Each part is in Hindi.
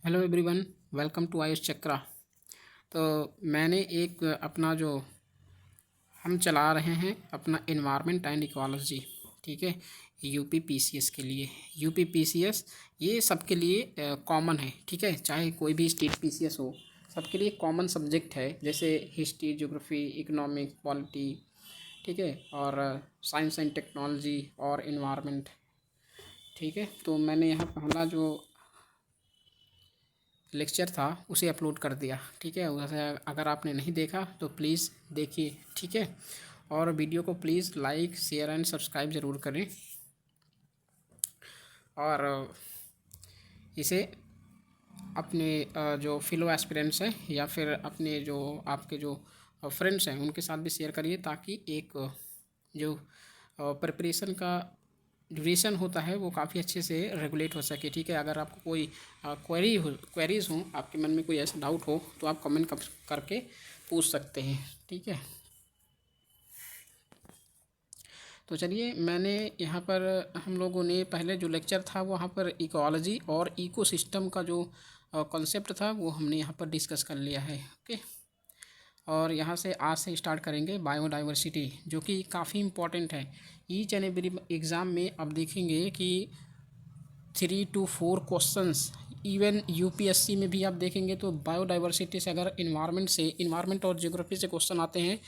Hello everyone, welcome to Ayush Chakra. तो मैंने एक अपना जो हम चला रहे हैं अपना इन्वायरमेंट एंड इकोलॉजी, ठीक है, यूपी पीसीएस के लिए। यूपी पीसीएस ये सबके लिए कॉमन है, ठीक है, चाहे कोई भी स्टेट पीसीएस हो, सबके लिए कॉमन सब्जेक्ट है। जैसे हिस्ट्री, ज्योग्राफी, इकोनॉमिक, पॉलिटी, ठीक है, और साइंस एंड टेक्नोलॉजी और इन्वायरमेंट, ठीक है। तो मैंने यहाँ पहला जो लेक्चर था उसे अपलोड कर दिया, ठीक है। वैसे अगर आपने नहीं देखा तो प्लीज़ देखिए, ठीक है। और वीडियो को please like, share and subscribe ज़रूर करें। और इसे अपने जो फेलो एस्पिरेंट्स हैं या फिर अपने जो आपके जो फ्रेंड्स हैं उनके साथ भी शेयर करिए, ताकि एक जो प्रिपरेशन का ड्यूरेशन होता है वो काफ़ी अच्छे से रेगुलेट हो सके, ठीक है। अगर आपको कोई क्वेरीज़ हो, आपके मन में कोई ऐसा डाउट हो, तो आप कमेंट करके पूछ सकते हैं, ठीक है। तो चलिए, मैंने यहाँ पर हम लोगों ने पहले जो लेक्चर था वहाँ पर इकोलॉजी और इकोसिस्टम का जो कॉन्सेप्ट था वो हमने यहाँ पर डिस्कस कर लिया है, ओके। और यहाँ से आज से स्टार्ट करेंगे बायोडाइवर्सिटी, जो कि काफ़ी इम्पॉर्टेंट है। ईच एंड एवरी एग्ज़ाम में अब देखेंगे कि 3 to 4 क्वेश्चंस, इवन यूपीएससी में भी आप देखेंगे तो बायोडाइवर्सिटी से, अगर इन्वायरमेंट और ज्योग्राफी से क्वेश्चन आते हैं,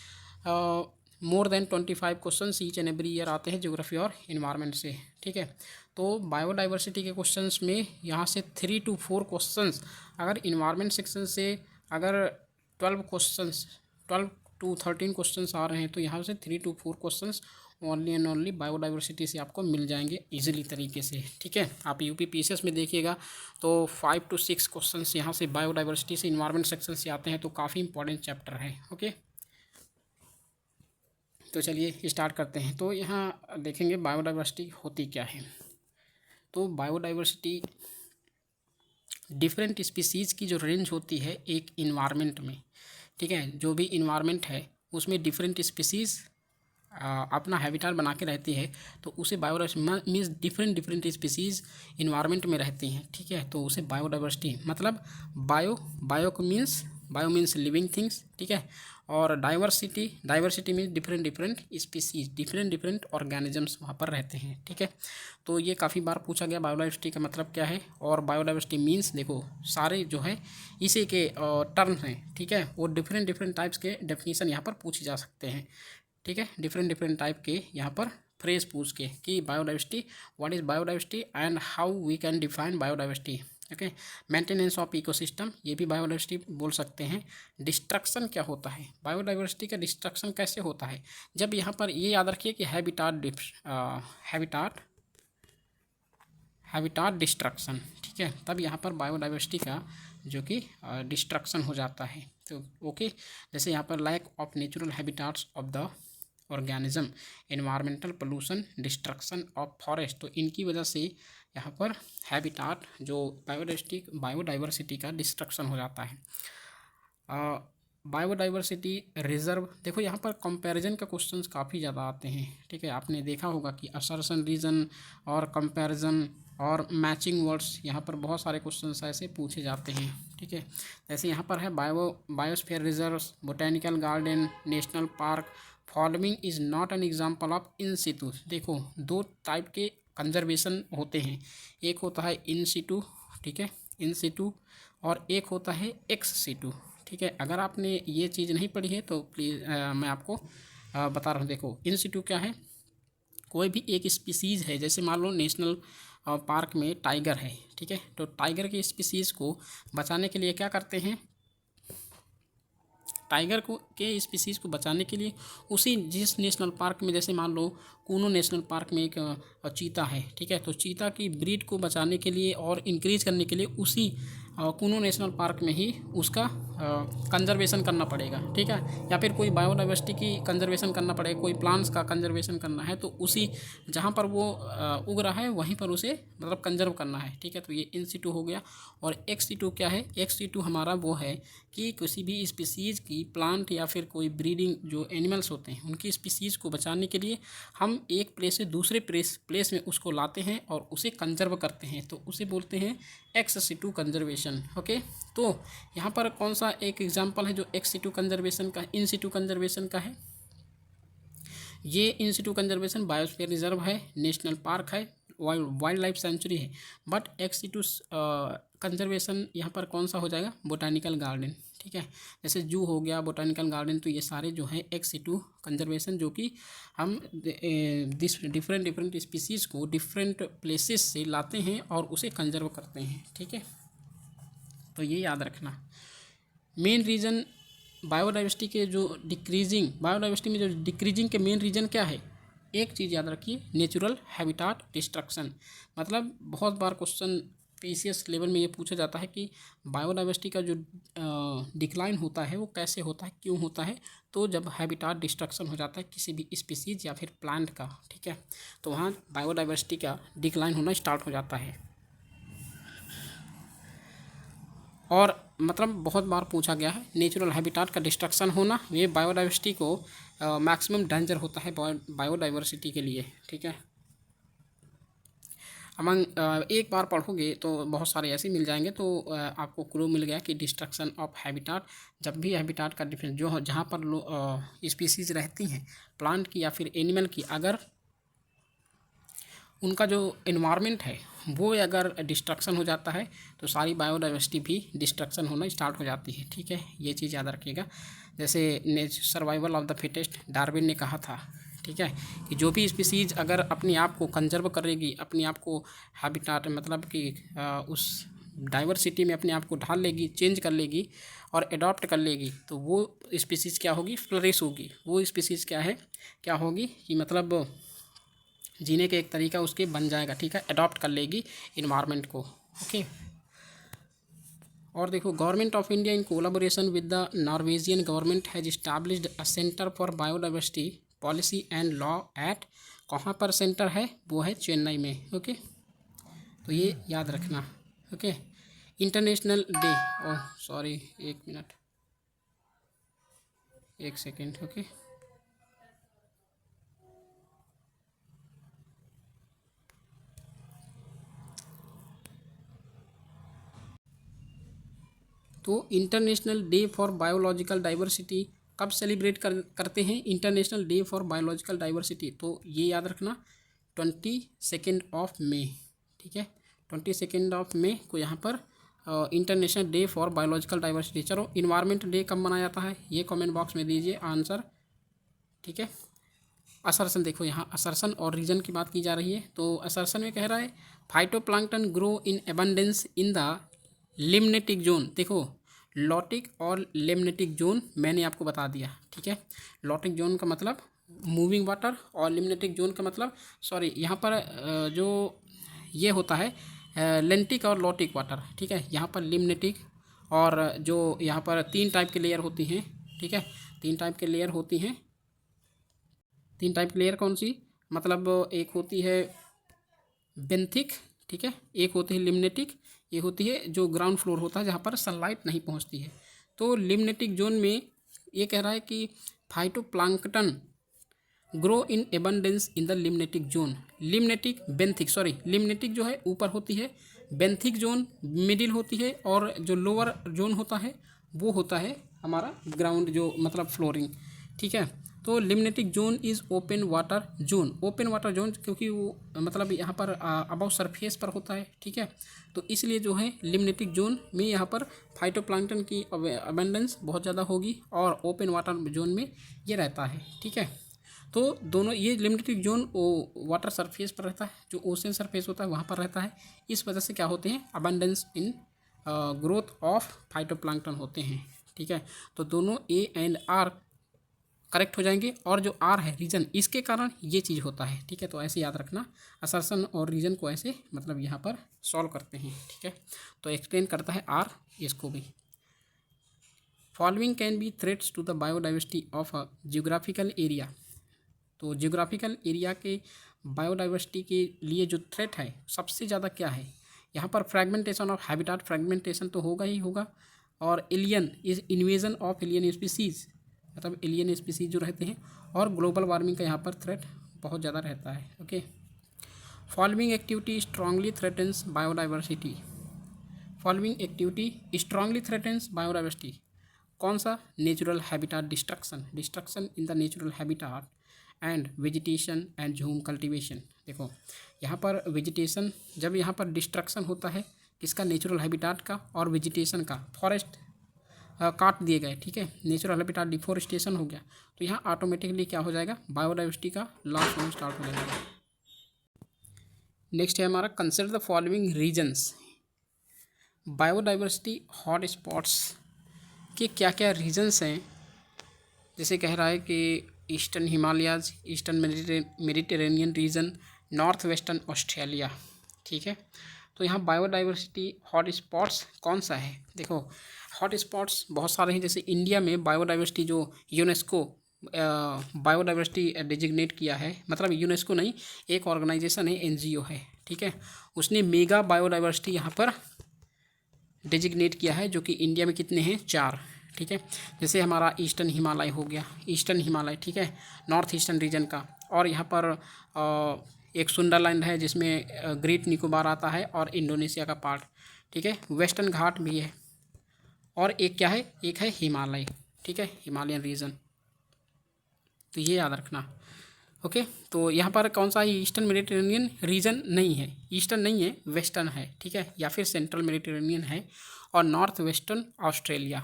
more than 25 question each and every year आते हैं ज्योग्राफी और इन्वायरमेंट से, ठीक है। तो बायोडाइवर्सिटी के क्वेश्चंस में यहाँ से 3 to 4 क्वेश्चंस, अगर इन्वायरमेंट सेक्शन से अगर 12 to 13 क्वेश्चंस आ रहे हैं, तो यहाँ से 3 to 4 questions only and only biodiversity से आपको मिल जाएंगे इजीली तरीके से, ठीक है। आप यूपी पीसीएस में देखिएगा तो 5 to 6 क्वेश्चंस यहाँ से बायोडाइवर्सिटी से, इन्वायरमेंट सेक्शन से आते हैं, तो काफ़ी इंपॉर्टेंट चैप्टर है, ओके। तो चलिए स्टार्ट करते हैं। तो यहाँ देखेंगे बायोडाइवर्सिटी होती क्या है। तो बायोडाइवर्सिटी डिफरेंट स्पीसीज़ की जो रेंज होती है एक इन्वायरमेंट में, ठीक है, जो भी इन्वायरमेंट है उसमें डिफरेंट स्पीसीज़ अपना हैबिटाट बना के रहती है, तो उसे biodiversity means different species environment में रहती हैं, ठीक है। तो उसे बायोडाइवर्सिटी मतलब बायो को बायो मीन्स लिविंग थिंग्स, ठीक है। और diversity means different species, different organisms वहाँ पर रहते हैं, ठीक है। तो ये काफ़ी बार पूछा गया बायोडाइवर्सिटी का मतलब क्या है। और बायोडाइवर्सिटी मीन्स देखो सारे जो है इसी के टर्म्स हैं, ठीक है। वो डिफरेंट टाइप्स के डेफिनेशन यहाँ पर पूछे जा सकते हैं, ठीक है। डिफरेंट टाइप के यहाँ पर फ्रेज पूछ के कि biodiversity, what is biodiversity and how we can define biodiversity, okay. Maintenance of ecosystem, ये भी बायोडाइवर्सिटी बोल सकते हैं। डिस्ट्रक्शन क्या होता है, बायोडाइवर्सिटी का डिस्ट्रक्शन कैसे होता है। जब यहाँ पर ये याद रखिए कि हैबिटाट डिस्ट्रक्शन, ठीक है, तब यहाँ पर बायोडाइवर्सिटी का जो कि डिस्ट्रक्शन हो जाता है, तो ओके। जैसे यहाँ पर lack of natural habitats of the organism, environmental pollution, destruction of forest, तो इनकी वजह से यहाँ पर हैबिटाट जो बायोडाइवर्सिटी का डिस्ट्रक्शन हो जाता है। बायोडाइवर्सिटी रिजर्व, देखो यहाँ पर कंपैरिजन का क्वेश्चंस काफ़ी ज़्यादा आते हैं, ठीक है। आपने देखा होगा कि असर्शन रीजन और कंपैरिजन और मैचिंग वर्ड्स, यहाँ पर बहुत सारे क्वेश्चंस ऐसे पूछे जाते हैं, ठीक है। जैसे यहाँ पर है biosphere reserve, botanical garden, national park, following is not an example of इन सिटू। देखो 2 टाइप के कंजर्वेशन होते हैं, एक होता है इन सिटू, ठीक है, इन सिटू, और एक होता है एक्स सिटू, ठीक है। अगर आपने ये चीज़ नहीं पढ़ी है तो प्लीज़ मैं आपको बता रहा हूँ। देखो इन सिटू क्या है, कोई भी एक स्पीसीज़ है, जैसे मान लो नेशनल पार्क में टाइगर है, ठीक है, तो टाइगर की स्पीसीज़ को बचाने के लिए क्या करते हैं, टाइगर को के स्पीसीज़ को बचाने के लिए उसी जिस नेशनल पार्क में, जैसे मान लो कूनो नेशनल पार्क में एक चीता है, ठीक है, तो चीता की ब्रीड को बचाने के लिए और इंक्रीज करने के लिए उसी कूनो नेशनल पार्क में ही उसका कंजर्वेशन करना पड़ेगा, ठीक है। या फिर कोई बायोडाइवर्सिटी की कंजर्वेशन करना पड़ेगा, कोई प्लांट्स का कंजर्वेशन करना है, तो उसी जहाँ पर वो उग रहा है वहीं पर उसे मतलब कंजर्व करना है, ठीक है। तो ये इन सिटू हो गया। और एक्स सिटू क्या है, एक्स सिटू हमारा वो है कि किसी भी स्पीसीज़ की, प्लांट या फिर कोई ब्रीडिंग जो एनिमल्स होते हैं उनकी स्पीसीज़ को बचाने के लिए हम एक प्लेस से दूसरे प्लेस में उसको लाते हैं और उसे कंजर्व करते हैं, तो उसे बोलते हैं ex situ conservation, condition. Okay, तो यहाँ पर कौन सा एक एग्जांपल है जो एक्स सिटू कंजर्वेशन का, इन सिटू कंजर्वेशन का है। ये इन सिटू कंजर्वेशन बायोस्फीयर रिजर्व है, नेशनल पार्क है, वाइल्ड लाइफ सेंचुरी है। बट एक्स सिटू कंजर्वेशन यहाँ पर कौन सा हो जाएगा, बोटानिकल गार्डन। ठीक है, जैसे जू हो गया, बोटानिकल गार्डन, तो ये सारे जो हैं एक्स सिटू कंजर्वेशन, जो कि हम डिफरेंट स्पीसीज़ को डिफरेंट प्लेसेस से लाते हैं और उसे कंजर्व करते हैं। ठीक है, तो ये याद रखना। मेन रीज़न बायोडाइवर्सिटी के जो बायोडाइवर्सिटी में जो डिक्रीजिंग के मेन रीज़न क्या है, एक चीज़ याद रखिए, नेचुरल हैबिटाट डिस्ट्रक्शन। मतलब बहुत बार क्वेश्चन पीसीएस लेवल में ये पूछा जाता है कि बायोडाइवर्सिटी का जो डिक्लाइन होता है वो कैसे होता है, क्यों होता है। तो जब हैबिटाट डिस्ट्रक्शन हो जाता है किसी भी स्पीसीज या फिर प्लांट का, ठीक है, तो वहाँ बायोडाइवर्सिटी का डिक्लाइन होना स्टार्ट हो जाता है। और मतलब बहुत बार पूछा गया है, नेचुरल हैबिटाट का डिस्ट्रक्शन होना ये बायोडाइवर्सिटी को मैक्सिमम डेंजर होता है बायोडाइवर्सिटी के लिए। ठीक है, अमंग एक बार पढ़ोगे तो बहुत सारे ऐसे मिल जाएंगे, तो आपको क्लू मिल गया कि डिस्ट्रक्शन ऑफ हैबिटाट, जब भी हैबिटाट का डिफरेंस जो जहाँ पर स्पीसीज रहती हैं प्लांट की या फिर एनिमल की, अगर उनका जो इन्वायरमेंट है वो अगर डिस्ट्रक्शन हो जाता है तो सारी बायोडाइवर्सिटी भी डिस्ट्रक्शन होना स्टार्ट हो जाती है। ठीक है, ये चीज़ याद रखिएगा। जैसे survival of the fittest Darwin ने कहा था, ठीक है, कि जो भी स्पीसीज अगर अपने आप को कंजर्व करेगी, अपने आप को हैबिटाट मतलब कि उस डाइवर्सिटी में अपने आप को ढाल लेगी, चेंज कर लेगी और अडॉप्ट कर लेगी, तो वो स्पीसीज़ क्या होगी, फ्लरिश होगी। वो स्पीसीज़ क्या है, क्या होगी कि मतलब जीने के एक तरीका उसके बन जाएगा। ठीक है, अडॉप्ट कर लेगी इन्वायरमेंट को। ओके, और देखो, government of India in collaboration with the Norwegian government has established a centre for biodiversity policy and law at, कहाँ पर सेंटर है, वो है चेन्नई में। ओके, तो ये याद रखना। Okay, international day, oh sorry, एक मिनट, एक सेकेंड। ओके, तो international day for biological diversity कब सेलिब्रेट करते हैं, international day for biological diversity, तो ये याद रखना 22 ऑफ मई। ठीक है, 22 ऑफ मई को यहाँ पर international day for biological diversity. चलो, इन्वायरमेंट डे कब मनाया जाता है ये कमेंट बॉक्स में दीजिए आंसर। ठीक है, असर्सन, देखो यहाँ असर्सन और रीजन की बात की जा रही है, तो असर्सन में कह रहा है phytoplankton grow in abundance in the limnetic zone. देखो, लॉटिक और लिम्नेटिक जोन मैंने आपको बता दिया। ठीक है, लॉटिक जोन का मतलब मूविंग वाटर और लिम्नेटिक जोन का मतलब, सॉरी, यहाँ पर जो ये होता है लेंटिक और लॉटिक वाटर। ठीक है, यहाँ पर लिम्नेटिक और जो यहाँ पर 3 टाइप की लेयर होती हैं। ठीक है, 3 टाइप की लेयर होती हैं। 3 टाइप की लेयर कौन सी, मतलब एक होती है बेंथिक, ठीक है, एक होती है लिम्नेटिक, ये होती है जो ग्राउंड फ्लोर होता है जहाँ पर सनलाइट नहीं पहुँचती है। तो लिम्नेटिक जोन में ये कह रहा है कि phytoplankton grow in abundance in the limnetic zone. Limnetic benthic, sorry, limnetic जो है ऊपर होती है, बेंथिक जोन मिडिल होती है, और जो लोअर जोन होता है वो होता है हमारा ग्राउंड जो मतलब फ्लोरिंग। ठीक है, तो limnetic zone is open water zone. Open water zone क्योंकि वो मतलब यहाँ पर अबव सरफेस पर होता है। ठीक है, तो इसलिए जो है लिम्नेटिक जोन में यहाँ पर फाइटोप्लैंक्टन की अबंडेंस बहुत ज़्यादा होगी और ओपन वाटर जोन में ये रहता है। ठीक है, तो दोनों, ये लिम्नेटिक जोन वाटर सरफेस पर रहता है, जो ओशन सरफेस होता है वहाँ पर रहता है। इस वजह से क्या होते हैं, abundance in growth of phytoplankton होते हैं। ठीक है, तो दोनों ए एंड आर करेक्ट हो जाएंगे, और जो आर है रीजन, इसके कारण ये चीज़ होता है। ठीक है, तो ऐसे याद रखना, असर्सन और रीजन को ऐसे मतलब यहाँ पर सॉल्व करते हैं। ठीक है, तो एक्सप्लेन करता है आर इसको भी। Following can be threats to the biodiversity of a geographical area. तो जियोग्राफिकल एरिया के बायोडाइवर्सिटी के लिए जो थ्रेट है सबसे ज़्यादा क्या है, यहाँ पर फ्रेगमेंटेशन ऑफ हैबिटाट, फ्रेगमेंटेशन तो होगा ही होगा, और alien is invasion of alien species, मतलब एलियन स्पीसीज जो रहते हैं, और ग्लोबल वार्मिंग का यहाँ पर थ्रेट बहुत ज़्यादा रहता है। Okay, following activity strongly threatens biodiversity. Following activity strongly threatens biodiversity. कौन सा? Natural habitat destruction, destruction in the natural habitat and vegetation and झूम कल्टीवेशन। देखो यहाँ पर वेजिटेशन, जब यहाँ पर डिस्ट्रक्शन होता है किसका? नेचुरल हैबिटाट का और वेजिटेशन का, फॉरेस्ट काट दिए गए, ठीक है, नेचुरल हैबिटाट डिफोरेस्टेशन हो गया, तो यहाँ ऑटोमेटिकली क्या हो जाएगा? बायोडाइवर्सिटी का लॉस होना स्टार्ट हो जाएगा। नेक्स्ट है हमारा consider the following reasons. Biodiversity hot spots के क्या क्या रीजन्स हैं? जैसे कह रहा है कि eastern Himalayas, eastern Mediterranean reason, north western Australia, ठीक है। तो यहाँ बायोडाइवर्सिटी हॉट स्पॉट्स कौन सा है? देखो हॉट स्पॉट्स बहुत सारे हैं, जैसे इंडिया में बायोडाइवर्सिटी जो यूनेस्को बायोडाइवर्सिटी डिजिग्नेट किया है, मतलब यूनेस्को नहीं, एक ऑर्गेनाइजेशन है, एनजीओ है, ठीक है, उसने मेगा बायोडाइवर्सिटी यहाँ पर डिजिग्नेट किया है, जो कि इंडिया में कितने हैं? 4, ठीक है। जैसे हमारा ईस्टर्न हिमालय हो गया, ईस्टर्न हिमालय, ठीक है, नॉर्थ ईस्टर्न रीजन का, और यहाँ पर एक सुंदरलैंड है जिसमें ग्रेट निकोबार आता है और इंडोनेशिया का पार्ट, ठीक है, वेस्टर्न घाट भी है, और एक क्या है? एक है हिमालय, ठीक है, हिमालयन रीजन, तो ये याद रखना। ओके, तो यहाँ पर कौन सा है? ईस्टर्न मेडिटेरेनियन रीजन नहीं है, ईस्टर्न नहीं है, वेस्टर्न है, ठीक है, या फिर सेंट्रल मेडिटेरेनियन है, और north western Australia,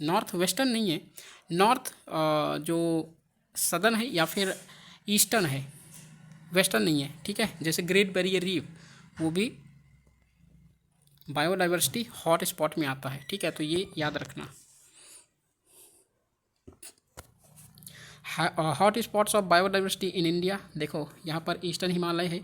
north western नहीं है, नॉर्थ जो सदर्न है या फिर ईस्टर्न है, वेस्टर्न नहीं है, ठीक है। जैसे ग्रेट बैरियर रीफ, वो भी बायोडाइवर्सिटी हॉट स्पॉट में आता है, ठीक है, तो ये याद रखना। Hot spots of biodiversity in India, देखो यहाँ पर ईस्टर्न हिमालय है,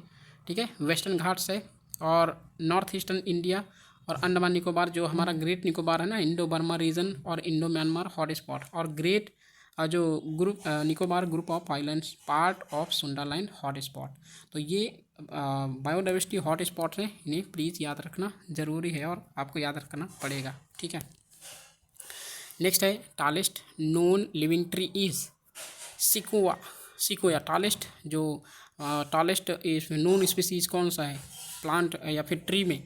ठीक है, वेस्टर्न घाट्स है, और नॉर्थ ईस्टर्न इंडिया, और अंडमान निकोबार जो हमारा ग्रेट निकोबार है ना, इंडो बर्मा रीजन और इंडो म्यांमार हॉट स्पॉट, और ग्रेट जो group Nicobar group of islands part of Sunderland hot spot. तो ये बायोडाइवर्सिटी हॉट स्पॉट्स हैं, इन्हें प्लीज़ याद रखना ज़रूरी है और आपको याद रखना पड़ेगा, ठीक है। नेक्स्ट है tallest known living tree is sequoia, sequoia tallest, जो टालेस्ट नोन स्पीसीज़ कौन सा है प्लांट या फिर ट्री में?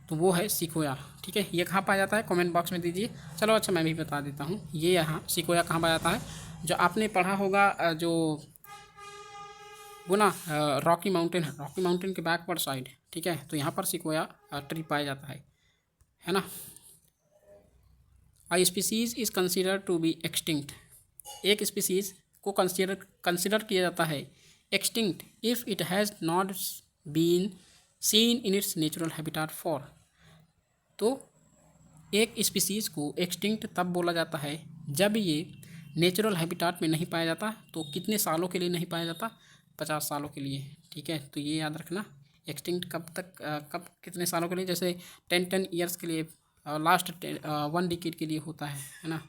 तो वो है सिकोया, ठीक है। ये कहाँ पाया जाता है? कमेंट बॉक्स में दीजिए। चलो अच्छा मैं भी बता देता हूँ, ये यहाँ सिकोया कहाँ पाया जाता है? जो आपने पढ़ा होगा जो वो ना रॉकी माउंटेन है, रॉकी माउंटेन के बैकवर्ड साइड, ठीक है, तो यहाँ पर सिकोया ट्री पाया जाता है ना। I species is consider to be extinct, एक स्पीसीज़ को कंसिडर किया जाता है extinct if it has not been seen in its natural habitat for. तो एक स्पीसीज़ को एक्सटिंक्ट तब बोला जाता है जब ये नेचुरल हैबिटाट में नहीं पाया जाता। तो कितने सालों के लिए नहीं पाया जाता? 50 सालों के लिए, ठीक है। तो ये याद रखना एक्सटिंक्ट कब तक कब कितने सालों के लिए, जैसे 10 ईयर्स के लिए, लास्ट 1 डिकेड के लिए होता है ना।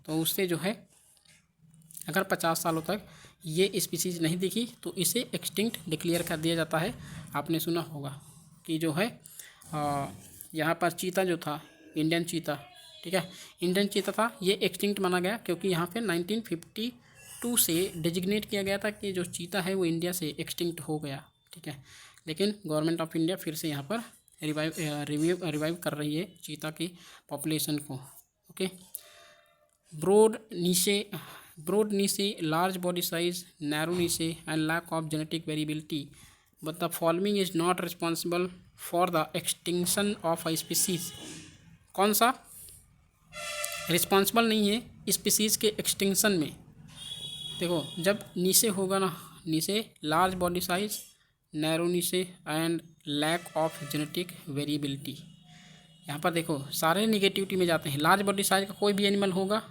तो उससे जो है अगर 50 सालों तक ये स्पीसीज़ नहीं दिखी तो इसे एक्सटिंक्ट डिक्लेयर कर दिया जाता है। आपने सुना होगा कि जो है यहाँ पर चीता जो था, इंडियन चीता, ठीक है, इंडियन चीता था, ये एक्सटिंक्ट माना गया क्योंकि यहाँ पे 1952 से डिजिग्नेट किया गया था कि जो चीता है वो इंडिया से एक्सटिंक्ट हो गया, ठीक है। लेकिन गवर्नमेंट ऑफ इंडिया फिर से यहाँ पर रिवाइव कर रही है चीता की पॉपुलेशन को। Okay, broad niche, large body size, narrow niche and lack of genetic variability, but the following is not responsible for the extinction of a species. कौन सा रिस्पॉन्सिबल नहीं है स्पीसीज़ के एक्सटिंक्शन में? देखो जब नीचे होगा ना, niche large body size, narrow niche and lack of genetic variability. यहाँ पर देखो सारे निगेटिविटी में जाते हैं। लार्ज बॉडी साइज का कोई भी एनिमल होगा,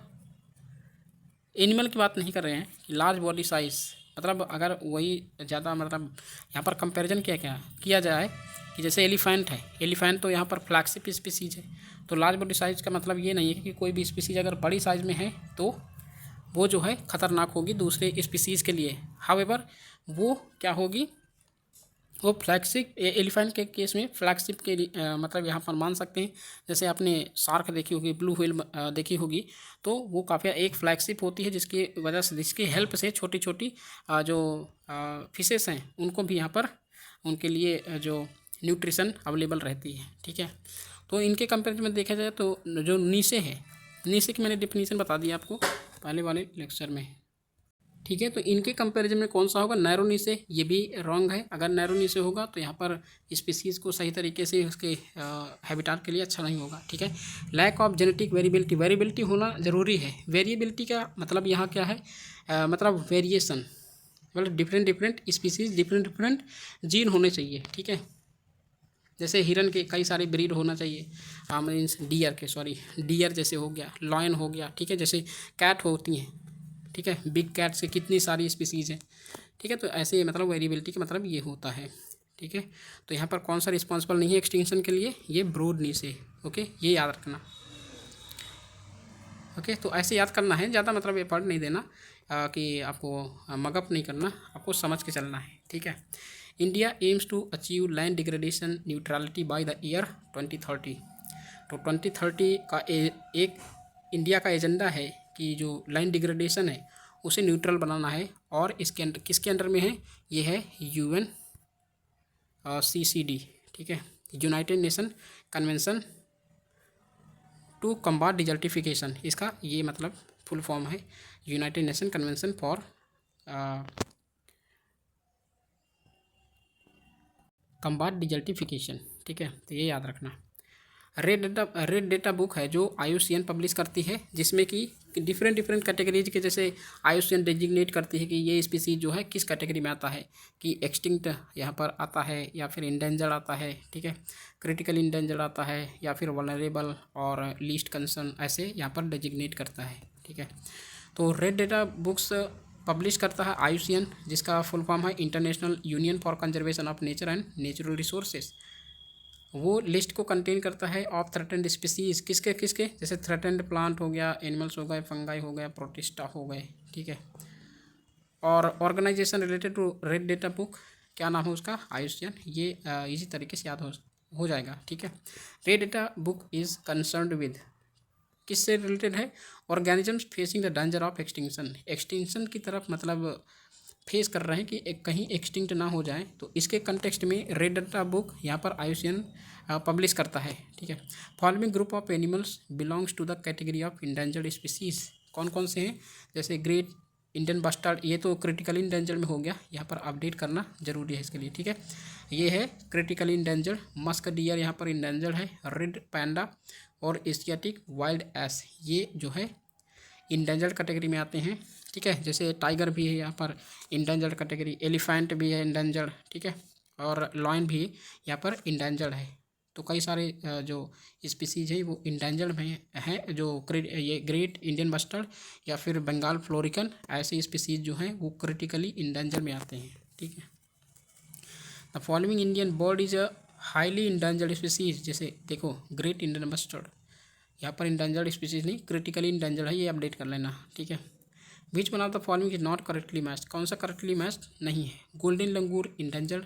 एनिमल की बात नहीं कर रहे हैं कि लार्ज बॉडी साइज मतलब अगर वही ज़्यादा, मतलब यहाँ पर कंपैरिजन किया जाए कि जैसे एलिफेंट है, एलिफेंट तो यहाँ पर फ्लैगशिप स्पीसीज है। तो लार्ज बॉडी साइज का मतलब ये नहीं है कि कोई भी स्पीसीज अगर बड़ी साइज में है तो वो जो है ख़तरनाक होगी दूसरे स्पीसीज़ के लिए। हाउएवर वो क्या होगी, वो फ्लैगशिप, एलिफेंट के केस में फ्लैगशिप के मतलब यहाँ पर मान सकते हैं। जैसे आपने शार्क देखी होगी, ब्लू व्हेल देखी होगी, तो वो काफ़ी एक फ्लैगशिप होती है जिसकी वजह से, जिसकी हेल्प से छोटी छोटी जो फिशेस हैं उनको भी यहाँ पर उनके लिए जो न्यूट्रिशन अवेलेबल रहती है, ठीक है। तो इनके कंपेरिजन में देखा जाए तो जो नीचे है, नीचे की मैंने डिफिनीशन बता दिया आपको पहले वाले लेक्चर में, ठीक है। तो इनके कंपैरिजन में कौन सा होगा, नैरो नीचे, ये भी रॉन्ग है। अगर नैरो नीचे होगा तो यहाँ पर स्पीसीज़ को सही तरीके से उसके हैबिटाट के लिए अच्छा नहीं होगा, ठीक है। Lack of genetic variability, variability होना ज़रूरी है। वेरिएबिलिटी का मतलब यहाँ क्या है, मतलब वेरिएशन, मतलब different different species, different different gene होने चाहिए, ठीक है। जैसे हिरन के कई सारे ब्रीड होना चाहिए, मीन्स डियर के, सॉरी डियर जैसे हो गया, लॉयन हो गया, ठीक है। जैसे कैट होती हैं, ठीक है, बिग कैट्स के कितनी सारी स्पीसीज़ हैं, ठीक है। तो ऐसे मतलब वेरिएबिलिटी का मतलब ये होता है, ठीक है। तो यहाँ पर कौन सा रिस्पॉन्सिबल नहीं है एक्सटिंक्शन के लिए, ये ब्रूड नीचे, ओके, ये याद रखना, ओके। तो ऐसे याद करना है, ज़्यादा मतलब एफर्ट नहीं देना कि आपको मगअप नहीं करना, आपको समझ के चलना है, ठीक है। India aims to achieve land degradation neutrality by the year 2030। तो 2030 का एक इंडिया का एजेंडा है कि जो लैंड डिग्रेडेशन है उसे न्यूट्रल बनाना है, और इसके अंडर किसके अंडर में है, ये है UN CCD, ठीक है, United Nation convention to combat desertification, इसका ये मतलब फुल फॉर्म है, United Nation convention for combat desertification, ठीक है। तो ये याद रखना। रेड डेटा बुक है जो IUCN पब्लिश करती है, जिसमें कि डिफरेंट डिफरेंट कैटेगरीज के, जैसे IUCN डेजिग्नेट करती है कि ये स्पीसीज जो है किस कैटेगरी में आता है, कि एक्सटिंक्ट यहाँ पर आता है या फिर इंडेंजर्ड आता है, ठीक है, क्रिटिकल इंडेंजर्ड आता है या फिर वल्नरेबल और लीस्ट कंसर्न, ऐसे यहाँ पर डेजिग्नेट करता है, ठीक है। तो रेड डेटा बुक्स पब्लिश करता है IUCN, जिसका फुल फॉर्म है international union for conservation of nature and natural resources. वो लिस्ट को कंटेन करता है ऑफ थ्रेटेंड स्पीसीज, किसके किसके, जैसे थ्रेटेंड प्लांट हो गया, एनिमल्स हो गए, फंगाई हो गए, प्रोटिस्टा हो गए, ठीक है। और organisation related to red data book, क्या नाम है उसका, IUCN, ये इसी तरीके से याद हो जाएगा, ठीक है। Red data book is concerned with, किससे रिलेटेड है, organisms facing the danger of extinction, extinction की तरफ मतलब फेस कर रहे हैं कि कहीं एक्सटिंक्ट ना हो जाए, तो इसके कंटेक्स्ट में रेड डेटा बुक यहाँ पर IUCN पब्लिश करता है, ठीक है। Following group of animals belongs to the category of endangered species, कौन कौन से हैं, जैसे ग्रेट इंडियन बस्टर्ड, ये तो क्रिटिकली इंडेंजर्ड में हो गया, यहाँ पर अपडेट करना जरूरी है इसके लिए, ठीक है। ये है क्रिटिकली इंडेंजर्ड, मस्क डियर यहाँ पर इंडेंजर्ड है, रेड पैंडा और एशियाटिक वाइल्ड एस, ये जो है इंडेंजर्ड कैटेगरी में आते हैं, ठीक है। जैसे टाइगर भी है यहाँ पर इंडेंजर्ड कैटेगरी, एलिफेंट भी है इंडेंजर्ड, ठीक है, और लॉयन भी यहाँ पर इंडेंजर्ड है। तो कई सारे जो स्पीसीज है वो इंडेंजर्ड में हैं, जो ये ग्रेट इंडियन बस्टर्ड या फिर बंगाल फ्लोरिकन, ऐसे स्पीसीज जो हैं वो क्रिटिकली इंडेंजर्ड में आते हैं, ठीक है। The following Indian bird is a highly endangered species, जैसे देखो ग्रेट इंडियन बस्टर्ड, यहाँ पर इंडेंजर्ड स्पीसीज नहीं, क्रिटिकली इंडेंजर्ड है, ये अपडेट कर लेना, ठीक है। Which one of the following is not correctly matched, कौन सा करेक्टली मैच्ड नहीं है, golden langur endangered,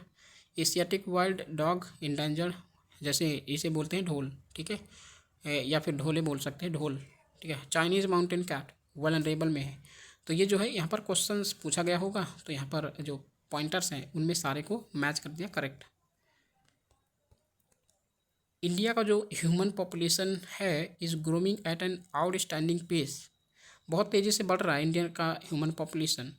Asiatic wild dog endangered, जैसे इसे बोलते हैं ढोल, ठीक है, या फिर ढोले बोल सकते हैं, ढोल, ठीक है। चाइनीज़ माउंटेन कैट वल्नरेबल में है। तो ये जो है यहाँ पर क्वेश्चंस पूछा गया होगा, तो यहाँ पर जो पॉइंटर्स हैं उनमें सारे को मैच कर दिया करेक्ट। इंडिया का जो ह्यूमन पॉपुलेशन है is growing at an outstanding pace, बहुत तेज़ी से बढ़ रहा है इंडिया का human population.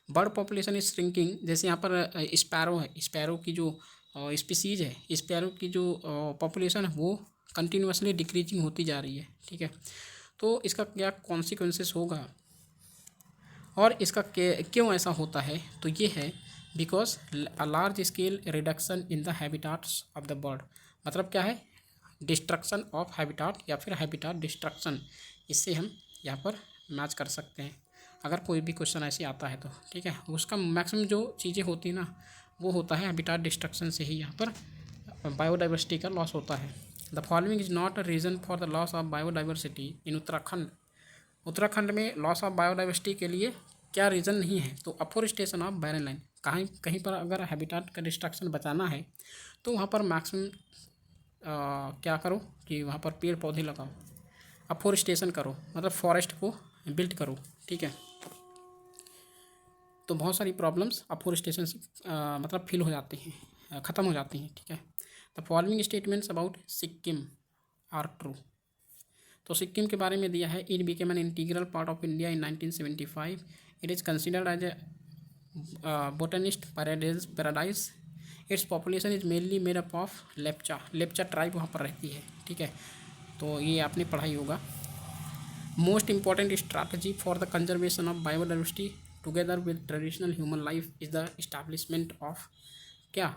Bird population is shrinking, जैसे यहाँ पर स्पैरो है, स्पैरो की जो स्पीसीज है, स्पैरो की जो पॉपुलेशन है वो कंटिन्यूसली डिक्रीजिंग होती जा रही है, ठीक है। तो इसका क्या कॉन्सिक्वेंसेस होगा और इसका क्यों ऐसा होता है, तो ये है because a large scale reduction in the habitats of the bird, मतलब क्या है, डिस्ट्रक्शन ऑफ हैबिटाट या फिर हैबिटाट डिस्ट्रक्शन, इससे हम यहाँ पर मैच कर सकते हैं अगर कोई भी क्वेश्चन ऐसे आता है तो, ठीक है। उसका मैक्सिमम जो चीज़ें होती हैं ना वो होता है हैबिटाट डिस्ट्रक्शन से ही यहाँ पर बायोडाइवर्सिटी का लॉस होता है। The following is not a reason for the loss of biodiversity इन उत्तराखंड, उत्तराखंड में लॉस ऑफ बायोडाइवर्सिटी के लिए क्या रीज़न नहीं है, तो अफोरेस्टेशन ऑफ बैरन लैंड, कहीं कहीं पर अगर हैबिटाट का डिस्ट्रक्शन बचाना है तो वहाँ पर मैक्सिमम क्या करो कि वहाँ पर पेड़ पौधे लगाओ, अफोरेस्टेशन करो, मतलब फॉरेस्ट को बिल्ड करो, ठीक है। तो बहुत सारी प्रॉब्लम्स अफोरेस्टेशन से मतलब फिल हो जाती हैं, ख़त्म हो जाती हैं, ठीक है। The following statements about Sikkim are true. तो सिक्किम के बारे में दिया है, it became an integral part of India in 1975। It is considered as a botanist paradise. Its population is mainly made up of Lepcha tribe वहाँ पर रहती है, ठीक है। तो ये आपने पढ़ाई होगा। Most important strategy for the conservation of biodiversity together with traditional human life is the establishment of क्या,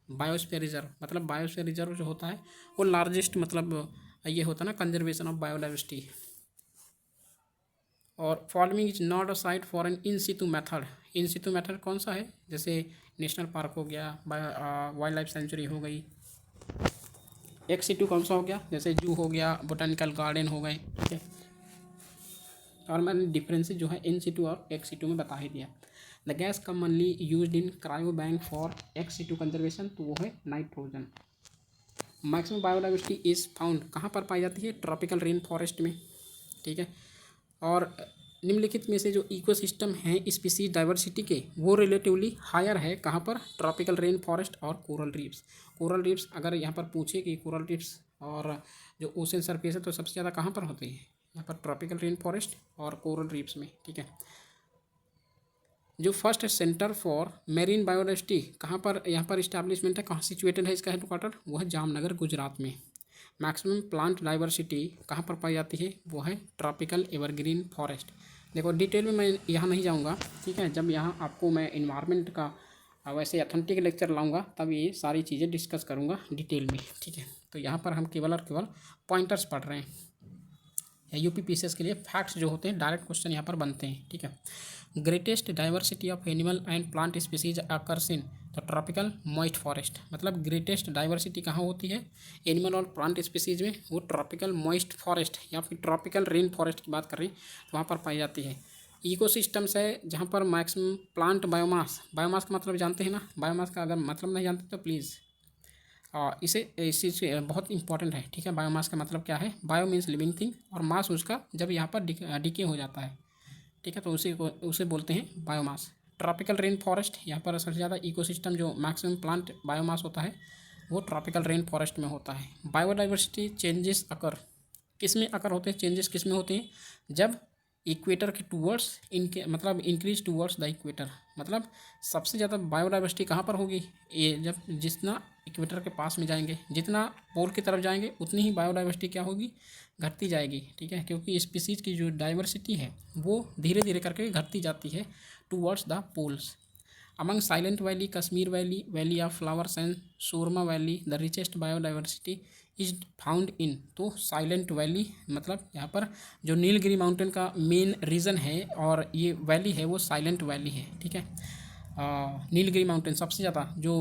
बायोस्फीयर रिजर्व। मतलब बायोस्फीयर रिजर्व जो होता है वो लार्जेस्ट मतलब ये होता है ना कंजर्वेशन ऑफ बायोडाइवर्सिटी। और following is not a site for an in situ method. In situ method कौन सा है, जैसे नेशनल पार्क हो गया, वाइल्ड लाइफ सेंचुरी हो गई। एक्स सितु कौन सा हो गया, जैसे जू हो गया, बोटानिकल गार्डन हो गए, ठीक है। और मैंने डिफरेंसेस जो है इन सितु और एक्स सितु में बता ही दिया। The gas commonly used in cryo bank for ex situ conservation, तो वो है nitrogen. Maximum biodiversity is found कहाँ पर पाई जाती है, ट्रॉपिकल रेन फॉरेस्ट में, ठीक है। और निम्नलिखित में से जो इकोसिस्टम हैं स्पीसीज डाइवर्सिटी के, वो रिलेटिवली हायर है कहाँ पर, ट्रॉपिकल रेन फॉरेस्ट और कोरल रीफ्स। कोरल रीफ्स अगर यहाँ पर पूछे कि कोरल रीफ्स और जो ओशन सरफेस है तो सबसे ज़्यादा कहाँ पर होते हैं, यहाँ पर ट्रॉपिकल रेन फॉरेस्ट और कोरल रीफ्स में, ठीक है। जो first centre for marine biodiversity कहाँ पर यहाँ पर इस्टेब्लिशमेंट है, कहाँ सिचुएटेड है इसका हेडक्वार्टर, वो है जामनगर गुजरात में। मैक्सिमम प्लांट डाइवर्सिटी कहाँ पर पाई जाती है, वो है ट्रॉपिकल एवरग्रीन फॉरेस्ट। देखो डिटेल में मैं यहाँ नहीं जाऊँगा, ठीक है। जब यहाँ आपको मैं इन्वायरमेंट का वैसे अथेंटिक लेक्चर लाऊंगा तब ये सारी चीज़ें डिस्कस करूँगा डिटेल में, ठीक है। तो यहाँ पर हम केवल और केवल पॉइंटर्स पढ़ रहे हैं। यूपी पीसीएस के लिए फैक्ट्स जो होते हैं डायरेक्ट क्वेश्चन यहाँ पर बनते हैं, ठीक है। Greatest diversity of animal and plant species occurs in the tropical moist forest. मतलब ग्रेटेस्ट डाइवर्सिटी कहाँ होती है एनिमल और प्लांट स्पीसीज में, वो ट्रॉपिकल मॉइस्ट फॉरेस्ट या फिर ट्रॉपिकल रेन फॉरेस्ट की बात कर रही हैं तो वहाँ पर पाई जाती है। इकोसिस्टम्स है जहाँ पर मैक्सिमम प्लांट बायोमास, बायोमास का मतलब जानते हैं ना, बायोमास का अगर मतलब नहीं जानते तो प्लीज़ इसे इस चीज़ से बहुत इंपॉर्टेंट है, ठीक है। बायोमास का मतलब क्या है, बायो मीन्स लिविंग थिंग और मास उसका जब यहाँ पर डिके हो जाता है, ठीक है, तो उसे बोलते हैं बायोमास। ट्रॉपिकल रेन फॉरेस्ट यहाँ पर सबसे ज़्यादा इकोसिस्टम जो मैक्सिमम प्लांट बायोमास होता है वो ट्रॉपिकल रेन फॉरेस्ट में होता है। बायोडाइवर्सिटी चेंजेस अकर किस में अकर होते हैं, चेंजेस किस में होते हैं, जब इक्वेटर के टूवर्ड्स इनके मतलब इंक्रीज टूवर्ड्स द इक्वेटर। मतलब सबसे ज़्यादा बायोडाइवर्सिटी कहाँ पर होगी, ये जब जितना इक्वेटर के पास में जाएंगे, जितना पोल की तरफ जाएंगे उतनी ही बायोडाइवर्सिटी क्या होगी, घटती जाएगी, ठीक है। क्योंकि स्पीसीज की जो डाइवर्सिटी है वो धीरे धीरे करके घटती जाती है towards the poles. Among silent valley, Kashmir valley, valley of flowers and Surma valley the richest biodiversity is found in. तो साइलेंट वैली मतलब यहाँ पर जो नीलगिरी माउंटेन का मेन रीज़न है और ये वैली है वो साइलेंट वैली है, ठीक है। नीलगिरी माउंटेन सबसे ज़्यादा जो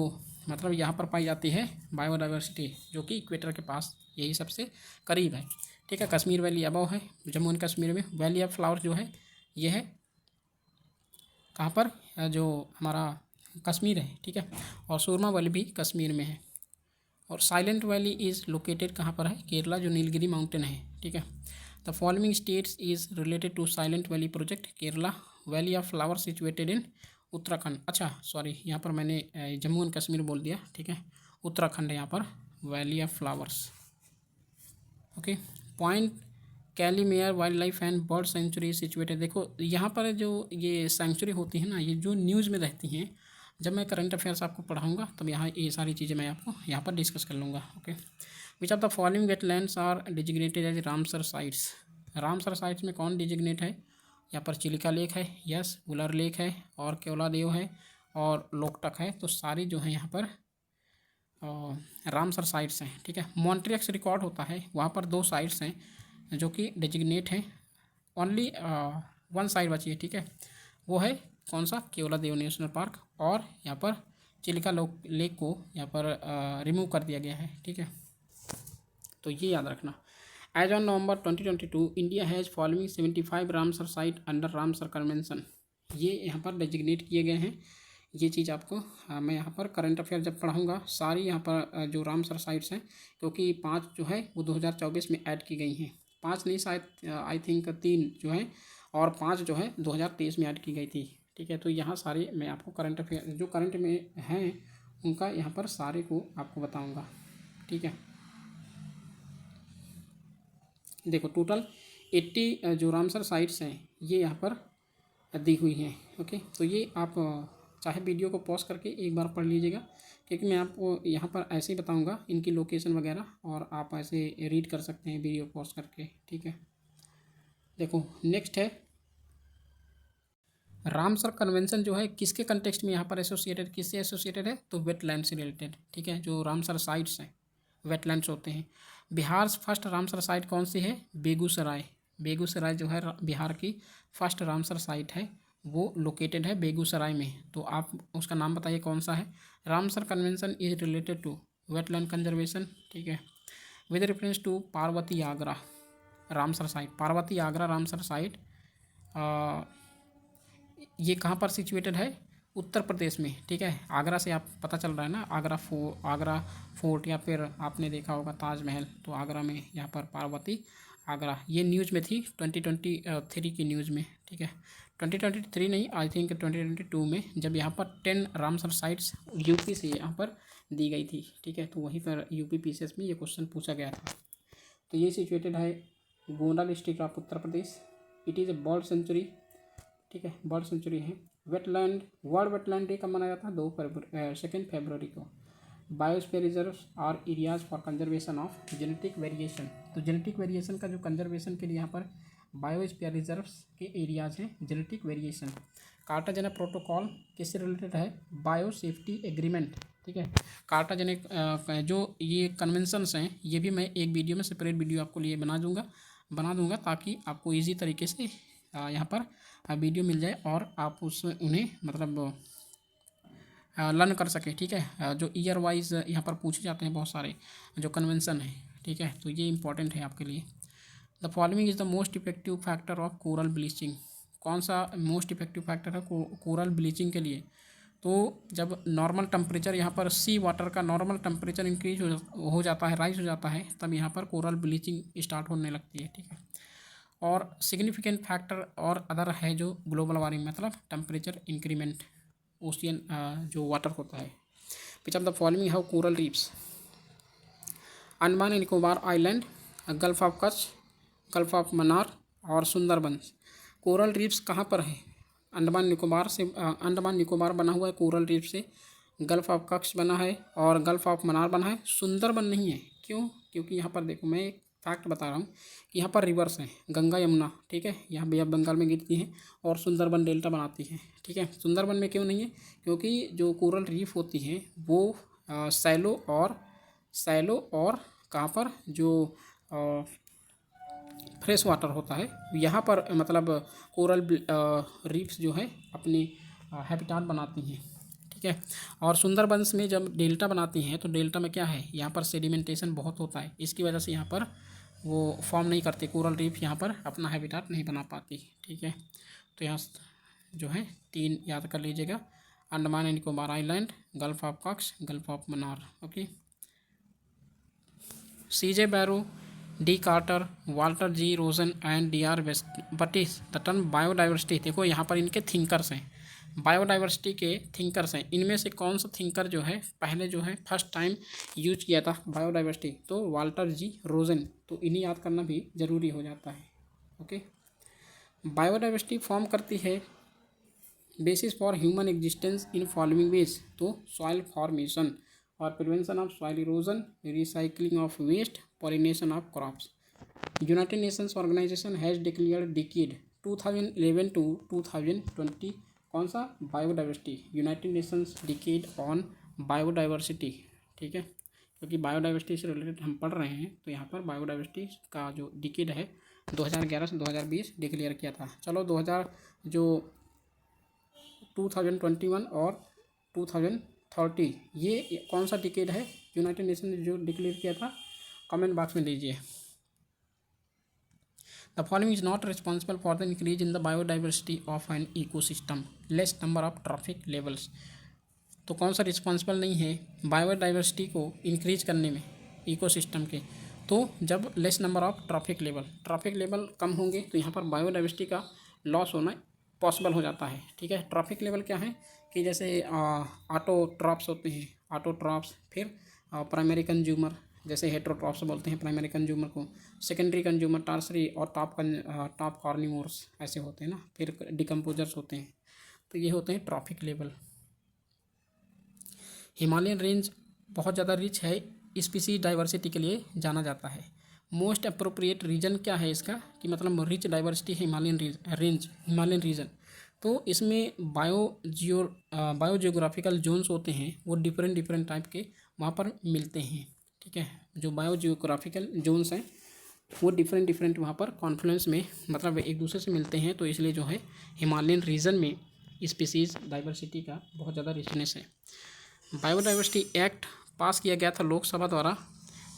मतलब यहाँ पर पाई जाती है बायोडाइवर्सिटी जो कि इक्वेटर के पास यही सबसे करीब है, ठीक है। कश्मीर वैली अबव है जम्मू एंड कश्मीर में। वैली ऑफ फ्लावर जो है ये है कहाँ पर, जो हमारा कश्मीर है, ठीक है। और सुरमा वैली भी कश्मीर में है। और साइलेंट वैली इज़ लोकेटेड कहाँ पर है, केरला जो नीलगिरी माउंटेन है, ठीक है। The following states is related to silent valley project, Kerala. Valley of flower situated in Uttarakhand, अच्छा सॉरी यहाँ पर मैंने जम्मू एंड कश्मीर बोल दिया, ठीक है। उत्तराखंड है यहाँ पर Valley of Flowers, okay. Point Calimere wildlife and bird sanctuary situated. देखो यहाँ पर जो ये सेंचुरी होती है ना, ये जो न्यूज़ में रहती हैं, जब मैं करंट अफेयर्स आपको पढ़ाऊँगा तब यहाँ ये सारी चीज़ें मैं आपको यहाँ पर डिस्कस कर लूँगा, okay. Which of the following wetlands are designated as Ramsar sites. Ramsar sites में कौन डिजिग्नेट है, यहाँ पर चिलिका लेक है, यस, उलर लेक है और केवलादेव है और लोकटक है। तो सारी जो है यहाँ पर रामसर साइट्स हैं, ठीक है। मॉन्ट्रियक्स रिकॉर्ड होता है, वहाँ पर 2 साइट्स हैं जो कि डेजिग्नेट हैं, ओनली 1 साइट बची है, ठीक है। वो है कौन सा, केवलादेव नेशनल पार्क, और यहाँ पर चिलिका लेक को यहाँ पर रिमूव कर दिया गया है, ठीक है। तो ये याद रखना। As on November 2022 India has following 75 Ramsar site under Ramsar convention. ये यहाँ पर डेजिग्नेट किए गए हैं। ये चीज़ आपको मैं यहाँ पर करंट अफेयर जब पढ़ाऊँगा सारी यहाँ पर जो रामसर साइट्स हैं, क्योंकि 5 जो है वो 2024 में ऐड की गई हैं। 5 नहीं, शायद आई थिंक 3 जो है और 5 जो है 2023 में ऐड की गई थी, ठीक है। तो यहाँ सारे मैं आपको करंट अफेयर जो करंट में हैं उनका यहाँ पर सारे को आपको बताऊँगा। ठीक है। देखो टोटल 80 जो रामसर साइट्स हैं ये यहाँ पर दी हुई हैं। ओके, तो ये आप चाहे वीडियो को पॉज करके एक बार पढ़ लीजिएगा, क्योंकि मैं आपको यहाँ पर ऐसे ही बताऊँगा इनकी लोकेशन वगैरह, और आप ऐसे रीड कर सकते हैं वीडियो पॉज करके। ठीक है, देखो नेक्स्ट है रामसर कन्वेंशन जो है किसके कंटेक्स्ट में यहाँ पर एसोसिएटेड, किससे एसोसिएटेड है, तो वेटलैंड से रिलेटेड। ठीक है, जो रामसर साइट्स हैं वेटलैंड्स होते हैं। बिहार फर्स्ट रामसर साइट कौन सी है, बेगूसराय। बेगूसराय जो है बिहार की फर्स्ट रामसर साइट है, वो लोकेटेड है बेगूसराय में। तो आप उसका नाम बताइए कौन सा है। Ramsar convention is related to wetland conservation. ठीक है, with reference to Parvati Agra Ramsar site. Parvati Agra Ramsar site ये कहाँ पर सिचुएटेड है, उत्तर प्रदेश में। ठीक है, आगरा से आप पता चल रहा है ना, आगरा फोर्ट, या फिर आपने देखा होगा ताजमहल, तो आगरा में यहाँ पर पार्वती आगरा। ये न्यूज़ में थी 2023 की न्यूज़ में। ठीक है, 2023 नहीं, आई थिंक 2022 में, जब यहाँ पर 10 रामसर साइट्स यूपी से यहाँ पर दी गई थी। ठीक है, तो वहीं पर यूपी पीसीएस में ये क्वेश्चन पूछा गया था। तो ये सिचुएटेड है Gonda district of Uttar Pradesh. It is a bird sanctuary. ठीक है, बर्ड सेंचुरी है। वेटलैंड, वर्ल्ड वेटलैंड डे कब मनाया जाता है, 2 फरवरी को। Biosphere reserves are areas for conservation of genetic variation. तो जेनेटिक वेरिएशन का जो कंजर्वेशन के लिए यहाँ पर बायोस्फीयर रिजर्व्स के एरियाज हैं, जेनेटिक वेरिएशन। कार्टाजेना प्रोटोकॉल किससे रिलेटेड है, बायो सेफ्टी एग्रीमेंट। ठीक है, कार्टाजेनिक जो ये कन्वेंशंस हैं ये भी मैं एक वीडियो में सेपरेट वीडियो आपको लिए बना दूंगा ताकि आपको ईजी तरीके से यहाँ पर वीडियो मिल जाए और आप उन्हें मतलब लर्न कर सकें। ठीक है, जो ईयर वाइज यहाँ पर पूछे जाते हैं बहुत सारे जो कन्वेंशन है। ठीक है, तो ये इंपॉर्टेंट है आपके लिए। The following is the most effective factor of coral bleaching. कौन सा मोस्ट इफेक्टिव फैक्टर है कोरल ब्लीचिंग के लिए, तो जब नॉर्मल टेम्परेचर यहाँ पर सी वाटर का नॉर्मल टेम्परेचर इंक्रीज हो जाता है, राइज हो जाता है, तब यहाँ पर कोरल ब्लीचिंग स्टार्ट होने लगती है। ठीक है, और सिग्निफिकेंट फैक्टर और अदर है जो ग्लोबल वार्मिंग मतलब टेम्परेचर इंक्रीमेंट, ओशियन जो वाटर होता है। विच of the following have coral reefs, Andaman and Nicobar Island, Gulf of Kutch, Gulf of Mannar और सुंदरबंस। कोरल रीफ्स कहाँ पर है, अंडमान निकोबार बना हुआ है कोरल रीफ से, गल्फ ऑफ कच्छ बना है और गल्फ ऑफ मन्नार बना है, सुंदरबन नहीं है। क्यों, क्योंकि यहाँ पर देखो मैं एक फैक्ट बता रहा हूँ कि यहाँ पर रिवर्स हैं, गंगा यमुना। ठीक है, यहाँ बे ऑफ बंगाल में गिरती हैं और सुंदरबन डेल्टा बनाती है। ठीक है, सुंदरबन में क्यों नहीं है, क्योंकि जो कोरल रीफ होती हैं वो सैलो और कहाँ पर जो फ्रेश वाटर होता है यहाँ पर मतलब कोरल रीफ्स जो है अपनी हैबिटाट बनाती हैं। ठीक है, और सुंदरबंस में जब डेल्टा बनाती हैं तो डेल्टा में क्या है, यहाँ पर सेडिमेंटेशन बहुत होता है, इसकी वजह से यहाँ पर वो फॉर्म नहीं करती, कोरल रीफ यहाँ पर अपना हैबिटाट नहीं बना पाती। ठीक है, तो यहाँ जो है 3 याद कर लीजिएगा, Andaman and Nicobar Island, Gulf of Kutch, Gulf of Mannar. Okay, CJ Barrow, D Carter, Walter G Rosen and DR Batis the term biodiversity. देखो यहाँ पर इनके थिंकर्स हैं, बायोडाइवर्सिटी के थिंकर्स हैं। इनमें से कौन सा थिंकर जो है पहले जो है फर्स्ट टाइम यूज किया था बायोडाइवर्सिटी, तो वाल्टर जी रोजन। तो इन्हें याद करना भी ज़रूरी हो जाता है। ओके, बायोडाइवर्सिटी फॉर्म करती है basis for human existence in following ways, तो सॉइल फॉर्मेशन और prevention of soil erosion, recycling of waste, pollination of crops. United Nations organisation has declared decade 2011 to 2020 कौन सा, biodiversity, United Nations decade on biodiversity. ठीक है, क्योंकि बायोडाइवर्सिटी से रिलेटेड हम पढ़ रहे हैं, तो यहाँ पर बायोडाइवर्सिटी का जो डिकेड है 2011 से 2020 डिक्लेयर किया था। चलो 2021 और 2030 ये कौन सा डिकेड है यूनाइटेड नेशन ने जो डिक्लेयर किया था, कमेंट बॉक्स में दीजिए। The following is not responsible for the increase in the biodiversity of an ecosystem, less number of trophic levels. तो कौन सा रिस्पॉन्सिबल नहीं है बायोडाइवर्सिटी को इंक्रीज करने में इकोसिस्टम के, तो जब less number of trophic level कम होंगे तो यहाँ पर बायोडाइवर्सिटी का लॉस होना पॉसिबल हो जाता है। ठीक है, ट्रॉफिक लेवल क्या है कि जैसे ऑटोट्रॉप्स होते हैं, ऑटोट्रॉप्स, फिर प्राइमरी कंज्यूमर, जैसे हेट्रोट्रॉप्स बोलते हैं प्राइमरी कंज्यूमर को, सेकेंडरी कंज्यूमर, टर्सरी और टॉप कार्निवोर्स ऐसे होते हैं ना। फिर डिकम्पोजर्स होते हैं, तो ये होते हैं ट्रॉफिक लेवल। हिमालयन रेंज बहुत ज़्यादा रिच है, स्पीसीज डाइवर्सिटी के लिए जाना जाता है। मोस्ट अप्रोप्रिएट रीजन क्या है इसका, कि मतलब रिच डाइवर्सिटी है हिमालयन रीजन। तो इसमें बायोजियोग्राफिकल जोन्स होते हैं, वो डिफरेंट टाइप के वहाँ पर मिलते हैं, ठीक है। जो बायोजियोग्राफिकल जोन्स हैं वो डिफरेंट वहाँ पर कॉन्फ्लुएंस में मतलब एक दूसरे से मिलते हैं, तो इसलिए जो है हिमालयन रीजन में स्पीसीज डाइवर्सिटी का बहुत ज़्यादा रिचनेस है। बायोडाइवर्सिटी एक्ट पास किया गया था लोकसभा द्वारा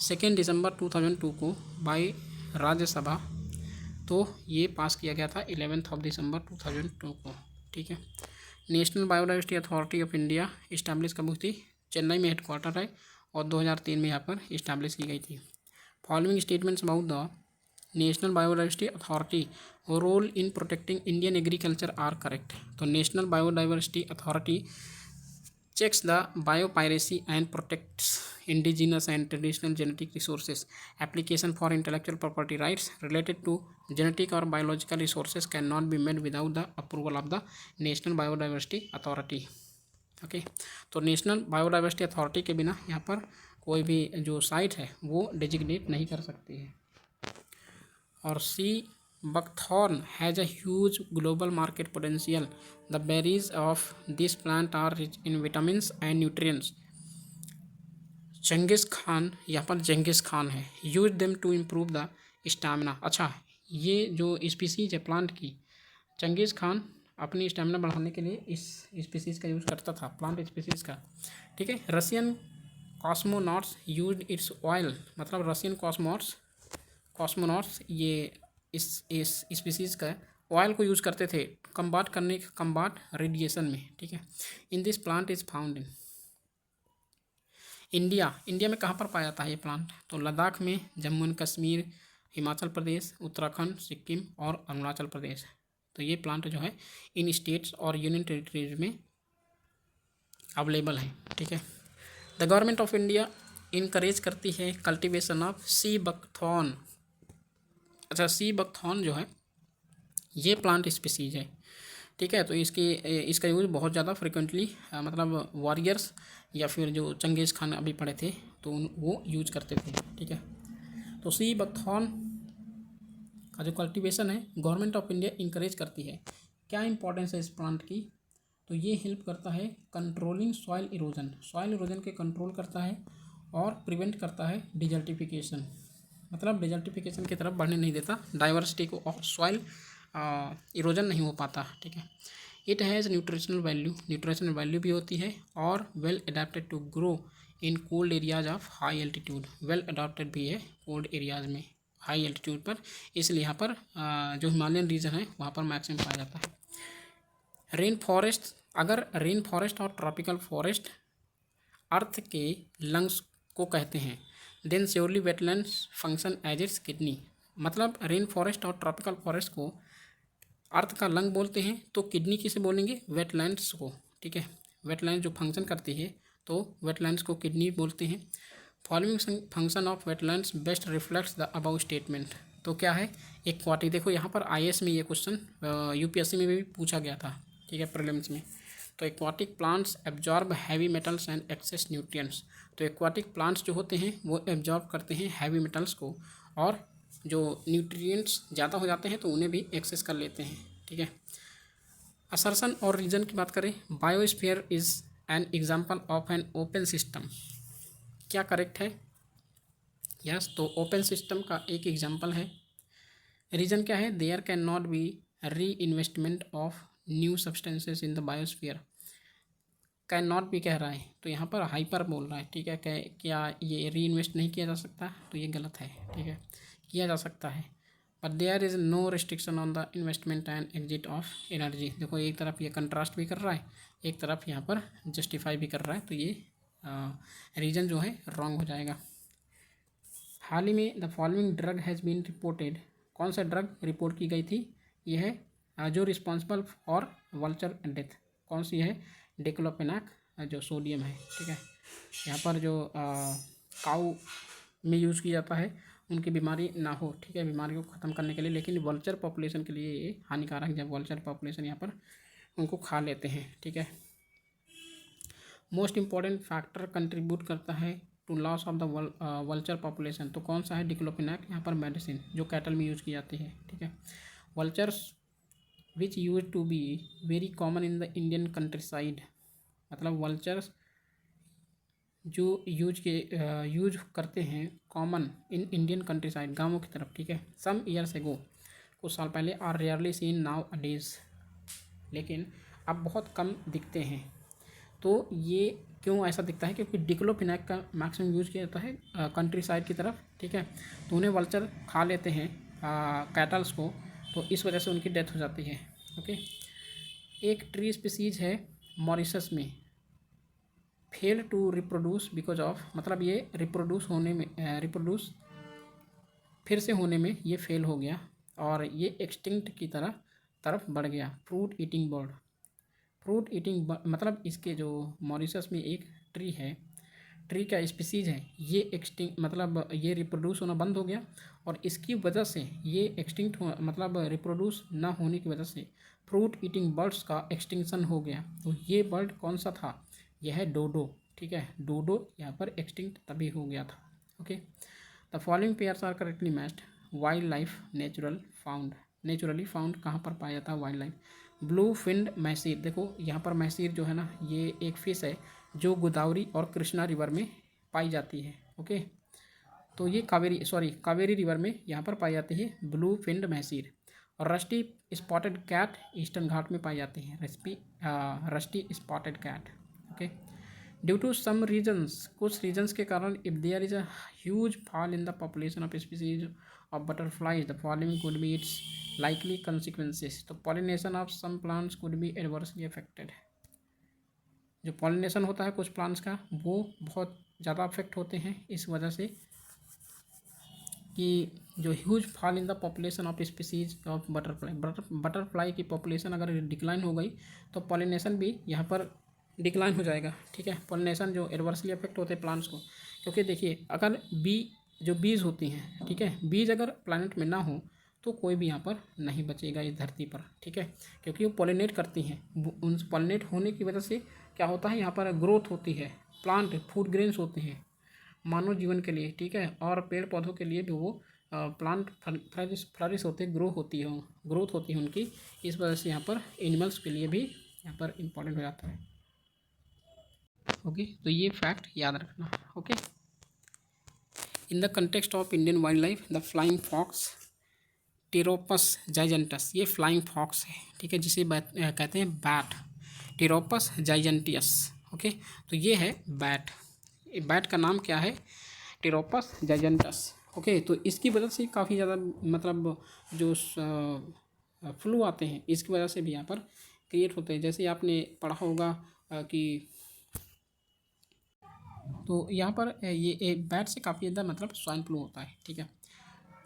2 दिसंबर 2002 को बाय राज्यसभा। तो ये पास किया गया था 11 दिसंबर 2002 को, ठीक है। National Biodiversity authority of India establish कब हुई थी, चेन्नई में हेडक्वार्टर है और 2003 में यहाँ पर इस्टेब्लिश की गई थी। Following statements about the National Biodiversity Authority role in protecting Indian agriculture are correct. तो National Biodiversity Authority checks the biopiracy and protects indigenous and traditional genetic resources. Application for intellectual property rights related to genetic or biological resources cannot be made without the approval of the National Biodiversity Authority. Okay, तो नेशनल बायोडाइवर्सिटी अथॉरिटी के बिना यहाँ पर कोई भी जो साइट है वो डेजिग्नेट नहीं कर सकती है। और सी buckthorn has a huge global market potential. The berries of this plant are rich in vitamins and nutrients. चंगिस Khan, यहाँ पर जंगिस खान है, use them to improve the stamina. अच्छा, ये जो स्पीसीज है प्लांट की, चंगिस खान अपनी स्टैमिना बढ़ाने के लिए इस स्पीसीज का यूज़ करता था, प्लांट स्पीसीज का, ठीक है। Russian cosmonauts use it's oil, मतलब रशियन कॉस्मोनॉट्स ये इस स्पीसीज़ का ऑयल को यूज़ करते थे कम्बाट रेडिएशन में, ठीक है। In this plant is found in India में कहाँ पर पाया जाता है ये प्लांट, तो लद्दाख में, जम्मू एंड कश्मीर, हिमाचल प्रदेश, उत्तराखंड, सिक्किम और अरुणाचल प्रदेश। तो ये प्लांट जो है इन स्टेट्स और यूनियन टेरिटरीज में अवेलेबल है, ठीक है। The government of India encourage करती है कल्टिवेशन ऑफ सी बकथॉर्न। अच्छा, सी बकथॉर्न जो है ये प्लांट स्पीसीज है, ठीक है। तो इसका यूज़ बहुत ज़्यादा फ्रिक्वेंटली मतलब वॉरियर्स या फिर जो चंगेज़ खान अभी पढ़े थे तो वो यूज करते थे, ठीक है। तो सी बकथॉर्न का जो कल्टीवेशन है गवर्नमेंट ऑफ इंडिया इंकरेज करती है। क्या इंपॉर्टेंस है इस प्लांट की, तो ये हेल्प करता है कंट्रोलिंग सॉइल इरोजन के कंट्रोल करता है और प्रिवेंट करता है डिजर्टिफिकेशन, मतलब डिजर्टिफिकेशन की तरफ बढ़ने नहीं देता डाइवर्सिटी को और सॉइल इरोजन नहीं हो पाता, ठीक है। इट हैज़ न्यूट्रिशनल वैल्यू भी होती है और well adapted to grow in cold areas of high altitude. Well adapted भी है कोल्ड एरियाज में, हाई एल्टीट्यूड पर, इसलिए यहाँ पर जो हिमालयन रीजन है वहाँ पर मैक्सिमम पाया जाता है। रेन फॉरेस्ट, अगर रेन फॉरेस्ट और ट्रॉपिकल फॉरेस्ट अर्थ के लंग्स को कहते हैं, then surely wetlands function as its kidney. मतलब रेन फॉरेस्ट और ट्रॉपिकल फॉरेस्ट को अर्थ का लंग बोलते हैं, तो किडनी किसे बोलेंगे, वेटलैंड्स को, ठीक है। वेटलैंड जो फंक्शन करती है तो वेटलैंड्स को किडनी बोलते हैं। Following function of wetlands best reflects the above statement. तो क्या है, एक्वाटिक, देखो यहाँ पर आईएएस में ये क्वेश्चन यूपीएससी में भी पूछा गया था, ठीक है, प्रीलिम्स में। तो aquatic plants absorb heavy metals and excess nutrients. तो एक्वाटिक प्लांट्स जो होते हैं वो एब्जॉर्ब करते हैं हैवी मेटल्स को और जो न्यूट्रिएंट्स ज़्यादा हो जाते हैं तो उन्हें भी एक्सेस कर लेते हैं, ठीक है। असर्शन और रीजन की बात करें, biosphere is an example of an open system. क्या करेक्ट है, यस। तो ओपन सिस्टम का एक एग्जाम्पल है। रीजन क्या है, देयर कैन नॉट बी री investment of new substances in the biosphere. Can not भी कह रहा है तो यहाँ पर हाइपर बोल रहा है, ठीक है। क्या ये री इन्वेस्ट नहीं किया जा सकता, तो ये गलत है, ठीक है, किया जा सकता है। But there is no restriction on the investment and exit of energy. देखो एक तरफ ये कंट्रास्ट भी कर रहा है, एक तरफ यहाँ पर जस्टिफाई भी कर रहा है, तो ये रीजन जो है रॉन्ग हो जाएगा। हाल ही में the following drug has been reported. कौन सा ड्रग रिपोर्ट की गई थी, ये है जो रिस्पॉन्सिबल फॉर वल्चर डेथ। कौन सी है, डिक्लोफेनाक जो सोडियम है, ठीक है। यहाँ पर जो काऊ में यूज़ किया जाता है, उनकी बीमारी ना हो, ठीक है, बीमारी को ख़त्म करने के लिए। लेकिन वल्चर पॉपुलेशन के लिए ये हानिकारक, जब वल्चर पॉपुलेशन यहाँ पर उनको खा लेते हैं, ठीक है। मोस्ट इम्पॉर्टेंट फैक्टर कंट्रीब्यूट करता है to loss of the vulture population, तो कौन सा है? डिक्लोफिनैक, यहाँ पर मेडिसिन जो कैटल में यूज़ की जाती है, ठीक है। Vultures which use to be very common in the Indian countryside, मतलब वल्चर्स जो यूज करते हैं common in Indian countryside, गाँवों की तरफ, ठीक है। सम ईयर्स एगो, कुछ साल पहले, are rarely seen nowadays, लेकिन अब बहुत कम दिखते हैं। तो ये क्यों ऐसा दिखता है? क्योंकि डिक्लोफिनैक का मैक्सिमम यूज किया जाता है कंट्री साइड की तरफ, ठीक है। तो उन्हें वल्चर खा लेते हैं कैटल्स को, तो इस वजह से उनकी डेथ हो जाती है, ओके। एक ट्री स्पीसीज है मॉरिशस में, fail to reproduce because of, मतलब ये रिप्रोड्यूस फिर से होने में ये फेल हो गया और ये एक्सटिंक्ट की तरफ बढ़ गया। Fruit eating bird, fruit eating मतलब इसके जो मॉरिशस में एक ट्री है, ट्री का स्पीसीज है, ये एक्सटिंक्ट, मतलब ये रिप्रोड्यूस होना बंद हो गया और इसकी वजह से ये एक्सटिंक्ट हो, मतलब रिप्रोड्यूस ना होने की वजह से फ्रूट ईटिंग बर्ड्स का एक्सटिंक्शन हो गया। तो ये बर्ड कौन सा था? यह है डोडो, ठीक है। डोडो यहाँ पर एक्सटिंक्ट तभी हो गया था, okay. The following pairs are correctly matched. Wildlife naturally found कहाँ पर पाया जाता है wildlife? Blue finned mahseer, देखो यहाँ पर मैसीर जो है ना, ये एक फ़िश है जो गोदावरी और कृष्णा रिवर में पाई जाती है, ओके। तो ये कावेरी रिवर में यहाँ पर पाई जाती है ब्लू फिन्ड मैसीर। और rusty spotted cat Eastern Ghat में पाई जाती है, rusty spotted cat, okay. Due to some reasons, कुछ रीजन्स के कारण, if there is a huge fall in the population of species of butterflies, the following could be its likely consequences. तो pollination of some plants could be adversely affected, जो पॉलिनेशन होता है कुछ प्लांट्स का वो बहुत ज़्यादा अफेक्ट होते हैं इस वजह से कि जो huge fall in the population of species of butterfly की पॉपुलेशन अगर डिक्लाइन हो गई तो पॉलिनेशन भी यहाँ पर डिक्लाइन हो जाएगा, ठीक है। पॉलिनेशन जो एडवर्सली अफेक्ट होते हैं प्लांट्स को, क्योंकि देखिए अगर जो बीज होती हैं, ठीक है, बीज अगर प्लानट में ना हो तो कोई भी यहाँ पर नहीं बचेगा इस धरती पर, ठीक है, क्योंकि वो पॉलिनेट करती हैं। उन पॉलिनेट होने की वजह से क्या होता है, यहाँ पर ग्रोथ होती है, प्लांट फूड ग्रेन्स होते हैं मानव जीवन के लिए, ठीक है, और पेड़ पौधों के लिए भी वो प्लांट फ्लरिश होते, ग्रोथ होती है उनकी। इस वजह से यहाँ पर एनिमल्स के लिए भी यहाँ पर इम्पॉर्टेंट हो जाता है, ओके। तो ये फैक्ट याद रखना, okay. In the context of Indian wildlife, the flying fox Pteropus giganteus, ये फ्लाइंग फॉक्स है, ठीक है, जिसे कहते हैं बैट, टेरोपस जाइजेंटियस, ओके। तो ये है बैट का नाम क्या है? Pteropus giganteus, okay. तो इसकी वजह से काफ़ी ज़्यादा, मतलब जो फ्लू आते हैं इसकी वजह से भी यहाँ पर क्रिएट होते हैं। जैसे आपने पढ़ा होगा कि तो यहाँ पर ये बैट से काफ़ी ज़्यादा मतलब स्वाइन फ्लू होता है, ठीक है।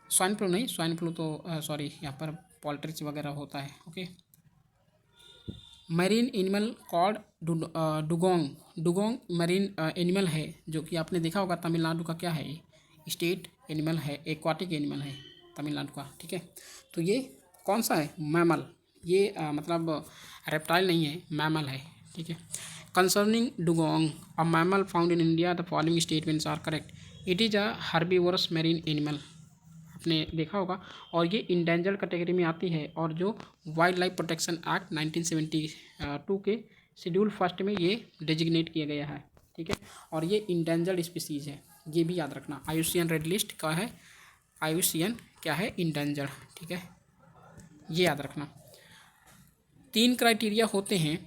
स्वाइन फ्लू तो सॉरी, यहाँ पर पॉल्ट्रीज वगैरह होता है, okay. Marine animal called dugong marine animal है, जो कि आपने देखा होगा तमिलनाडु का क्या है, ये स्टेट एनिमल है, एक्वाटिक एनिमल है तमिलनाडु का, ठीक है। तो ये कौन सा है? मैमल, ये मतलब रेप्टाइल नहीं है, मैमल है, ठीक है। Concerning dugong a mammal found in India, the following statements are correct. It is a herbivorous marine animal, आपने देखा होगा, और ये इंडेंजर्ड कैटेगरी में आती है, और जो वाइल्ड लाइफ प्रोटेक्शन एक्ट 1972 के शेड्यूल फर्स्ट में ये डेजिग्नेट किया गया है, ठीक है। और ये इंडेंजर्ड स्पीसीज़ है, ये भी याद रखना। IUCN रेड लिस्ट का है, IUCN क्या है? इंडेंजर्ड, ठीक है, ये याद रखना। 3 क्राइटेरिया होते हैं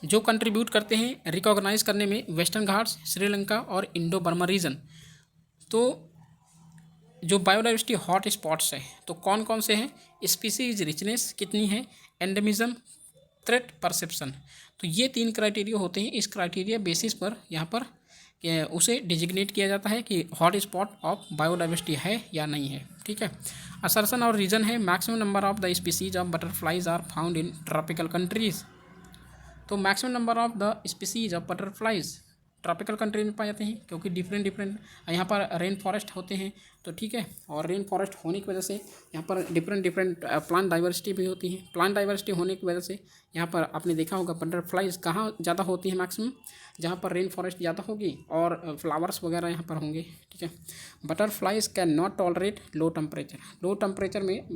जो कंट्रीब्यूट करते हैं रिकॉग्नाइज करने में, वेस्टर्न घाट्स, श्रीलंका और इंडो बर्मा रीजन। तो जो बायोडाइवर्सिटी हॉट स्पॉट्स है तो कौन कौन से हैं? स्पीसीज रिचनेस कितनी है, एंडेमिज्म, थ्रेट परसेप्शन। तो ये 3 क्राइटेरिया होते हैं। इस क्राइटेरिया बेसिस पर यहाँ पर उसे डिजिग्नेट किया जाता है कि हॉट स्पॉट ऑफ बायोडाइवर्सिटी है या नहीं है, ठीक है। असर्शन और रीजन है, maximum number of the species of butterflies are found in tropical countries. तो maximum number of the species of butterflies tropical country में पाए जाते हैं, क्योंकि डिफरेंट यहाँ पर रेन फॉरेस्ट होते हैं। तो ठीक है, और रेन फॉरेस्ट होने की वजह से यहाँ पर डिफरेंट प्लांट डाइवर्सिटी भी होती है। प्लांट डाइवर्सिटी होने की वजह से यहाँ पर आपने देखा होगा बटरफ्लाइज कहाँ ज़्यादा होती है मैक्सिमम, जहाँ पर रेन फॉरेस्ट ज़्यादा होगी और फ्लावर्स वगैरह यहाँ पर होंगे। ठीक है, butterflies can not tolerate low temperature. Low temperature में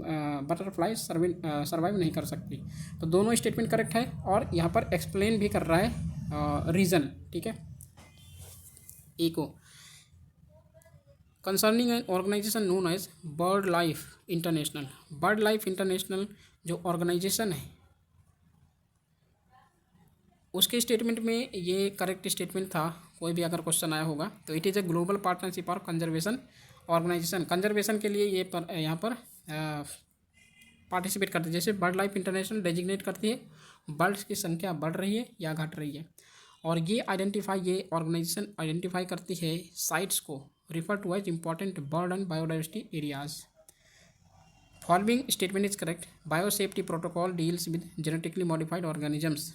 बटरफ्लाइज सर्वाइव नहीं कर सकती। तो दोनों स्टेटमेंट करेक्ट है, और यहाँ पर एक्सप्लेन भी कर रहा है रीज़न। ठीक है, इको concerning an organisation known as BirdLife International. BirdLife International जो ऑर्गेनाइजेशन है, उसके स्टेटमेंट में ये करेक्ट स्टेटमेंट था। कोई भी अगर क्वेश्चन आया होगा तो it is a global partnership और कंजर्वेशन ऑर्गेनाइजेशन। कंजर्वेशन के लिए ये यहाँ पर पार्टिसिपेट करती है। जैसे बर्ड लाइफ इंटरनेशनल डेजिग्नेट करती है बर्ड्स की संख्या बढ़ रही है या घट रही है, और ये ऑर्गेनाइजेशन आइडेंटिफाई करती है साइट्स को refer to as important bird and biodiversity areas. Following statement is correct. Biosafety protocol deals with genetically modified organisms.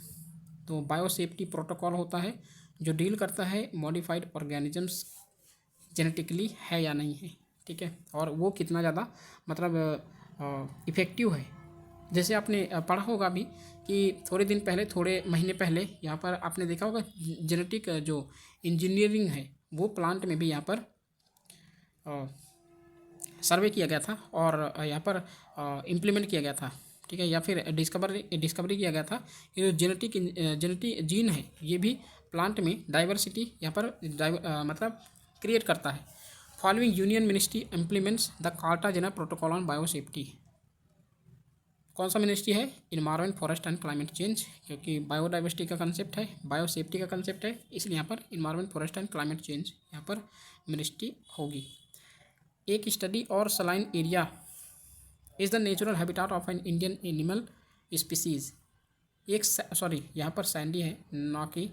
तो बायोसेफ्टी प्रोटोकॉल होता है जो डील करता है मॉडिफाइड ऑर्गेनिजम्स जेनेटिकली है या नहीं है। ठीक है, और वो कितना ज़्यादा मतलब इफ़ेक्टिव है। जैसे आपने पढ़ा होगा अभी कि थोड़े महीने पहले यहाँ पर आपने देखा होगा जेनेटिक जो इंजीनियरिंग है वो प्लांट में भी यहाँ पर सर्वे किया गया था और यहाँ पर इम्प्लीमेंट किया गया था। ठीक है, या फिर डिस्कवरी किया गया था कि जो जेनेटिक जीन है ये भी प्लांट में डाइवर्सिटी यहाँ पर मतलब क्रिएट करता है। Following union ministry implements the Cartagena protocol on biosafety. कौन सा मिनिस्ट्री है? Environment, forest and climate change, क्योंकि बायोडाइवर्सिटी का कंसेप्ट है, बायोसेफ्टी का कंसेप्ट है, इसलिए यहाँ पर environment, forest and climate change यहाँ पर मिनिस्ट्री होगी। एक स्टडी और saline area is the natural habitat of an Indian animal species. यहाँ पर सैंडी है ना कि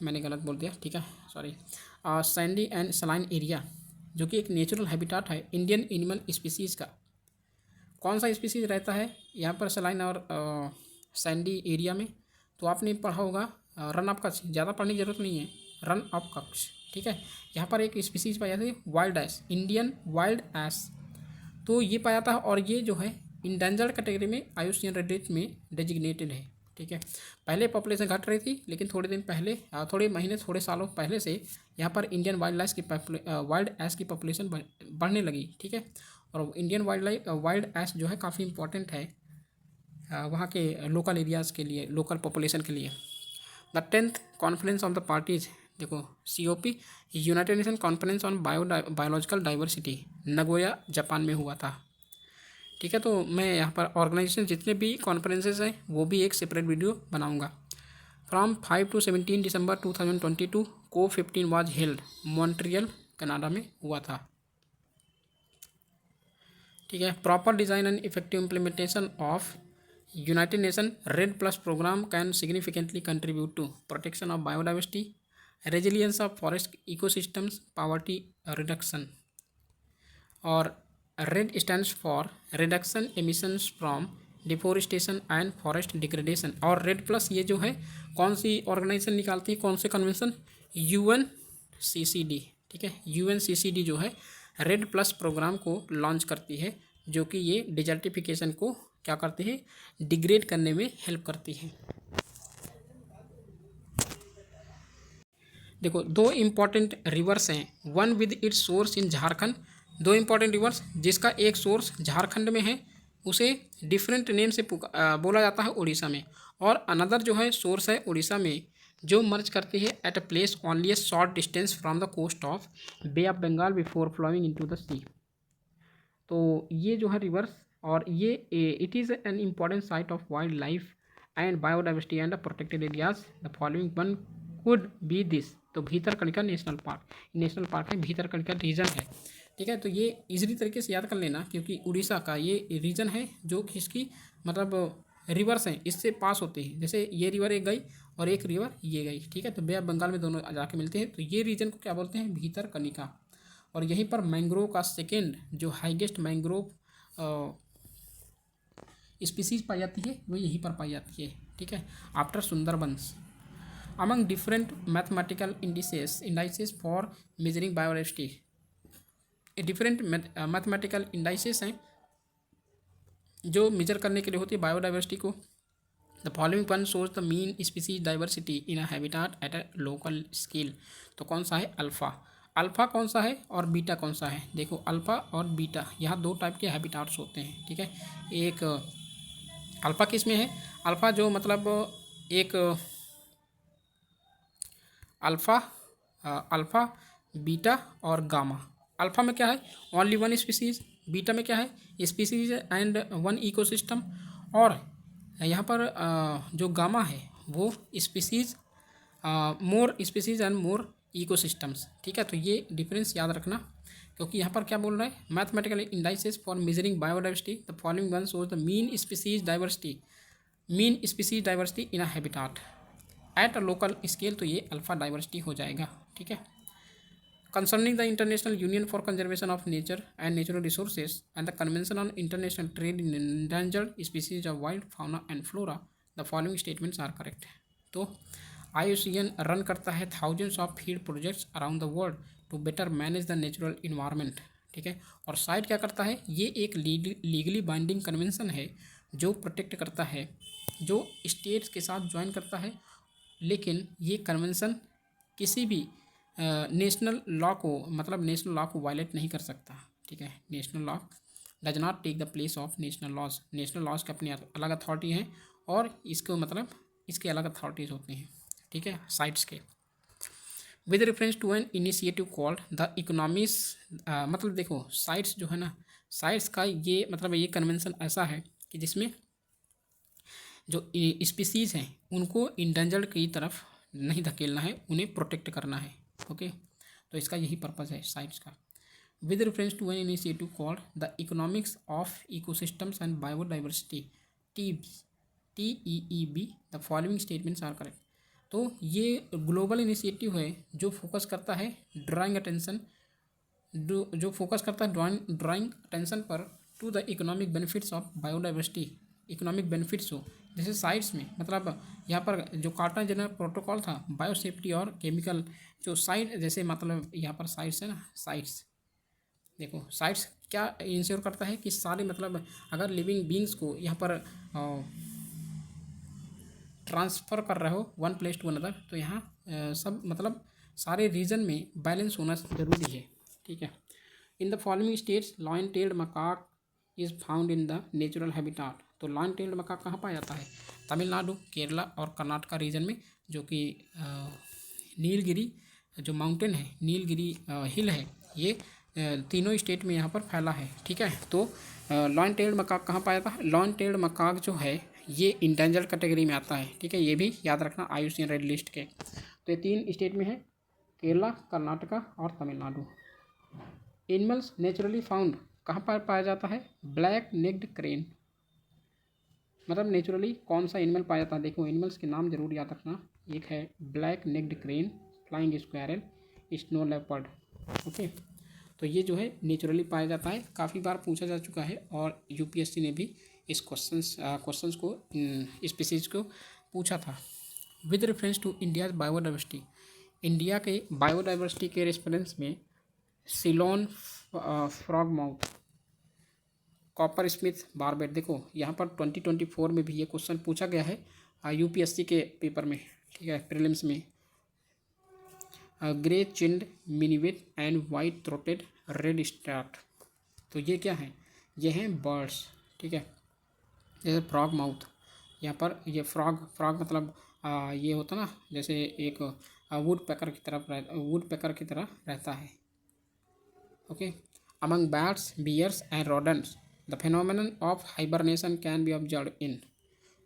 मैंने गलत बोल दिया। ठीक है, sorry. Sandy and saline area जो कि एक नेचुरल हैबिटाट है इंडियन एनिमल स्पीसीज़ का। कौन सा स्पीसीज़ रहता है यहाँ पर सलाइन और सैंडी एरिया में? तो आपने पढ़ा होगा रन ऑफ कक्ष। ज़्यादा पढ़ने की जरूरत नहीं है, रन ऑफ कक्ष। ठीक है, यहाँ पर एक स्पीसीज पाई जाती है wild ass, Indian wild ass. तो ये पाया जाता है और ये जो है इंडेंजर्ड कैटेगरी में IUCN रेड में डेजिग्नेटेड है। ठीक है, पहले पॉपुलेशन घट रही थी, लेकिन थोड़े सालों पहले से यहाँ पर इंडियन वाइल्ड एस की पॉपुलेशन बढ़ने लगी। ठीक है, और इंडियन वाइल्ड एस जो है काफ़ी इंपॉर्टेंट है वहाँ के लोकल एरियाज़ के लिए, लोकल पॉपुलेशन के लिए। The 10th conference of the parties, देखो COP United nation conference on biological diversity Nagoya Japan में हुआ था। ठीक है, तो मैं यहाँ पर ऑर्गेनाइजेशन जितने भी कॉन्फ्रेंसेस हैं वो भी एक सेपरेट वीडियो बनाऊंगा। From 5 to 17 December 2022 COP15 was held Montreal Canada में हुआ था। ठीक है, proper design and effective implementation of United Nation REDD plus programme can significantly contribute to protection of biodiversity, resilience of forest ecosystems, poverty reduction. और REDD stands for reduction emissions from deforestation and forest degradation. और रेड प्लस ये जो है कौन सी ऑर्गेनाइजेशन निकालती है, कौन से कन्वेंशन? UNCCD। ठीक है, UNCCD जो है रेड प्लस प्रोग्राम को लॉन्च करती है, जो कि ये डिजर्टिफिकेशन को क्या करती है, डिग्रेड करने में हेल्प करती है। देखो, दो इम्पॉर्टेंट रिवर्स हैं, वन विद इट्स सोर्स इन झारखंड। दो इम्पॉर्टेंट रिवर्स जिसका एक सोर्स झारखंड में है उसे डिफरेंट नेम से बोला जाता है उड़ीसा में, और अनदर जो है सोर्स है उड़ीसा में जो मर्ज करती है at a place only a short distance from the coast of Bay of Bengal before flowing into the sea. तो ये जो है रिवर्स, और ये it is an important site of wildlife and biodiversity and protected areas. The following one could be this. तो भीतरकनिका नेशनल पार्क है, भीतरकनिका रीजन है। ठीक है, तो ये इजीली तरीके से याद कर लेना, क्योंकि उड़ीसा का ये रीजन है जो कि इसकी मतलब रिवर्स हैं, इससे पास होते हैं। जैसे ये रिवर एक गई और एक रिवर ये गई। ठीक है, तो बे ऑफ बंगाल में दोनों जाके मिलते हैं, तो ये रीजन को क्या बोलते हैं? भीतरकनिका। और यहीं पर मैंग्रोव का सेकेंड जो हाईएस्ट मैंग्रोव स्पीसीज पाई जाती है वो यहीं पर पाई जाती है। ठीक है, after Sundarbans. Among different mathematical indices for measuring biodiversity. Different mathematical indices हैं जो मेजर करने के लिए होती है बायोडाइवर्सिटी को। The following one shows the mean species diversity in a habitat at a local scale. तो कौन सा है? अल्फ़ा। अल्फ़ा कौन सा है और बीटा कौन सा है? देखो अल्फ़ा और बीटा, यहाँ दो टाइप के हैबिटाट्स होते हैं, ठीक है। एक अल्फ़ा किस में है? अल्फ़ा जो मतलब एक अल्फ़ा, बीटा और गामा। अल्फ़ा में क्या है? Only one species. बीटा में क्या है? Species and one ecosystem. और यहाँ पर जो गामा है वो species, more species and more ecosystems, ठीक है। तो ये डिफरेंस याद रखना, क्योंकि यहाँ पर क्या बोल रहा है? Mathematical indices for measuring biodiversity, the following one shows the mean species diversity in a habitat at a local scale. तो ये अल्फा डाइवर्सिटी हो जाएगा, ठीक है। Concerning the international union for conservation of nature and natural resources and the convention on international trade in endangered species of wild fauna and flora, the following statements are correct. तो IUCN रन करता है thousands of field projects around the world to better manage the natural environment, ठीक है। और साइट क्या करता है? ये एक लीगली बाइंडिंग कन्वेंशन है जो प्रोटेक्ट करता है, जो स्टेट्स के साथ ज्वाइन करता है, लेकिन ये कन्वेंशन किसी भी नेशनल लॉ को वायलेट नहीं कर सकता, ठीक है। National law does not take the place of national laws. National laws के अपनी अलग अथॉरिटी हैं और इसको मतलब इसके अलग अथॉरिटीज़ होती हैं, ठीक है, साइट्स के। With reference to an initiative called the economics, मतलब देखो साइट्स जो है ना, साइट्स का ये मतलब ये कन्वेंशन ऐसा है कि जिसमें जो स्पीसीज़ हैं उनको इंडेंजर्ड की तरफ नहीं धकेलना है, उन्हें प्रोटेक्ट करना है, ओके। तो इसका यही पर्पज़ है साइट्स का। With reference to an initiative called the economics of ecosystems and biodiversity, TEEB, the following statements are correct. तो ये ग्लोबल इनिशिएटिव है जो फोकस करता है ड्राइंग अटेंशन पर to the economic benefits of biodiversity. Economic benefits हो जैसे साइट्स में, मतलब यहाँ पर जो कार्टा जनरल प्रोटोकॉल था बायोसेफ्टी और केमिकल जो साइट, जैसे मतलब यहाँ पर साइट्स है ना, साइट्स देखो साइट्स क्या इंश्योर करता है कि सारे मतलब अगर लिविंग बींग्स को यहाँ पर ट्रांसफ़र कर रहे हो वन प्लेस टू अनदर, तो यहाँ सब मतलब सारे रीजन में बैलेंस होना ज़रूरी है, ठीक है। In the following states lion tailed macaque is found in the natural habitat. तो लॉयन टेल्ड मकाक कहाँ पाया जाता है? तमिलनाडु, केरला और कर्नाटका रीजन में, जो कि नीलगिरी जो माउंटेन है, नीलगिरी हिल है, ये तीनों स्टेट में यहाँ पर फैला है, ठीक है। तो लॉयन टेल्ड मकाक कहाँ पाया था? लॉयन टेल्ड मकाक जो है ये इंडेंजर्ड कैटेगरी में आता है, ठीक है। ये भी याद रखना IUCN रेड लिस्ट के। तो ये 3 स्टेट में है, केरला, कर्नाटका और तमिलनाडु। एनिमल्स नेचुरली फाउंड कहाँ पर पाया जाता है? ब्लैक नेक्ड क्रेन, मतलब नेचुरली कौन सा एनिमल पाया जाता है? देखो एनिमल्स के नाम जरूर याद रखना। एक है black necked crane, flying squirrel, snow leopard, okay. तो ये जो है नेचुरली पाया जाता है, काफ़ी बार पूछा जा चुका है और UPSC ने भी इस क्वेश्चंस को स्पीसीज को पूछा था। With reference to India's biodiversity, India के बायोडाइवर्सिटी के रेफरेंस में Ceylon frogmouth, coppersmith barbet, देखो यहाँ पर 2024 में भी ये क्वेश्चन पूछा गया है UPSC के पेपर में, ठीक है, प्रीलिम्स में। Grey chinned minivet and white throated redstart, तो ये क्या है? ये हैं बर्ड्स, ठीक है। जैसे फ्रॉग माउथ, यहाँ पर ये फ्रॉग मतलब ये होता ना, जैसे एक वुड पैकर की तरह रहता है, okay. Among bats, bears and rodents the phenomenon of hibernation can be observe in.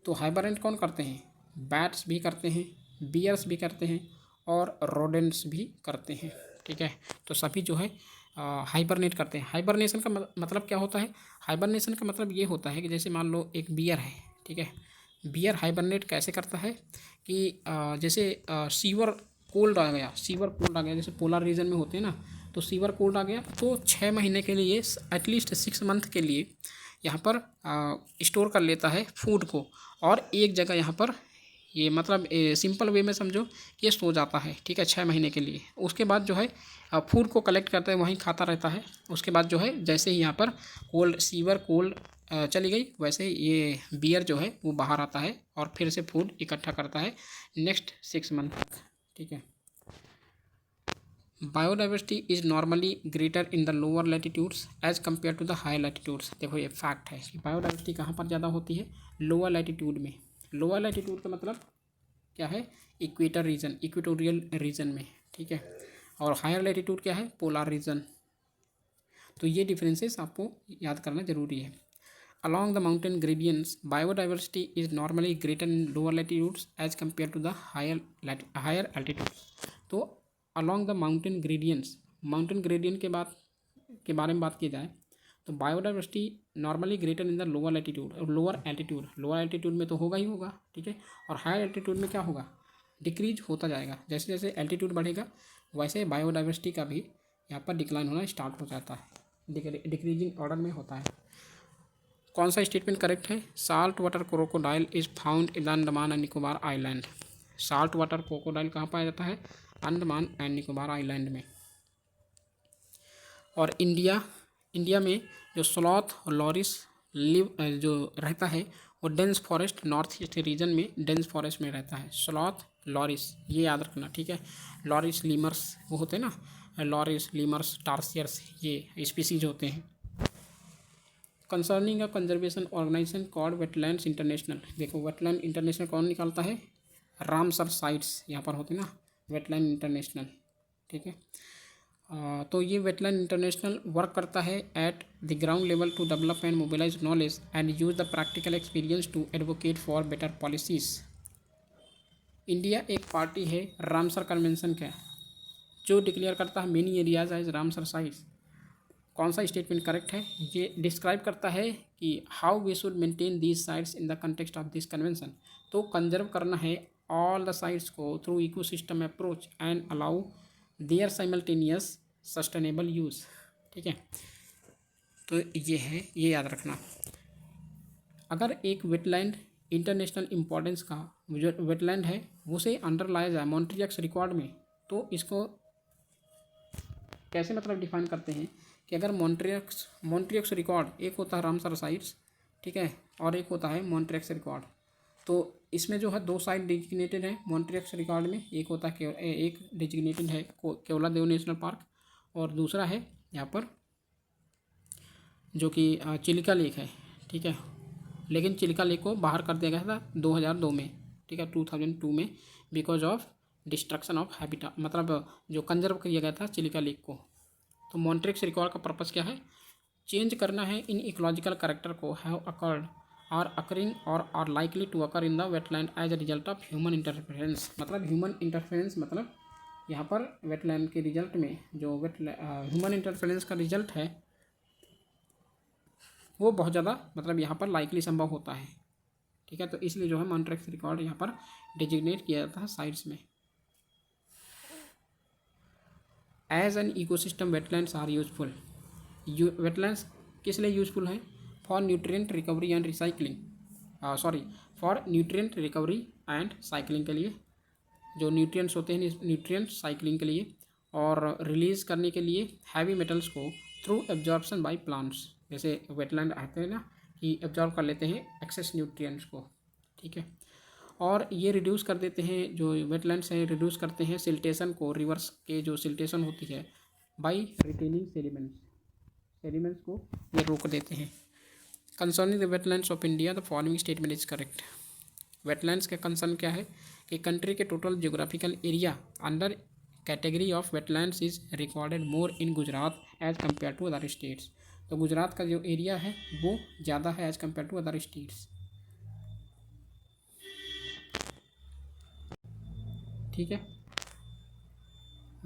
तो हाइबरनेट कौन करते हैं? बैट्स भी करते हैं, बियर्स भी करते हैं और रोडेंट्स भी करते हैं, ठीक है। तो सभी जो है हाइबरनेट करते हैं। हाइबरनेशन का मतलब क्या होता है? हाइबरनेशन का मतलब ये होता है कि जैसे मान लो एक बियर है, ठीक है। बियर हाइबरनेट कैसे करता है कि जैसे सीवर कोल्ड आ गया, जैसे पोलर रीजन में होते हैं ना, तो सीवर कोल्ड आ गया तो 6 महीने के लिए, एटलीस्ट 6 मंथ के लिए यहाँ पर स्टोर कर लेता है फूड को, और एक जगह यहाँ पर ये मतलब सिंपल वे में समझो, ये सो जाता है, ठीक है, 6 महीने के लिए। उसके बाद जो है फूड को कलेक्ट करता है, वहीं खाता रहता है। उसके बाद जो है जैसे ही यहाँ पर कोल्ड चली गई, वैसे ही ये बियर जो है वो बाहर आता है और फिर से फूड इकट्ठा करता है नेक्स्ट 6 मंथ तक, ठीक है। Biodiversity is normally greater in the lower latitudes as compare to the high latitudes. देखो ये फैक्ट है कि बायोडाइवर्सिटी कहाँ पर ज़्यादा होती है, लोअर लैटिट्यूड में। लोअर लैटिट्यूड का मतलब क्या है, इक्वेटर रीजन, इक्वेटोरियल रीजन में, ठीक है। और हायर लैटिट्यूड क्या है, पोलर रीजन। तो ये डिफरेंसेस आपको याद करना जरूरी है। Along the mountain gradients, biodiversity is normally greater in lower latitudes as compared to the higher altitudes. तो along the mountain gradient के बारे में बात की जाए तो biodiversity normally greater in the lower latitude और लोअर एल्टीट्यूड में तो होगा ही होगा, ठीक है। और हायर एल्टीट्यूड में क्या होगा, डिक्रीज होता जाएगा। जैसे जैसे एल्टीट्यूड बढ़ेगा वैसे बायोडाइवर्सिटी का भी यहाँ पर डिक्लाइन होना स्टार्ट हो जाता है, डिक्रीजिंग ऑर्डर में होता है। कौन सा स्टेटमेंट करेक्ट है, salt water crocodile is found in Andaman and Nicobar island. Salt water crocodile कहाँ पाया जाता है, अंडमान एंड निकोबार आइलैंड में। और इंडिया में जो स्लॉथ और लॉरिस जो रहता है वो dense forest, north east region में डेंस फॉरेस्ट में रहता है। स्लॉथ लॉरिस ये याद रखना, ठीक है। लॉरिस लीमर्स वो होते हैं ना, लॉरिस लीमर्स टार्सियर्स ये स्पीसीज होते हैं। Concerning a conservation organisation called Wetlands International. देखो वेटलैंड इंटरनेशनल कौन निकालता है, रामसर साइट्स यहाँ पर होते हैं ना, वेटलैंड इंटरनेशनल, ठीक है। तो ये वेटलैंड इंटरनेशनल वर्क करता है at the ground level to develop and mobilise knowledge and use the practical experience to advocate for better policies. India एक पार्टी है रामसर कन्वेंशन का, जो डिक्लेयर करता है many areas as Ramsar sites. कौन सा स्टेटमेंट करेक्ट है, ये डिस्क्राइब करता है कि how we should maintain these sites in the context of this convention. तो कंजर्व करना है ऑल द साइट्स को through ecosystem approach and allow their simultaneous sustainable use, ठीक है। तो ये है, ये याद रखना। अगर एक वेटलैंड इंटरनेशनल इम्पोर्टेंस का जो वेटलैंड है उसे अंडर लाया जाए मॉन्ट्रियक्स रिकॉर्ड में, तो इसको कैसे मतलब डिफाइन करते हैं कि अगर मॉन्ट्रियक्स रिकॉर्ड, एक होता है रामसर साइट्स, ठीक है, और एक होता है मॉन्ट्रियक्स रिकॉर्ड। तो इसमें जो है 2 साइट डिजिग्नेटेड है मॉन्ट्रियक्स रिकॉर्ड में, एक होता है एक डिजिग्नेटेड है केवलादेव नेशनल पार्क और दूसरा है यहाँ पर जो कि चिलिका लेक है, ठीक है। लेकिन चिलिका लेक को बाहर कर दिया गया था 2002 में, ठीक है, 2002 में, बिकॉज ऑफ डिस्ट्रक्शन ऑफ हैबिtat, मतलब जो कंजर्व किया गया था चिलिका लेक को। तो मॉन्ट्रियक्स रिकॉर्ड का पर्पस क्या है, चेंज करना है इन इकोलॉजिकल कैरेक्टर को have occurred are occurring or are likely to occur in the wetland as a result of human interference. मतलब ह्यूमन इंटरफेरेंस मतलब यहाँ पर वेटलैंड के रिजल्ट में जो ह्यूमन इंटरफेरेंस का रिजल्ट है वो बहुत ज़्यादा मतलब यहाँ पर लाइकली संभव होता है, ठीक है। तो इसलिए जो है मॉन्ट्रियक्स रिकॉर्ड यहाँ पर डिजिग्नेट किया जाता है साइट्स में। As an ecosystem wetlands are useful. Wetlands किस लिए यूजफुल है, for nutrient recovery and recycling, for nutrient recovery and cycling के लिए, जो न्यूट्रिएंट्स होते हैं न्यूट्रिएंट साइकिलिंग के लिए, और रिलीज़ करने के लिए हैवी मेटल्स को थ्रू एब्जॉर्प्शन बाय प्लांट्स। जैसे वेटलैंड आते हैं ना कि एब्जॉर्ब कर लेते हैं एक्सेस न्यूट्रिएंट्स को, ठीक है। और ये रिड्यूस कर देते हैं, जो वेटलैंड्स हैं रिड्यूस करते हैं सिल्टेशन को, रिवर्स के जो सिल्टेशन होती है बाय रिटेनिंग सेडिमेंट्स को ये रोक देते हैं। Concerning the wetlands of India the following statement is correct. Wetlands का कंसर्न क्या है कि कंट्री के total geographical area under category of wetlands is recorded more in Gujarat as compare to other states. तो गुजरात का जो एरिया है वो ज़्यादा है as compare to other states, ठीक है।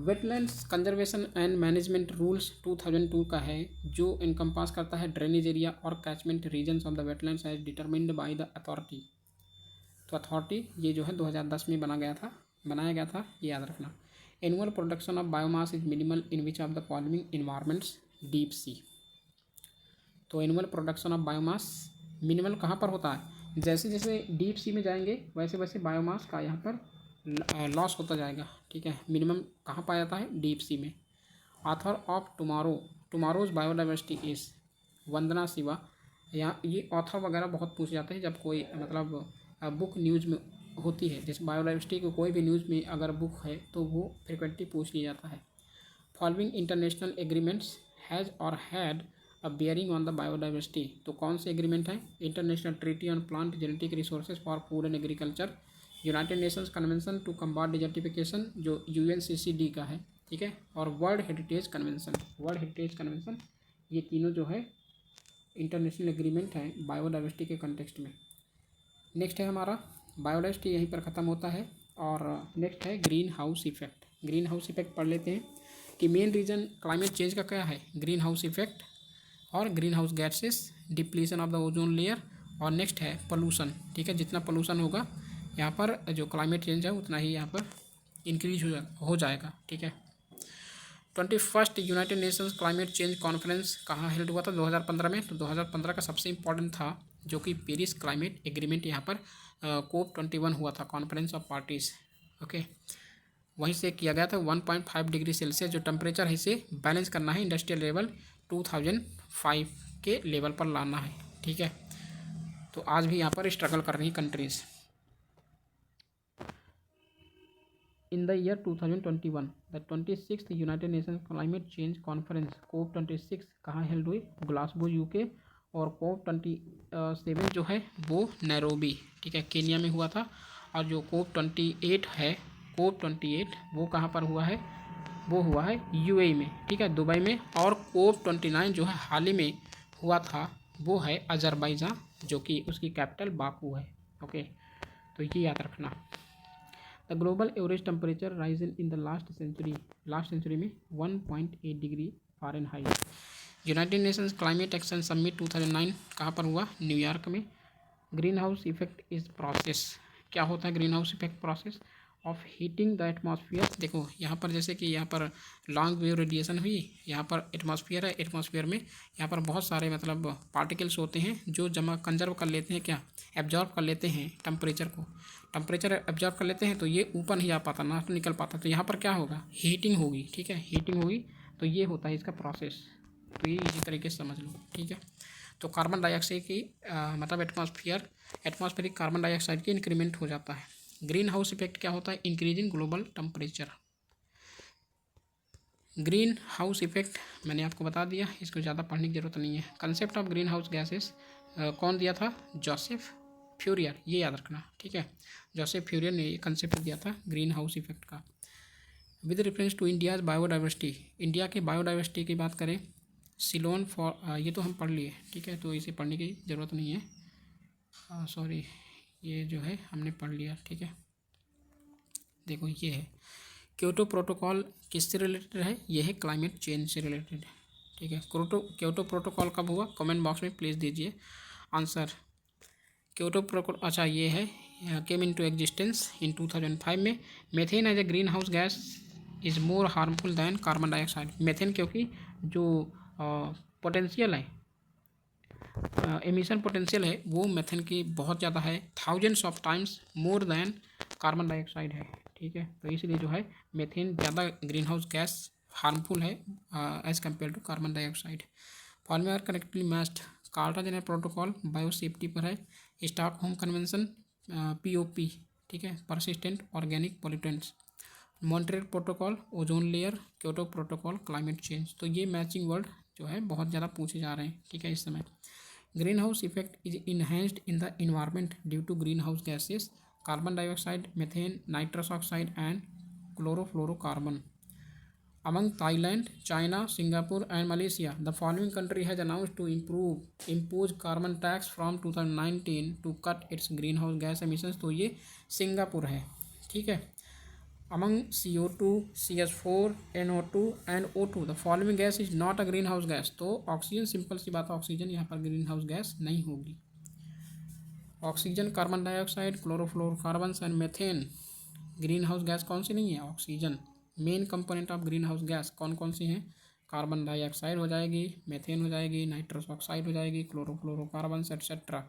Wetlands conservation and management rules 2002 का है, जो इनकम्पास करता है ड्रेनेज एरिया और catchment regions of the wetlands as determined by the authority. तो अथॉरिटी ये जो है 2010 में बनाया गया था, ये याद रखना। Annual production of biomass is minimal in which of the following environments, deep sea. तो annual production of biomass minimal कहाँ पर होता है, जैसे जैसे डीप सी में जाएंगे वैसे वैसे बायोमास का यहाँ पर लॉस होता जाएगा, ठीक है। मिनिमम कहाँ पाया जाता है, डीप सी में। Author of Tomorrow's Biodiversity is Vandana Shiva. यहाँ ये ऑथर वगैरह बहुत पूछे जाते हैं जब कोई मतलब बुक न्यूज़ में होती है, जैसे बायोडाइवर्सिटी को कोई भी न्यूज़ में अगर बुक है तो वो फ्रिक्वेंटली पूछ लिया जाता है। फॉलोइंग इंटरनेशनल एग्रीमेंट्स हैज़ और had a bearing on the biodiversity. तो कौन से एग्रीमेंट है, international treaty on plant genetic resources for food and agriculture, United Nations convention to combat desertification जो यूएनसीसीडी का है, ठीक है, और वर्ल्ड हेरिटेज कन्वेंशन। ये तीनों जो है इंटरनेशनल एग्रीमेंट है बायोडाइवर्सिटी के कंटेक्स्ट में। नेक्स्ट है हमारा बायोडाइवर्सिटी, यहीं पर ख़त्म होता है। और नेक्स्ट है greenhouse effect. Green house effect पढ़ लेते हैं कि मेन रीज़न क्लाइमेट चेंज का क्या है, ग्रीन हाउस इफेक्ट और greenhouse gases, depletion of the ozone layer, और नेक्स्ट है पोल्यूशन, ठीक है। जितना पोल्यूशन होगा यहाँ पर जो क्लाइमेट चेंज है उतना ही यहाँ पर इंक्रीज हो जाएगा, ठीक है। 21st United Nations climate change conference कहाँ हेल्ड हुआ था, 2015 में। तो 2015 का सबसे इम्पोर्टेंट था जो कि पेरिस क्लाइमेट एग्रीमेंट, यहाँ पर COP21 हुआ था, कॉन्फ्रेंस ऑफ पार्टीज़, ओके। वहीं से किया गया था 1.5 डिग्री सेल्सियस जो टेम्परेचर है इसे बैलेंस करना है, इंडस्ट्रियल लेवल 2005 के लेवल पर लाना है, ठीक है। तो आज भी यहाँ पर स्ट्रगल कर रही हैं countries. In the year 2021, the 26th United Nations Climate Change Conference COP26 कहाँ हेल्ड हुई, ग्लासगो यूके। और COP27 जो है वो नैरोबी, ठीक है, केनिया में हुआ था। और जो COP28 है, COP28 वो कहाँ पर हुआ है, वो हुआ है यूएई में, ठीक है, दुबई में। और COP29 जो है हाल ही में हुआ था वो है अजरबैजान, जो कि उसकी कैपिटल बाकू है, ओके। तो ये याद रखना। The global average temperature rise in the last century में 1.8 degree Fahrenheit. United Nations climate action summit 2009 कहाँ पर हुआ, न्यूयॉर्क में। Greenhouse effect is process, क्या होता है greenhouse effect process of heating the atmosphere. देखो यहाँ पर जैसे कि यहाँ पर लॉन्ग वेव रेडिएशन हुई, यहाँ पर एटमॉस्फेयर है, एटमॉस्फेयर में यहाँ पर बहुत सारे मतलब पार्टिकल्स होते हैं जो जमा कंजर्व कर लेते हैं, क्या एब्जॉर्ब कर लेते हैं टेम्परेचर एब्जॉर्ब कर लेते हैं। तो ये ऊपर नहीं आ पाता, ना तो निकल पाता। तो यहाँ पर क्या होगा, हीटिंग होगी, ठीक है, हीटिंग होगी। तो ये होता है इसका प्रोसेस। तो ये इसी तरीके से समझ लो, ठीक है। तो कार्बन डाइऑक्साइड की मतलब एटमॉस्फेरिक कार्बन डाइऑक्साइड की इंक्रीमेंट हो जाता है। ग्रीन हाउस इफेक्ट क्या होता है, increasing global temperature. Green house effect मैंने आपको बता दिया, इसको ज़्यादा पढ़ने की ज़रूरत नहीं है। Concept of greenhouse gases कौन दिया था, जोसेफ फ्यूरियर, ये याद रखना, ठीक है। जोसेफ फ्यूरियर ने ये कंसेप्ट दिया था ग्रीन हाउस इफेक्ट का। With reference to India's biodiversity, India के बायोडाइवर्सिटी की बात करें, सिलोन फॉर ये तो हम पढ़ लिए, ठीक है, तो इसे पढ़ने की ज़रूरत नहीं है, सॉरी, ये जो है हमने पढ़ लिया, ठीक है। देखो ये है क्योटो प्रोटोकॉल, किससे रिलेटेड है, ये है क्लाइमेट चेंज से रिलेटेड, ठीक है। क्योटो प्रोटोकॉल कब हुआ, कमेंट बॉक्स में प्लीज़ दीजिए आंसर। क्योटो प्रोटोकॉल, अच्छा ये है, केम इन टू एग्जिस्टेंस इन 2005 में। Methane as a greenhouse gas is more harmful than carbon dioxide. Methane क्योंकि जो पोटेंशियल है, एमिशन पोटेंशियल है, वो मेथेन की बहुत ज़्यादा है, thousands of times more than carbon dioxide है, ठीक है। तो इसलिए जो है मेथेन ज़्यादा ग्रीन हाउस गैस हार्मफुल है as compare to carbon dioxide. For me are correctly matched. Cartagena protocol biosafety पर है। स्टॉकहोम कन्वेंशन POP, ठीक है, persistent organic pollutants. Montreal protocol ozone layer. Kyoto protocol climate change. तो ये मैचिंग वर्ड जो है बहुत ज़्यादा पूछे जा रहे हैं, ठीक है, इस समय। Greenhouse effect is enhanced in the environment due to greenhouse gases, carbon dioxide, methane, nitrous oxide and chlorofluorocarbon. Among Thailand, China, Singapore and Malaysia, the following country has announced to impose carbon tax from 2019 to cut its greenhouse gas emissions। तो ये सिंगापुर है, ठीक है। Among CO2, CH4, NO2 and O2, the following gas is not a greenhouse gas। तो ऑक्सीजन, सिंपल सी बात है, ऑक्सीजन यहाँ पर ग्रीन हाउस गैस नहीं होगी। Oxygen, carbon dioxide, chlorofluorocarbon and methane green house gas कौन सी नहीं है, oxygen. Main component of greenhouse gas कौन कौन सी हैं, कार्बन डाइऑक्साइड हो जाएगी, मेथेन हो जाएगी, नाइट्रस ऑक्साइड हो जाएगी, chlorofluorocarbon etcetera.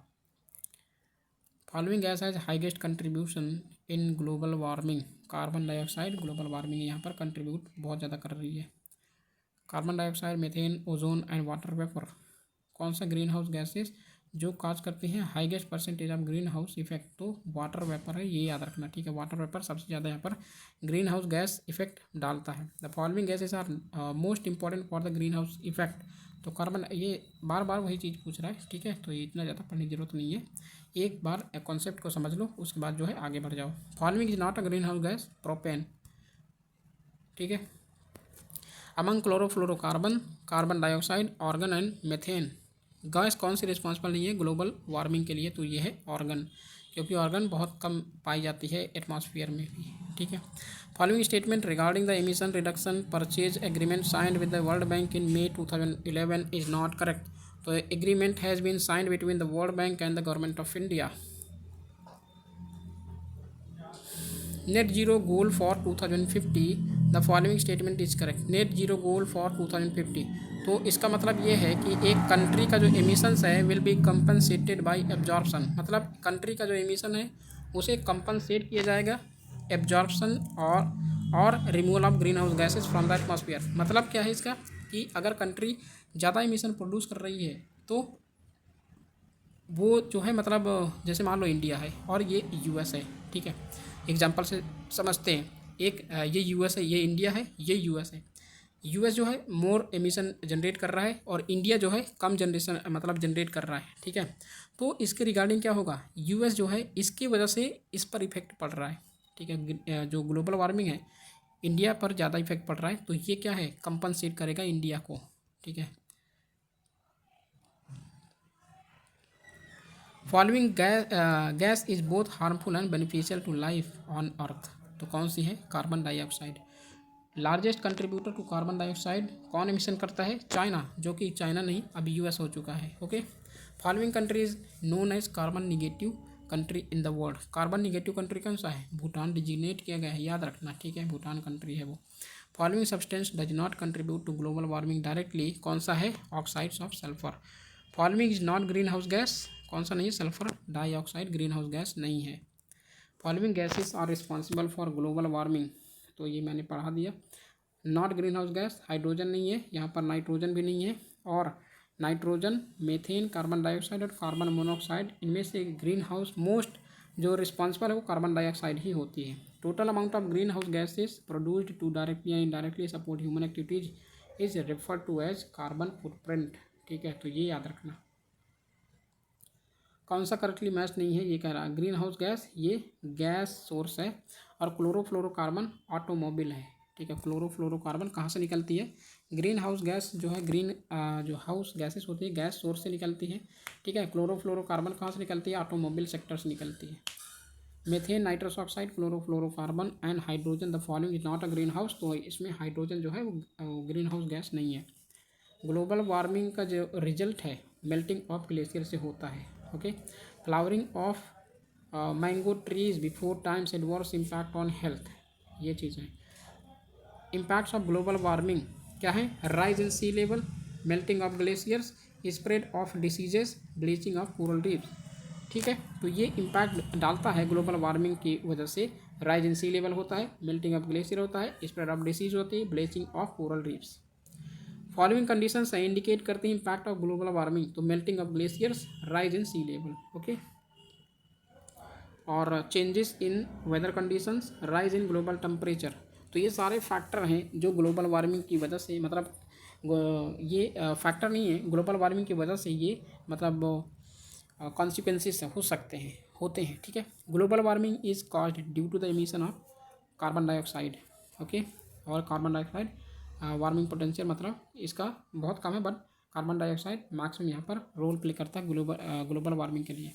Following gas has highest contribution in global warming. Carbon dioxide global warming यहाँ पर कंट्रीब्यूट बहुत ज़्यादा कर रही है। Carbon dioxide, methane, ozone and water vapour. कौन सा ग्रीन हाउस गैसेज जो काज करती हैं highest percentage of greenhouse effect? तो वाटर वेपर है, ये याद रखना, ठीक है। वाटर वेपर सबसे ज़्यादा यहाँ पर ग्रीन हाउस गैस इफेक्ट डालता है। The following gases are most important for the greenhouse effect. तो कार्बन, ये बार बार वही चीज़ पूछ रहा है, ठीक है, तो ये इतना ज़्यादा पढ़ने की जरूरत नहीं है। एक बार कॉन्सेप्ट को समझ लो, उसके बाद जो है आगे बढ़ जाओ। Following is not a green house gas, propane, ठीक है। Among chlorofluorocarbon, carbon dioxide, organ and methane, gas कौन सी रिस्पॉन्सिबल नहीं है ग्लोबल वार्मिंग के लिए? तो ये है ऑर्गन, क्योंकि ऑर्गन बहुत कम पाई जाती है एटमॉस्फेयर में भी, ठीक है। Following statement regarding the emission reduction purchase agreement signed with the World Bank in May 2011 is not correct. तो agreement has been signed between the World Bank and the government of India. Net zero goal for 2050, the following statement is correct. Net zero goal for 2050, तो इसका मतलब ये है कि एक कंट्री का जो एमिशंस है will be compensated bye absorption. मतलब कंट्री का जो एमिशन है उसे कंपनसेट किया जाएगा एब्जॉर्प्शन और removal of green house gases from the atmosphere. मतलब क्या है इसका कि अगर कंट्री ज़्यादा एमिशन प्रोड्यूस कर रही है तो वो जो है, मतलब जैसे मान लो इंडिया है और ये यूएस है, ठीक है, एग्जांपल से समझते हैं। एक ये यूएस है, ये इंडिया है, ये यूएस है। यूएस जो है मोर एमिशन जनरेट कर रहा है और इंडिया जो है कम जनरेशन मतलब जनरेट कर रहा है, ठीक है। तो इसके रिगार्डिंग क्या होगा, यूएस जो है इसकी वजह से इस पर इफेक्ट पड़ रहा है, ठीक है। जो ग्लोबल वार्मिंग है इंडिया पर ज़्यादा इफेक्ट पड़ रहा है, तो ये क्या है, कंपनसेट करेगा इंडिया को, ठीक है। Following gas is both harmful and beneficial to life on earth. तो कौन सी है, carbon dioxide. Largest contributor to carbon dioxide कौन एमिशन करता है, चाइना, जो कि चाइना नहीं अभी यूएस हो चुका है, okay. Following country is known as carbon negative country in the world. Carbon negative country कौन सा है, भूटान डिजिग्नेट किया गया है, याद रखना, ठीक है, भूटान कंट्री है वो। Following substance does not contribute to global warming directly, कौन सा है, oxides of sulphur. Following is not greenhouse gas, कौन सा नहीं है, sulphur dioxide greenhouse gas नहीं है। Following gases are responsible for global warming, तो ये मैंने पढ़ा दिया। Not greenhouse gas, hydrogen नहीं है, यहाँ पर नाइट्रोजन भी नहीं है, और नाइट्रोजन, मीथेन, कार्बन डाइऑक्साइड और कार्बन मोनोऑक्साइड, इनमें से ग्रीन हाउस मोस्ट जो रिस्पॉन्सिबल है वो कार्बन डाइऑक्साइड ही होती है। Total amount of greenhouse gases produced to directly या indirectly support human activities is referred to as carbon footprint, ठीक है, तो ये याद रखना। कौन सा करेक्टली मैच नहीं है, ये कह रहा है ग्रीन हाउस गैस ये गैस सोर्स है, और क्लोरोफ्लोरोकार्बन ऑटोमोबाइल है, ठीक है। क्लोरोफ्लोरोकार्बन कहाँ से निकलती है, ग्रीन हाउस गैस जो है ग्रीन जो हाउस गैसेस होती है गैस सोर्स से निकलती है, ठीक है। क्लोरोफ्लोरोकार्बन कहाँ से निकलती है, ऑटोमोबाइल सेक्टर से निकलती है। Methane, nitrous oxide, chlorofluorocarbon and hydrogen, the following is not a green house, तो इसमें हाइड्रोजन जो है वो ग्रीन हाउस गैस नहीं है। ग्लोबल वार्मिंग का जो रिजल्ट है मेल्टिंग ऑफ ग्लेशियर से होता है, okay. Flowering of mango trees before times adverse impact on health, ये चीज़ें। इम्पैक्ट्स ऑफ ग्लोबल वार्मिंग क्या है, rise in sea level, melting of glaciers, spread of diseases, bleaching of coral reefs, ठीक है। तो ये इम्पैक्ट डालता है ग्लोबल वार्मिंग की वजह से, राइज इन सी लेवल होता है, मेल्टिंग ऑफ ग्लेशियर होता है, स्प्रेड ऑफ डिसीज होती है, bleaching of coral reefs. Following conditions indicate करते हैं इम्पैक्ट ऑफ ग्लोबल वार्मिंग, तो melting of glaciers, rise in sea level, okay, और changes in weather conditions, rise in global temperature. तो ये सारे फैक्टर हैं जो ग्लोबल वार्मिंग की वजह से, मतलब ये फैक्टर नहीं है, ग्लोबल वार्मिंग की वजह से ये मतलब कॉन्सिक्वेंसेस हो सकते हैं, होते हैं, ठीक है। Global warming is caused due to the emission of carbon dioxide, okay, और कार्बन डाइऑक्साइड वार्मिंग पोटेंशियल मतलब इसका बहुत कम है, बट कार्बन डाइऑक्साइड मैक्सिमम यहाँ पर रोल प्ले करता है ग्लोबल वार्मिंग के लिए।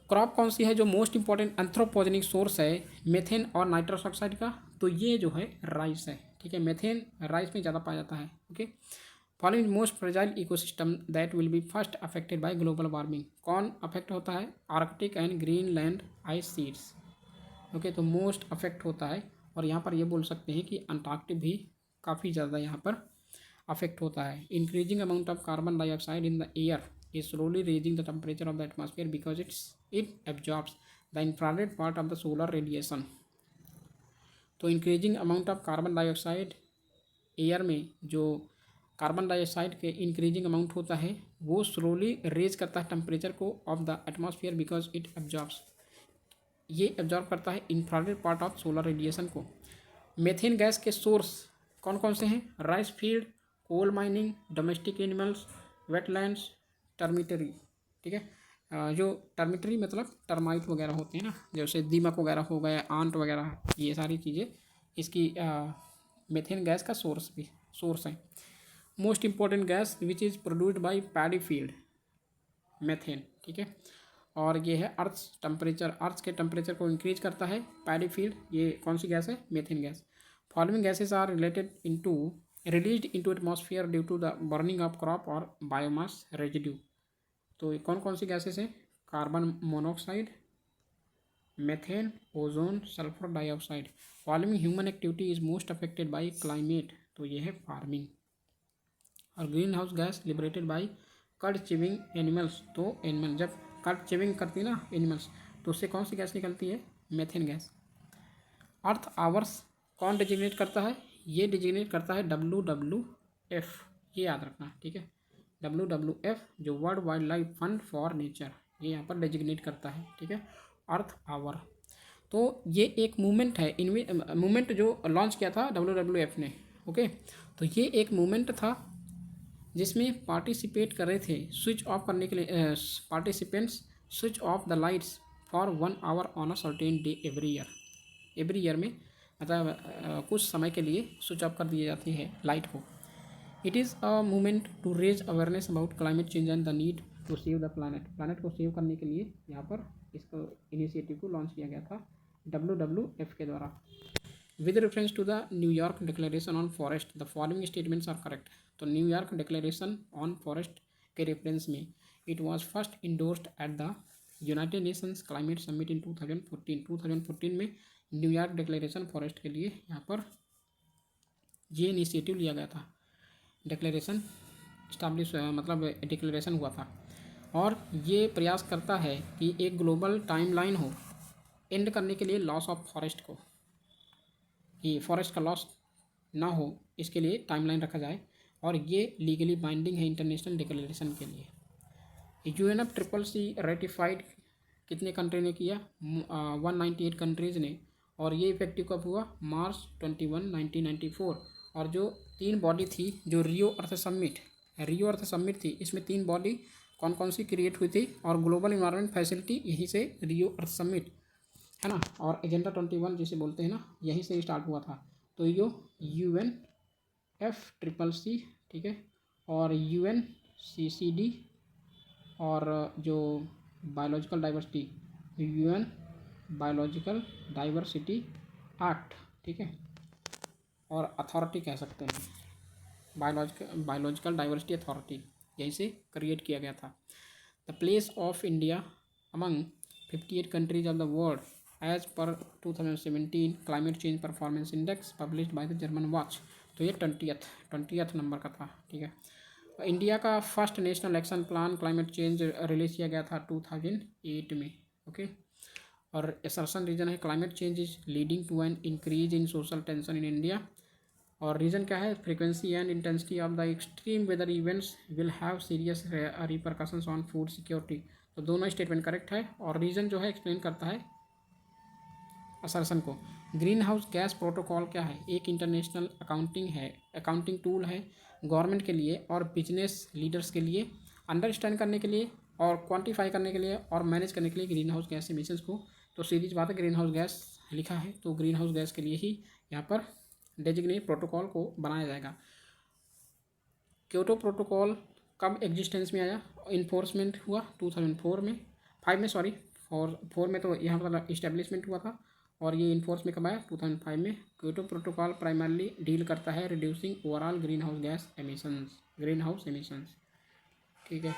क्रॉप कौन सी है जो मोस्ट इंपॉर्टेंट एंथ्रोपोजेनिक सोर्स है मेथेन और नाइट्रस ऑक्साइड का, तो ये जो है राइस है, ठीक है। मेथेन राइस में ज़्यादा पाया जाता है, okay. Following most fragile ecosystem that will be first affected by global warming, कौन अफेक्ट होता है, Arctic and Greenland ice seeds, okay, तो मोस्ट अफेक्ट होता है। और यहाँ पर ये बोल सकते हैं कि अंटार्कटिक भी काफ़ी ज़्यादा यहाँ पर अफेक्ट होता है। Increasing amount of carbon dioxide in the air is slowly raising the temperature of the atmosphere because it absorbs the infrared part of the solar radiation. तो increasing amount of carbon dioxide air में जो कार्बन डाइऑक्साइड के इंक्रीजिंग अमाउंट होता है वो स्लोली रेज करता है टेम्परेचर को of the atmosphere because it absorbs, ये एब्जॉर्ब करता है infrared part of solar radiation को। मेथेन गैस के सोर्स कौन कौन से हैं? Rice field, coal mining, domestic animals, wetlands, termitary. ठीक है, जो टर्मिटरी मतलब टर्माइट वगैरह होते हैं ना, जैसे दीमक वगैरह हो गए, आंट वगैरह, ये सारी चीज़ें इसकी मेथेन गैस का सोर्स है। Most important gas which is produced by paddy field, methane. ठीक है, और ये है अर्थ के टेम्परेचर को इंक्रीज करता है पैडी फील्ड। ये कौन सी गैस है? Methane gas. Following gases are released into atmosphere due to the burning of crop और बायोमास रेजिड्यू। तो ये कौन कौन सी गैसेस हैं? Carbon monoxide, methane, ozone, sulphur dioxide. Following human activity is most affected by climate, तो ये है फार्मिंग। और greenhouse gas liberated by cud chewing animals, तो एनिमल जब कड चिविंग करती है ना एनिमल्स, तो उससे कौन सी गैस निकलती है? Methane gas. अर्थ आवर्स कौन डिजिग्नेट करता है? ये डिजिग्नेट करता है WWF, ये याद रखना। ठीक है, WWF जो world wild life fund for nature, ये यहाँ पर डिजिग्नेट करता है। ठीक है, अर्थ आवर। तो ये एक मूवमेंट है, मूवमेंट जो लॉन्च किया था WWF ने। ओके, तो ये एक मूवमेंट था जिसमें पार्टिसिपेट कर रहे थे स्विच ऑफ करने के लिए, participants switch off the lights for 1 hour on a certain day every year में, मतलब कुछ समय के लिए स्विच ऑफ कर दी जाती है लाइट को। It is a movement to raise awareness about climate change and the need to save the planet को सेव करने के लिए यहाँ पर इसको इनिशिएटिव को लॉन्च किया गया था WWF के द्वारा। With reference to the New York declaration on forest the following statements are correct. तो न्यूयॉर्क डिक्लेरेशन ऑन फॉरेस्ट के रेफरेंस में it was first endorsed at the United Nations climate summit in 2014 में न्यूयॉर्क डिक्लेरेशन फॉरेस्ट के लिए यहाँ पर ये इनिशिएटिव लिया गया था। डिक्लेरेशन मतलब डिक्लेरेशन हुआ था, और ये प्रयास करता है कि एक ग्लोबल टाइमलाइन हो एंड करने के लिए लॉस ऑफ फॉरेस्ट को, कि फॉरेस्ट का लॉस ना हो, इसके लिए टाइमलाइन रखा जाए, और ये लीगली बाइंडिंग है इंटरनेशनल डिक्लेरेशन के लिए। UNFCCC रेटिफाइड कितने कंट्री ने किया? 198 कंट्रीज़ ने, और ये इफेक्टिव कब हुआ? मार्च 21, 1994। और जो 3 बॉडी थी, जो रियो अर्थ समिट थी, इसमें 3 बॉडी कौन कौन सी क्रिएट हुई थी, और ग्लोबल इन्वायरमेंट फैसिलिटी यहीं से रियो अर्थ समिट है ना, और एजेंडा 21 जिसे बोलते हैं ना, यहीं से स्टार्ट हुआ था। तो यो UNFCCC, ठीक है, और UNCCD, और जो biological diversity, UN biological diversity act, ठीक है, और अथॉरिटी कह सकते हैं, बायोलॉजिकल डाइवर्सिटी अथॉरिटी, यहीं से क्रिएट किया गया था। The place of India among 58 countries of the world as per 2017 climate change performance index published by the German watch. तो ये 20th नंबर का था। ठीक है, इंडिया का first national action plan climate change release किया गया था 2008 में। ओके, और असर्शन रीजन है climate change is leading to an increase in social tension in India, और रीज़न क्या है? Frequency and intensity of the extreme weather events will have serious repercussions on food security. तो दोनों स्टेटमेंट करेक्ट है, और रीज़न जो है एक्सप्लेन करता है असर्शन को। ग्रीन हाउस गैस प्रोटोकॉल क्या है? एक इंटरनेशनल अकाउंटिंग टूल है गवर्नमेंट के लिए और बिजनेस लीडर्स के लिए, अंडरस्टैंड करने के लिए और क्वांटिफाई करने के लिए और मैनेज करने के लिए ग्रीन हाउस गैस एमिशंस को। तो सीरीज बात है, ग्रीन हाउस गैस लिखा है, तो ग्रीन हाउस गैस के लिए ही यहाँ पर डेजिग्नेट प्रोटोकॉल को बनाया जाएगा। क्योटो प्रोटोकॉल कब एग्जिस्टेंस में आया? इन्फोर्समेंट हुआ 2004 में, 5 में, सॉरी 4 में, तो यहाँ पर इस्टेब्लिशमेंट हुआ था, और ये इन्फोर्स में कब आया? 2005 में। क्योटो प्रोटोकॉल प्राइमरली डील करता है reducing overall green house emissions. ठीक है,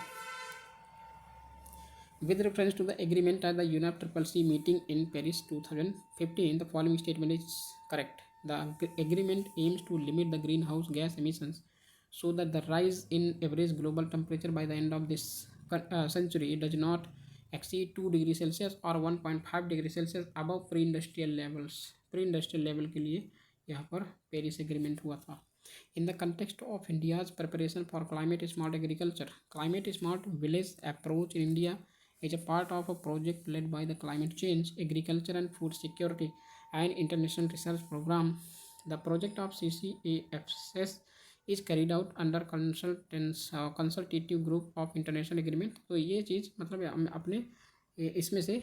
with reference to the agreement at the UNFCCC meeting in Paris 2015, the following statement is correct. The agreement aims to limit the greenhouse gas emissions so that the rise in average global temperature by the end of this century does not exceed 2 degree Celsius और 1.5 degree Celsius above pre industrial levels. Pre industrial level के लिए यहाँ पर पेरिस एग्रीमेंट हुआ था। इन the context of India's preparation for climate smart agriculture, climate smart village approach in India is a part of a project led by the Climate Change, Agriculture and Food Security and International Research Program. The project of CCAFS is carried out under consultative group of international agreement। तो ये चीज़ मतलब हम अपने इसमें से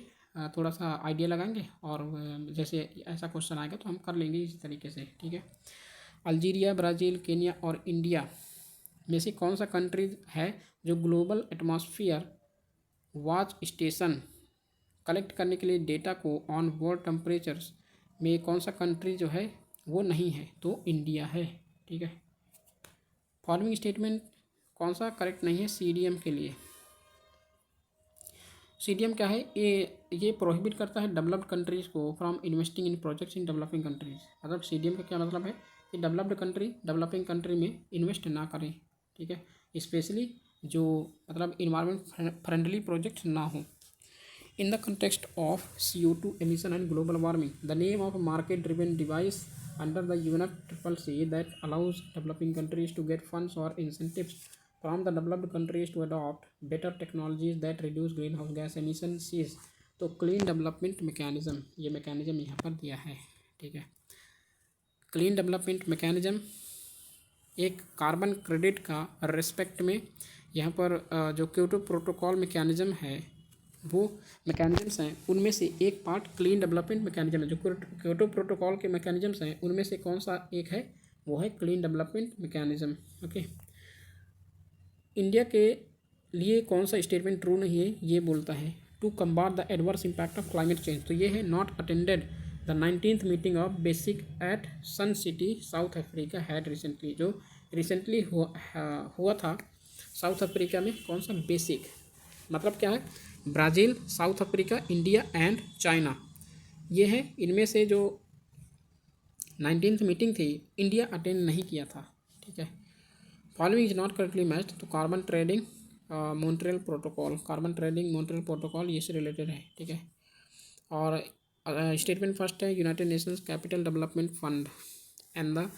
थोड़ा सा आइडिया लगाएंगे और जैसे ऐसा क्वेश्चन आएगा तो हम कर लेंगे इस तरीके से, ठीक है। अल्जीरिया, ब्राज़ील, केन्या और इंडिया में से कौन सा कंट्री है जो global atmosphere watch station collect करने के लिए डेटा को ऑन बोर्ड टेम्परेचर्स में कौन सा कंट्री जो है वो नहीं है? तो इंडिया है, ठीक है। फॉलोइंग स्टेटमेंट कौन सा करेक्ट नहीं है CDM के लिए? CDM क्या है? ये प्रोहिबिट करता है डेवलप्ड कंट्रीज़ को from investing in projects in developing countries. मतलब CDM का क्या मतलब है कि डेवलप्ड कंट्री डेवलपिंग कंट्री में इन्वेस्ट ना करें, ठीक है, स्पेशली जो मतलब इन्वायरमेंट फ्रेंडली प्रोजेक्ट ना हो। In the context of CO2 emission and global warming, the name of market driven device under the UNFCCC that allows developing countries to get funds और incentives from the developed countries to adopt better technologies that reduce greenhouse gas emissions. तो क्लीन डेवलपमेंट मैकेनिज्म, ये मैकेनिज्म यहाँ पर दिया है, ठीक है। क्लीन डेवलपमेंट मैकेनिज्म एक कार्बन क्रेडिट का रिस्पेक्ट में यहाँ पर जो क्योटो प्रोटोकॉल मैकेनिज्म है वो मैकेनिज्म्स हैं उनमें से एक पार्ट क्लीन डेवलपमेंट मैकेनिज्म है। जो क्योटो प्रोटोकॉल के मैकेनिज्म्स हैं उनमें से कौन सा एक है? वो है clean development mechanism, okay. India के लिए कौन सा स्टेटमेंट ट्रू नहीं है? ये बोलता है to combat the adverse impact of climate change. तो ये है not attended the 19th meeting of BASIC at Sun City South Africa had recently. जो रिसेंटली हुआ था साउथ अफ्रीका में। कौन सा? बेसिक मतलब क्या है? Brazil, south Africa, India and China, ये है। इनमें से जो 19th मीटिंग थी इंडिया अटेंड नहीं किया था, ठीक है। Following is not correctly matched. तो carbon trading Montreal protocol, carbon trading Montreal protocol ये से रिलेटेड है, ठीक है। और स्टेटमेंट फर्स्ट है United Nations capital development fund and the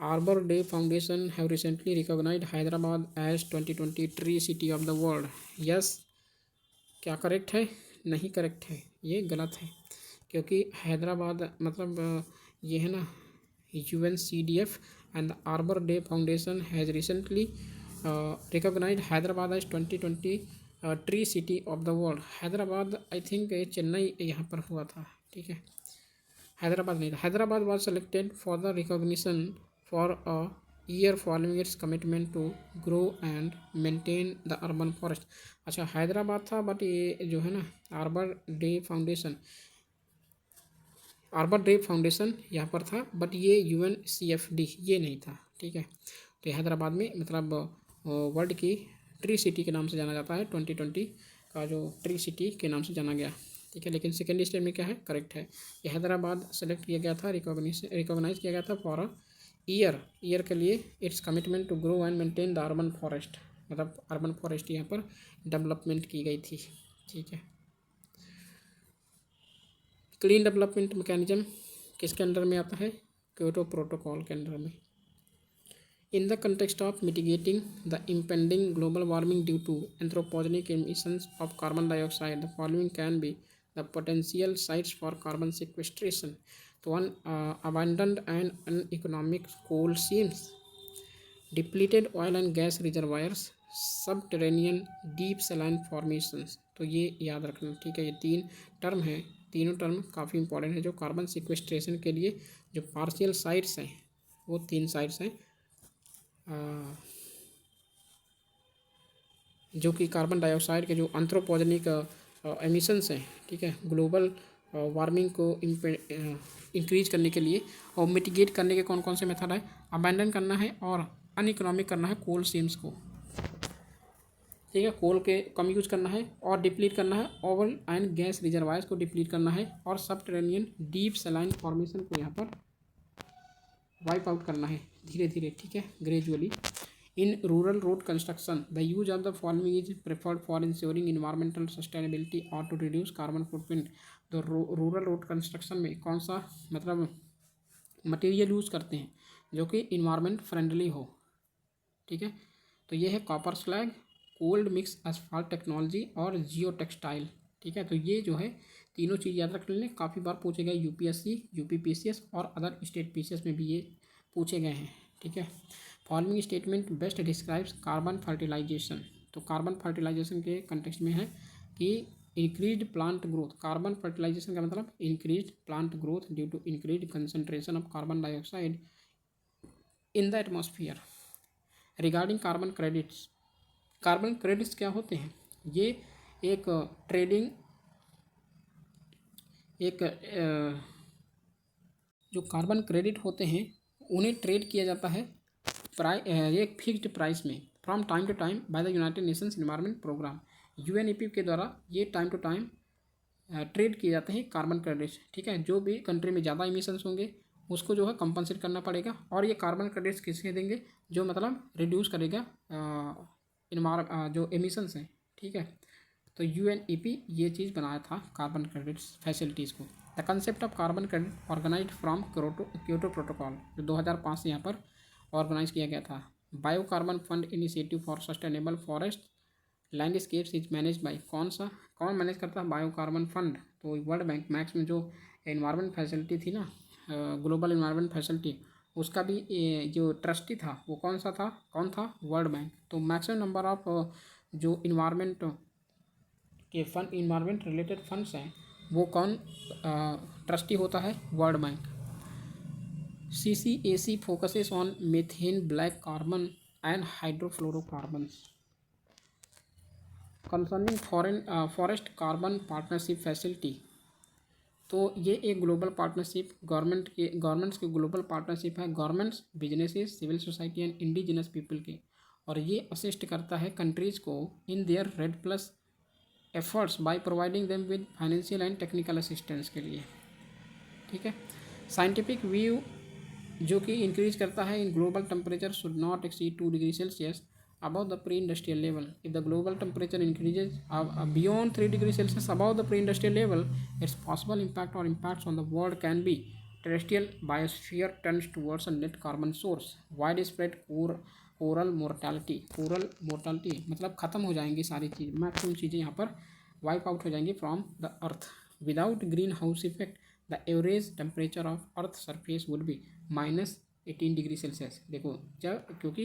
Arbor Day Foundation have recently recognized Hyderabad as 2020 Tree City of the World। Yes, क्या करेक्ट है? नहीं करेक्ट है, ये गलत है, क्योंकि हैदराबाद मतलब ये है ना UNCDF and the Arbor Day Foundation has recently recognized Hyderabad as 2020 Tree City of the World। Hyderabad I think Chennai यहाँ पर हुआ था, ठीक है। हैदराबाद नहीं था। Hyderabad was selected for the recognition for a year following its commitment to grow and maintain the urban forest। अच्छा, हैदराबाद था बट ये जो है ना आर्बर डे फाउंडेशन यहाँ पर था, बट ये UNCFD ये नहीं था, ठीक है। तो हैदराबाद में मतलब वर्ल्ड की ट्री सिटी के नाम से जाना जाता है। 2020 का जो ट्री सिटी के नाम से जाना गया, ठीक है। लेकिन सेकेंड स्टेट में क्या है? करेक्ट है। ये हैदराबाद सेलेक्ट किया गया था, रिकॉग्नाइज किया गया था फॉर अ ईयर के लिए its commitment to grow and maintain the urban forest. मतलब अर्बन फॉरेस्ट यहाँ पर डेवलपमेंट की गई थी, ठीक है। क्लीन डेवलपमेंट मैकेनिज्म किसके अंडर में आता है? क्योटो प्रोटोकॉल के अंडर में। In the context of mitigating the impending global warming due to anthropogenic emissions of carbon dioxide the following can be the potential sites for carbon sequestration. तो abandoned and uneconomic coal seams, depleted oil and gas reservoirs, subterranean deep saline formations। तो ये याद रखना, ठीक है। ये 3 टर्म हैं, तीनों टर्म काफ़ी इंपॉर्टेंट है। जो कार्बन सिक्वेस्ट्रेशन के लिए जो पार्शियल साइट्स हैं वो 3 साइट्स हैं, जो कि कार्बन डाइऑक्साइड के जो एंथ्रोपोजेनिक एमिशंस हैं, ठीक है, ग्लोबल वार्मिंग को इंक्रीज करने के लिए और मिटिगेट करने के कौन कौन से मेथड है? अबैंडन करना है और अनइकोनॉमिक करना है कोल सीम्स को, ठीक है। कोल के कम यूज करना है और डिप्लीट करना है ऑयल एंड गैस रिजर्वायर्स को डिप्लीट करना है और सबटेरेनियन डीप सलाइन फॉर्मेशन को यहाँ पर वाइप आउट करना है धीरे धीरे, ठीक है, gradually. In rural road construction, the use of the following is preferred for ensuring environmental sustainability or to reduce carbon footprint. तो रूरल रोड कंस्ट्रक्शन में कौन सा मतलब मटेरियल यूज़ करते हैं जो कि इन्वायरमेंट फ्रेंडली हो, ठीक है। तो ये है copper slag, cold mix asphalt technology और जियो टेक्सटाइल, ठीक है। तो ये जो है तीनों चीज़ याद रख लें, काफ़ी बार पूछे गए यूपीएससी, यूपीपीसीएस और अदर स्टेट पीसीएस में भी ये पूछे गए हैं, ठीक है। Following statement best describes carbon fertilisation. तो कार्बन फर्टिलाइजेशन के कंटेक्स्ट में है कि increase plant growth. Carbon fertilisation का मतलब increase plant growth due to increase concentration of carbon dioxide in the atmosphere. Regarding carbon credits, carbon credits क्या होते हैं? ये एक ट्रेडिंग, एक जो कार्बन क्रेडिट होते हैं उन्हें ट्रेड किया जाता है एक फिक्स्ड प्राइस में from time to time by the United Nations environment programme. UNEP के द्वारा ये टाइम टू टाइम ट्रेड किए जाते हैं कार्बन क्रेडिट्स, ठीक है। जो भी कंट्री में ज़्यादा इमिशंस होंगे उसको जो है कंपनसेट करना पड़ेगा, और ये कार्बन क्रेडिट्स किसके देंगे? जो मतलब रिड्यूस करेगा जो एमिशंस हैं, ठीक है। तो यूएनईपी ये चीज़ बनाया था कार्बन क्रेडिट्स फैसिलिटीज़ को। The concept of carbon credit organise from Kyoto protocol, जो 2005 से यहाँ पर ऑर्गेनाइज किया गया था। Bio carbon fund initiative for sustainable forest landscapes is manage by, कौन मैनेज करता है? Bio carbon fund. तो वर्ल्ड बैंक मैक्स में जो एनवायरमेंट फैसिलिटी थी ना, ग्लोबल इन्वायरमेंट फैसिलिटी, उसका भी जो ट्रस्टी था वो कौन था? World bank. तो मैक्सिमम नंबर ऑफ जो इन्वायरमेंट के फंड, इन्वायरमेंट रिलेटेड फंड्स हैं, वो कौन ट्रस्टी होता है? World bank. CCAC focuses on methane, black carbon and hydrofluorocarbons. Concerning forest carbon partnership facility, तो ये एक ग्लोबल पार्टनरशिप गवर्नमेंट्स के ग्लोबल पार्टनरशिप है, governments, businesses, civil society and indigenous people के, और ये असिस्ट करता है कंट्रीज़ को in their REDD plus efforts by providing them with financial and technical assistance के लिए, ठीक है। साइंटिफिक व्यू जो कि इंक्रीज करता है इन global temperature should not exceed 2 degree Celsius above the pre-industrial level. If the global temperature increases beyond 3 degree Celsius above the pre-industrial level, its possible impact or impacts on the world can be terrestrial biosphere turns towards a net carbon source, widespread coral mortality मतलब ख़त्म हो जाएंगी सारी चीज़, मैक्सिमम चीज़ें यहाँ पर वाइप आउट हो जाएंगी from the earth. Without green house effect the average temperature of earth surface would be -18 degree Celsius. देखो जब, क्योंकि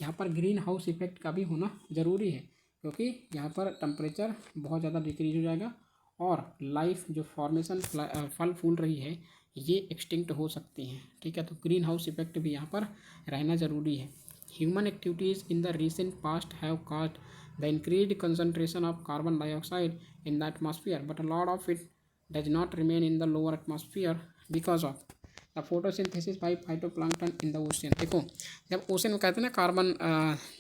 यहाँ पर ग्रीन हाउस इफेक्ट का भी होना ज़रूरी है, क्योंकि यहाँ पर टेम्परेचर बहुत ज़्यादा डिक्रीज हो जाएगा और लाइफ जो फॉर्मेशन फल फूल रही है ये एक्सटिंक्ट हो सकती हैं, ठीक है। तो ग्रीन हाउस इफेक्ट भी यहाँ पर रहना ज़रूरी है। Human activities in the recent past have caused the increased concentration of carbon dioxide in the atmosphere, but a lot of it does not remain in the lower atmosphere because of the photosynthesis by phytoplankton in the ocean. देखो जब ओशन में कहते हैं ना कार्बन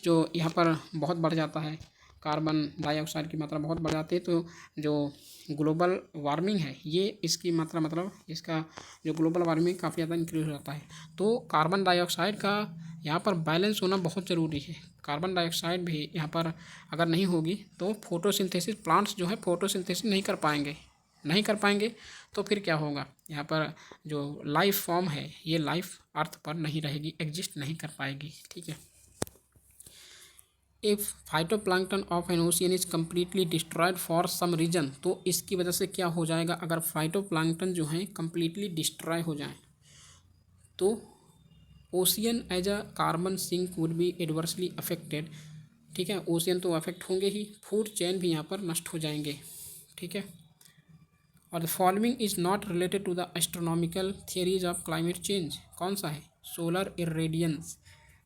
जो यहाँ पर बहुत बढ़ जाता है, कार्बन डाइऑक्साइड की मात्रा बहुत बढ़ जाती है, तो जो ग्लोबल वार्मिंग है ये इसकी मात्रा मतलब इसका जो ग्लोबल वार्मिंग काफ़ी ज़्यादा इंक्रीज हो जाता है। तो कार्बन डाइऑक्साइड का यहाँ पर बैलेंस होना बहुत ज़रूरी है। कार्बन डाइऑक्साइड भी यहाँ पर अगर नहीं होगी तो फोटोसिंथेसिस, प्लांट्स जो है फोटोसिंथेसिस नहीं कर पाएंगे तो फिर क्या होगा? यहाँ पर जो लाइफ फॉर्म है ये लाइफ अर्थ पर नहीं रहेगी, एग्जिस्ट नहीं कर पाएगी, ठीक है। If phytoplankton of an ocean is completely destroyed for some reason, तो इसकी वजह से क्या हो जाएगा? अगर फाइटोप्लैंक्टन जो है कम्प्लीटली डिस्ट्रॉय हो जाए तो ocean as a carbon sink would be adversely affected, ठीक है। ओशियन तो अफेक्ट होंगे ही, फूड चेन भी यहाँ पर नष्ट हो जाएंगे, ठीक है। और the following is not related to the astronomical theories of climate change. कौन सा है? Solar irradiance,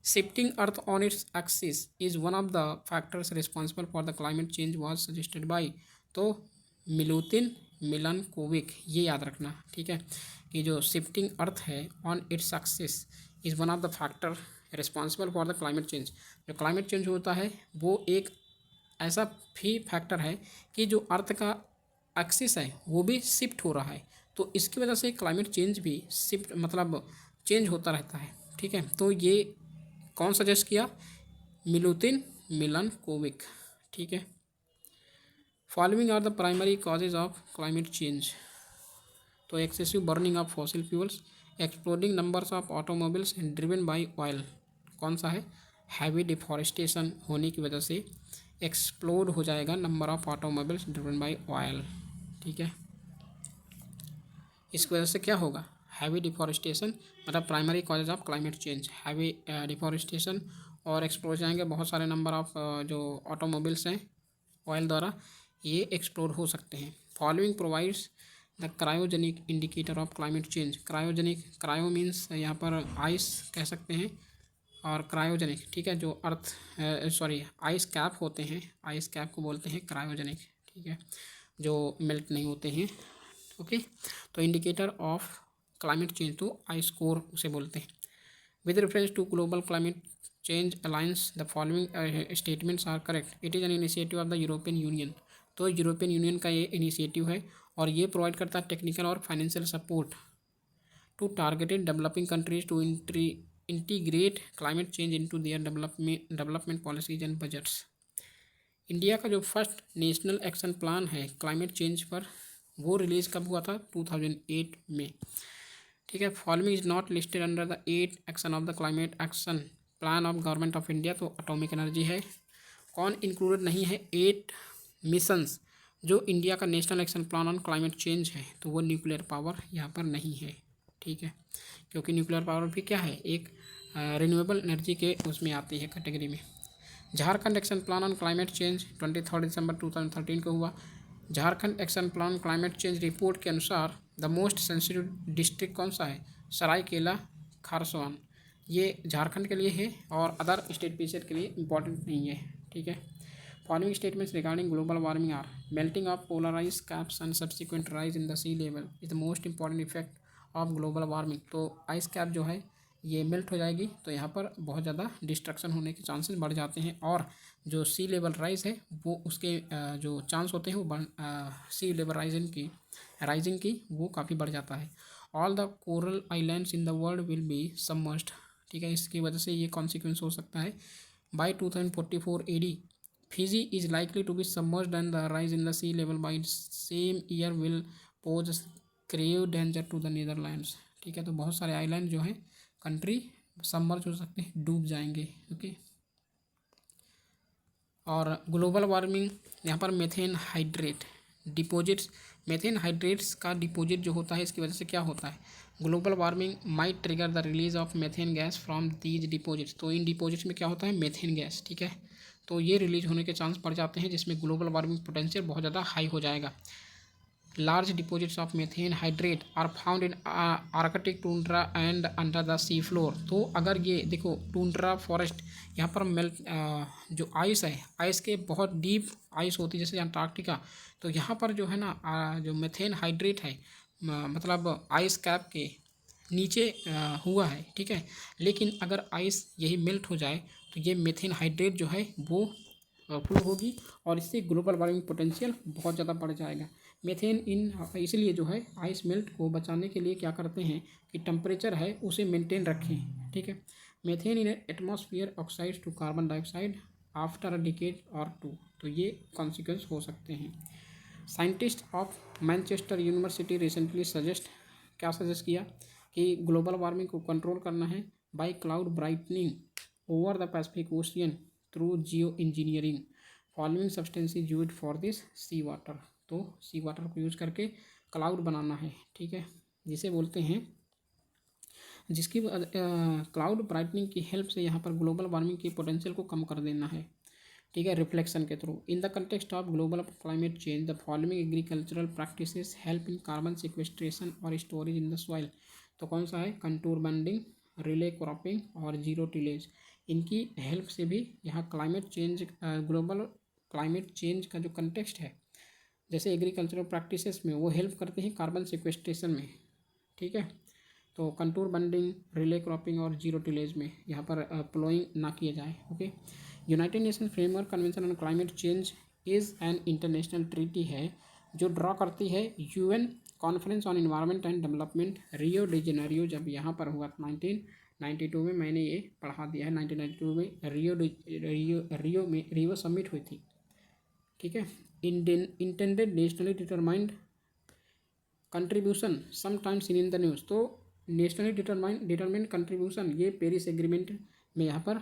shifting earth on its axis is one of the factors responsible for the climate change was suggested by, तो मिलुतिन मिलनकोविक, ये याद रखना, ठीक है, कि जो शिफ्टिंग अर्थ है on its axis is one of the factor responsible for the climate change. जो क्लाइमेट चेंज होता है वो एक ऐसा भी फैक्टर है कि जो अर्थ का एक्सिस है वो भी शिफ्ट हो रहा है, तो इसकी वजह से क्लाइमेट चेंज भी शिफ्ट मतलब चेंज होता रहता है, ठीक है। तो ये कौन सजेस्ट किया? मिलुतिन मिलनकोविक। ठीक है। Following are the primary causes of climate change. तो excessive burning of fossil fuels, exploding numbers of automobiles driven by oil. कौन सा है? हैवी डिफॉरेस्टेशन होने की वजह से एक्सप्लोड हो जाएगा number of automobiles driven by oil. ठीक है। इसकी वजह से क्या होगा? हैवी डिफॉरेस्टेशन, मतलब primary causes of climate change, heavy deforestation और एक्सप्लोज जाएंगे बहुत सारे नंबर ऑफ जो ऑटोमोबाइल्स हैं ऑयल द्वारा, ये एक्सप्लोर हो सकते हैं। Following provides the cryogenic indicator of climate change. Cryogenic, cryo means यहाँ पर आइस कह सकते हैं, और क्रायोजेनिक, ठीक है, जो अर्थ सॉरी आइस कैप होते हैं, आइस कैप को बोलते हैं क्रायोजेनिक। ठीक है, जो मेल्ट नहीं होते हैं। ओके, तो इंडिकेटर ऑफ क्लाइमेट चेंज तो आइस कोर उसे बोलते हैं। With reference to global climate change alliance the following statements are correct. It is an initiative of the European Union. तो यूरोपियन यूनियन का ये इनिशिएटिव है और ये प्रोवाइड करता है टेक्निकल और financial support to targeted developing countries to integrate climate change into their development policies and budgets. India का जो फर्स्ट नेशनल एक्शन प्लान है क्लाइमेट चेंज पर, वो रिलीज़ कब हुआ था? 2008 में। ठीक है। Following is not listed under the 8 action of the climate action plan of government of India. तो एटॉमिक एनर्जी है। कौन इंक्लूडेड नहीं है? 8 मिशंस जो इंडिया का national action plan on climate change है, तो वो न्यूक्लियर पावर यहाँ पर नहीं है। ठीक है, क्योंकि न्यूक्लियर पावर भी क्या है? एक रिन्यूएबल एनर्जी के उसमें आती है कैटेगरी में। Jharkhand action plan on climate change 23 दिसंबर 2013 को हुआ। Jharkhand action plan climate change report के अनुसार द मोस्ट सेंसिटिव डिस्ट्रिक्ट कौन सा है? सरायकेला खारसवान। ये झारखंड के लिए है और अदर स्टेट पीछे के लिए इंपॉर्टेंट नहीं है। ठीक है। Following statements regarding global warming are melting of polar ice caps and subsequent rise in the sea level is the most important effect of global warming. तो आइस कैप जो है ये मेल्ट हो जाएगी, तो यहाँ पर बहुत ज़्यादा डिस्ट्रक्शन होने के चांसेस बढ़ जाते हैं, और जो सी लेवल राइज है वो उसके जो चांस होते हैं वो सी लेवल राइजिंग की वो काफ़ी बढ़ जाता है। All the coral islands in the world will be submerged. ठीक है, इसकी वजह से ये कॉन्सिक्वेंस हो सकता है। By 2044 AD Fiji is likely to be submerged and the rise in the sea level by same year will pose grave danger to the Netherlands. ठीक है, तो बहुत सारे आइलैंड जो हैं कंट्री सबमर्ज हो सकते हैं, डूब जाएंगे। ओके, और ग्लोबल वार्मिंग यहाँ पर methane hydrate deposits, methane hydrates का डिपोजिट जो होता है, इसकी वजह से क्या होता है? Global warming might trigger the release of methane gas from these deposits. तो इन डिपोजिट्स में क्या होता है? Methane gas. ठीक है, तो ये रिलीज होने के चांस बढ़ जाते हैं, जिसमें ग्लोबल वार्मिंग पोटेंशियल बहुत ज़्यादा हाई हो जाएगा। Large deposits of methane hydrate are found in Arctic tundra and under the sea floor। तो अगर ये देखो टूंड्रा फॉरेस्ट यहाँ पर मेल्ट जो आइस है, आइस के बहुत डीप आइस होती है जैसे अंटार्कटिका, तो यहाँ पर जो है ना जो मेथेन हाइड्रेट है मतलब आइस कैप के नीचे हुआ है। ठीक है, लेकिन अगर आइस यही मेल्ट हो जाए तो ये मेथेन हाइड्रेट जो है वो फुल होगी और इससे ग्लोबल वार्मिंग पोटेंशियल बहुत ज़्यादा बढ़ जाएगा। मेथेन इसलिए जो है आइस मेल्ट को बचाने के लिए क्या करते हैं कि टेम्परेचर है उसे मेंटेन रखें। ठीक है, methane in atmosphere oxides to carbon dioxide after a decade और 2। तो ये कॉन्सिक्वेंस हो सकते हैं। Scientist of Manchester university recently क्या सजेस्ट किया कि ग्लोबल वार्मिंग को कंट्रोल करना है by cloud brightening over the Pacific ocean through geoengineering. Following substances used for this sea water. तो सी वाटर को यूज करके क्लाउड बनाना है। ठीक है, जिसे बोलते हैं जिसकी क्लाउड ब्राइटनिंग की हेल्प से यहाँ पर ग्लोबल वार्मिंग की पोटेंशियल को कम कर देना है। ठीक है, रिफ्लेक्शन के through. In the context of global climate change the following agricultural practices help in carbon sequestration और स्टोरेज इन द सॉइल। तो कौन सा है? कंटूर बंडिंग, रिले क्रॉपिंग और जीरो टिलेज। इनकी हेल्प से भी यहाँ climate change global climate change का जो कंटेक्स्ट है, जैसे एग्रीकल्चरल प्रैक्टिसेस में वो हेल्प करते हैं कार्बन सिक्वेस्ट्रेशन में। ठीक है, तो कंटूर बंडिंग, रिले क्रॉपिंग और जीरो टिलेज में यहाँ पर प्लोइंग ना किया जाए। Okay, United nation framework convention on climate change is an international treaty है जो ड्रॉ करती है UN conference on environment and development Rio de Janeiro, जब यहाँ पर हुआ 19 92 में मैंने ये पढ़ा दिया है। 1992 में रियो में रियो समिट हुई थी, ठीक है। Intended nationally determined contribution sometimes in the news, तो नेशनली डिटरमाइंड कंट्रीब्यूशन ये पेरिस एग्रीमेंट में यहाँ पर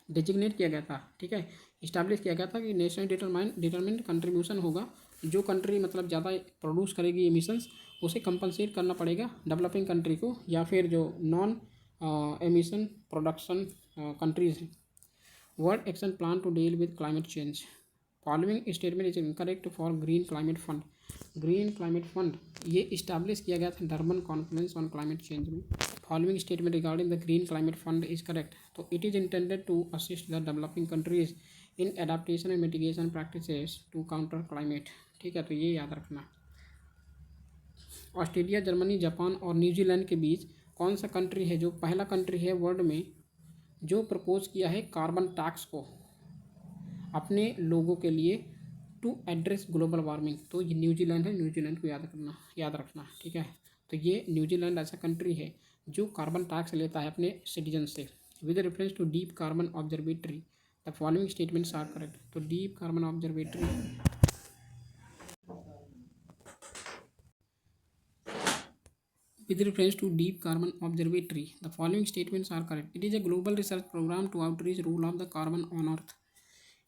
डिजिग्नेट किया गया था, ठीक है, इस्टेब्लिश किया गया था कि नेशनल डिटरमाइंड कंट्रीब्यूशन होगा। जो कंट्री मतलब ज़्यादा प्रोड्यूस करेगी एमिशंस उसे कंपनसेट करना पड़ेगा डेवलपिंग कंट्री को, या फिर जो नॉन एमिशन प्रोडक्शन कंट्रीज हैं। World action plan to deal with climate change, following statement is incorrect for green climate fund. Green climate fund ये इस्टेब्लिश किया गया था Durban conference on climate change में। Following statement regarding the green climate fund is correct, तो it is intended to assist the developing countries in adaptation and mitigation practices to counter climate, ठीक है, तो ये याद रखना। ऑस्ट्रेलिया, जर्मनी, जापान और न्यूजीलैंड के बीच कौन सा कंट्री है जो पहला कंट्री है वर्ल्ड में जो प्रपोज किया है कार्बन टैक्स को अपने लोगों के लिए टू एड्रेस ग्लोबल वार्मिंग, तो ये न्यूजीलैंड है। न्यूजीलैंड को याद रखना, ठीक है। तो ये न्यूजीलैंड ऐसा कंट्री है जो कार्बन टैक्स लेता है अपने सिटीजन से। With reference to deep carbon observatory the following statements are correct, तो deep carbon observatory with reference to deep carbon observatory the following statements are correct. It is a global research program to outreach rule of the carbon on earth.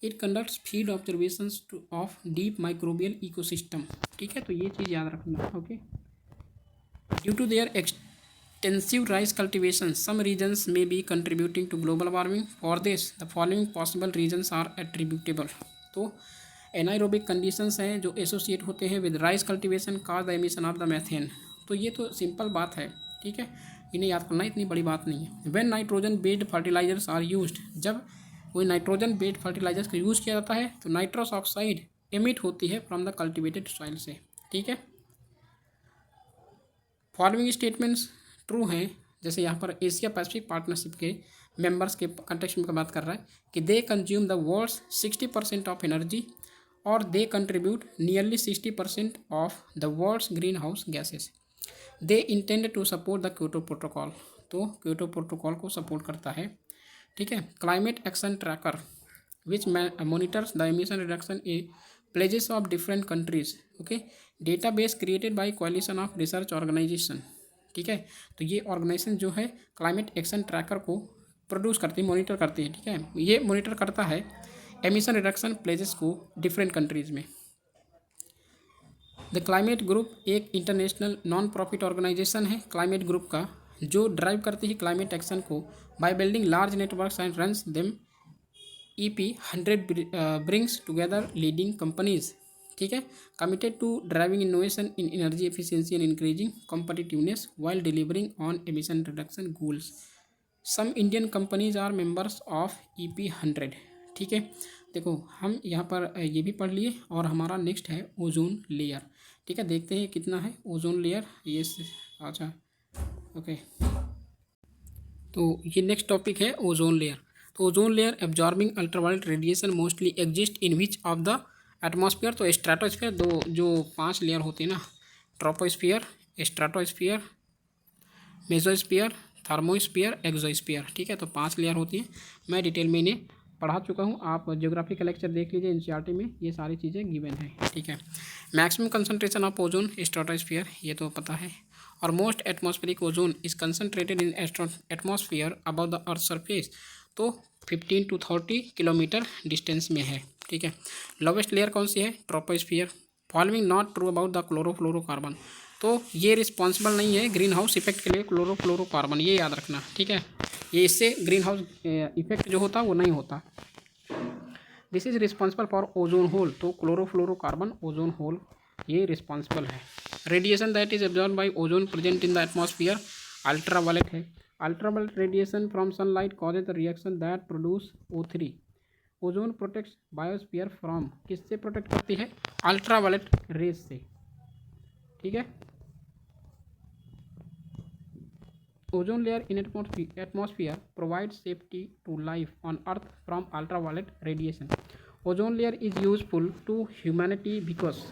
It conducts field observations of deep microbial ecosystem, ठीक है, तो ये चीज़ याद रखना, okay. Due to their extensive rice cultivation, some regions may be contributing to global warming. For this, the following possible reasons are attributable. तो एनाइरोबिक कंडीशंस हैं जो एसोसिएट होते हैं with rice cultivation cause the emission of the methane, तो ये तो सिंपल बात है, ठीक है, इन्हें याद करना इतनी बड़ी बात नहीं है। When nitrogen based fertilisers are used, जब कोई नाइट्रोजन बेस्ड फर्टिलाइजर्स का यूज़ किया जाता है तो नाइट्रस ऑक्साइड एमिट होती है फ्रॉम द कल्टिवेटेड सॉइल से, ठीक है। फॉलोइंग स्टेटमेंट्स ट्रू हैं, जैसे यहाँ पर एशिया पैसिफिक पार्टनरशिप के मेंबर्स के कंटेक्स्ट में बात कर रहा है कि they consume the world's 60% of energy और they contribute nearly 60% of the world's greenhouse gases. They intend to support the Kyoto protocol, तो क्योटो प्रोटोकॉल को सपोर्ट करता है, ठीक है। Climate action tracker which monitors the emission reduction in pledges of different countries, okay. Database created by coalition of research organisation, ठीक है, तो ये ऑर्गेनाइजेशन जो है क्लाइमेट एक्शन ट्रैकर को प्रोड्यूस करती है, मॉनिटर करती है, ठीक है। ये मॉनिटर करता है एमिशन रिडक्शन प्लेजेस को डिफरेंट कंट्रीज़ में। द क्लाइमेट ग्रुप एक इंटरनेशनल नॉन प्रॉफिट ऑर्गेनाइजेशन है क्लाइमेट ग्रुप का, जो ड्राइव करती है क्लाइमेट एक्शन को by building large networks and runs them. EP100 brings together leading companies, ठीक है, committed to driving innovation in energy efficiency and increasing competitiveness while delivering on emission reduction goals. Some Indian companies are members of EP100, ठीक है। देखो हम यहाँ पर ये भी पढ़ लिए और हमारा नेक्स्ट है ओजोन लेयर, ठीक है। देखते हैं कितना है ओजोन लेयर, ये अच्छा ओके, तो ये नेक्स्ट टॉपिक है ओजोन लेयर। तो ozone layer absorbing ultraviolet radiation mostly exist in which of the atmosphere, तो स्ट्रेटोस्फेयर दो जो 5 लेयर होती है ना, troposphere, stratosphere, mesosphere, thermosphere, exosphere, ठीक है, तो 5 लेयर होती हैं। मैं डिटेल में इन्हें पढ़ा चुका हूँ, आप ज्योग्राफी का लेक्चर देख लीजिए, एनसीईआरटी में ये सारी चीज़ें गिवन है, ठीक है। Maximum concentration of ozone stratosphere, ये तो पता है, और most atmospheric ozone is concentrated in atmosphere above the earth surface, तो 15 to 30 किलोमीटर डिस्टेंस में है, ठीक है। लोवेस्ट लेयर कौन सी है, troposphere. Following not true about the chlorofluorocarbon, तो ये रिस्पॉन्सिबल नहीं है ग्रीन हाउस इफेक्ट के लिए क्लोरोफ्लोरोकार्बन, ये याद रखना, ठीक है। ये इससे ग्रीन हाउस इफेक्ट जो होता है वो नहीं होता। This is responsible for ozone hole, तो क्लोरोफ्लोरोकार्बन ओजोन होल ये रिस्पॉन्सिबल है। Radiation that is absorb by ozone present in the atmosphere ultraviolet है। Ultraviolet radiation from sunlight causes the reaction that produce O3। Ozone protects biosphere from, किससे प्रोटेक्ट करती है, अल्ट्रावायलेट रेज से, ठीक है। Ozone layer in atmosphere provides safety to life on earth from ultraviolet radiation. Ozone layer is useful to humanity because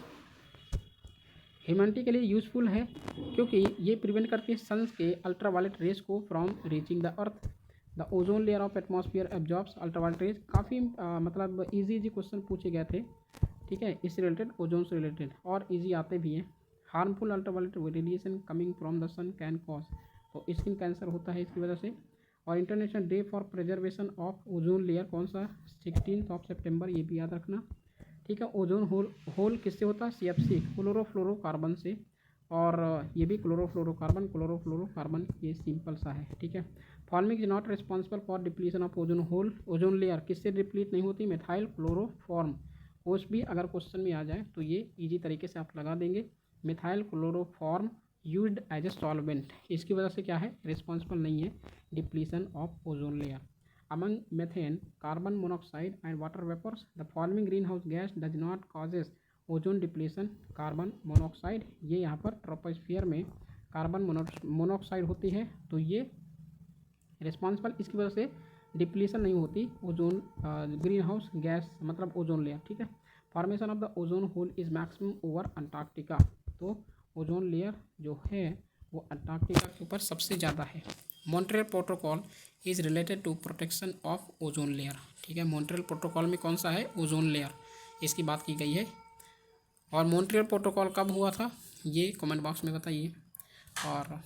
humanity के लिए यूज़फुल है क्योंकि ये प्रिवेंट करती है सन्स के अल्ट्रावायलेट रेज को from reaching the earth. The ozone layer of atmosphere absorbs ultraviolet rays. काफ़ी मतलब इजी क्वेश्चन पूछे गए थे, ठीक है, इससे रिलेटेड, ओजोन से रिलेटेड, और इजी आते भी हैं। Harmful ultraviolet radiation coming from the sun can cause, तो स्किन कैंसर होता है इसकी वजह से। और international day for preservation of ozone layer कौन सा, 16 सितंबर, ये भी याद रखना, ठीक है। ओजोन होल किससे होता है, CFC क्लोरोफ्लोरोकार्बन से, और ये भी क्लोरोफ्लोरोकार्बन, ये सिंपल सा है, ठीक है। Forming is not responsible for depletion of ozone hole. Ozone layer किससे डिप्लीट नहीं होती, मिथाइल क्लोरोफॉर्म। कुछ भी अगर क्वेश्चन में आ जाए तो ये इजी तरीके से आप लगा देंगे। Methyl chloroform used as a solvent, इसकी वजह से क्या है, रिस्पॉन्सिबल नहीं है depletion of ozone layer. Among methane, carbon monoxide and water vapors, the following greenhouse gas does not causes ozone depletion. Carbon monoxide, ये यहाँ पर ट्रोपोस्फियर में कार्बन मोनोऑक्साइड होती है, तो ये रिस्पॉन्सिबल, इसकी वजह से डिप्लीशन नहीं होती ओजोन ग्रीन हाउस गैस, मतलब ओजोन लेयर, ठीक है। Formation of the ozone hole is maximum over Antarctica, तो ओजोन लेयर जो है वो अंटार्कटिका के ऊपर सबसे ज़्यादा है। Montreal protocol is related to protection of ozone layer, ठीक है। मॉन्ट्रियल प्रोटोकॉल में कौन सा है, ओजोन लेयर, इसकी बात की गई है। और मॉन्ट्रियल प्रोटोकॉल कब हुआ था, ये कमेंट बॉक्स में बताइए। और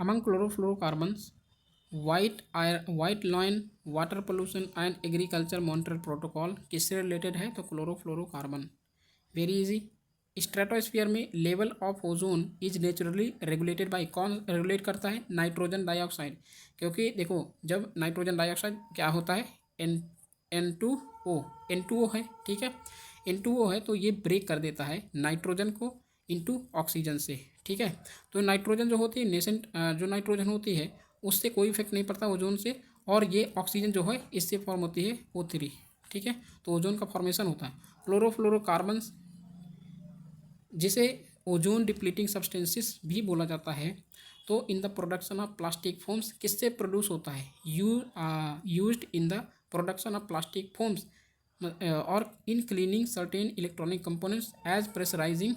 among chlorofluorocarbons, white line, water pollution and agriculture, Montreal protocol किससे रिलेटेड है, तो क्लोरोफ्लोरोकार्बन। Very easy. स्ट्रेटोस्फीयर में level of ozone is naturally regulated by, कौन रेगुलेट करता है, नाइट्रोजन डाइऑक्साइड। क्योंकि देखो जब नाइट्रोजन डाइऑक्साइड क्या होता है, N2O है, ठीक है, N2O है, तो ये ब्रेक कर देता है नाइट्रोजन को इनटू ऑक्सीजन से, ठीक है। तो नाइट्रोजन जो होती है नेसेंट, जो नाइट्रोजन होती है उससे कोई इफेक्ट नहीं पड़ता ओजोन से, और ये ऑक्सीजन जो है इससे फॉर्म होती है O3, ठीक है। तो ओजोन का फॉर्मेशन होता है। क्लोरोफ्लोरोकार्बन्स जिसे ओजोन डिप्लीटिंग सब्सटेंसेस भी बोला जाता है, तो in the production of plastic foams किससे प्रोड्यूस होता है, used in the production of plastic foams और in cleaning certain electronic components as pressurising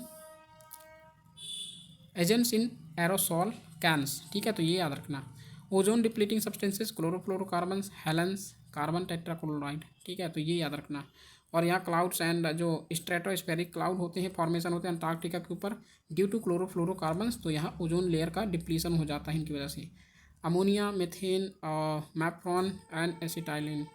agents in aerosol cans, ठीक है। तो ये याद रखना। Ozone depleting substances chlorofluorocarbons, halons, carbon tetrachloride, ठीक है, तो ये याद रखना। और यहाँ क्लाउड्स एंड जो स्ट्रेटोस्फेरिक क्लाउड होते हैं, फॉर्मेशन होते हैं अंटार्कटिका के ऊपर ड्यू टू क्लोरोफ्लोरोकार्बन्स, तो यहाँ ओजोन लेयर का डिप्लीशन हो जाता है इनकी वजह से। अमोनिया, मीथेन, मैप्रोन and acetylene,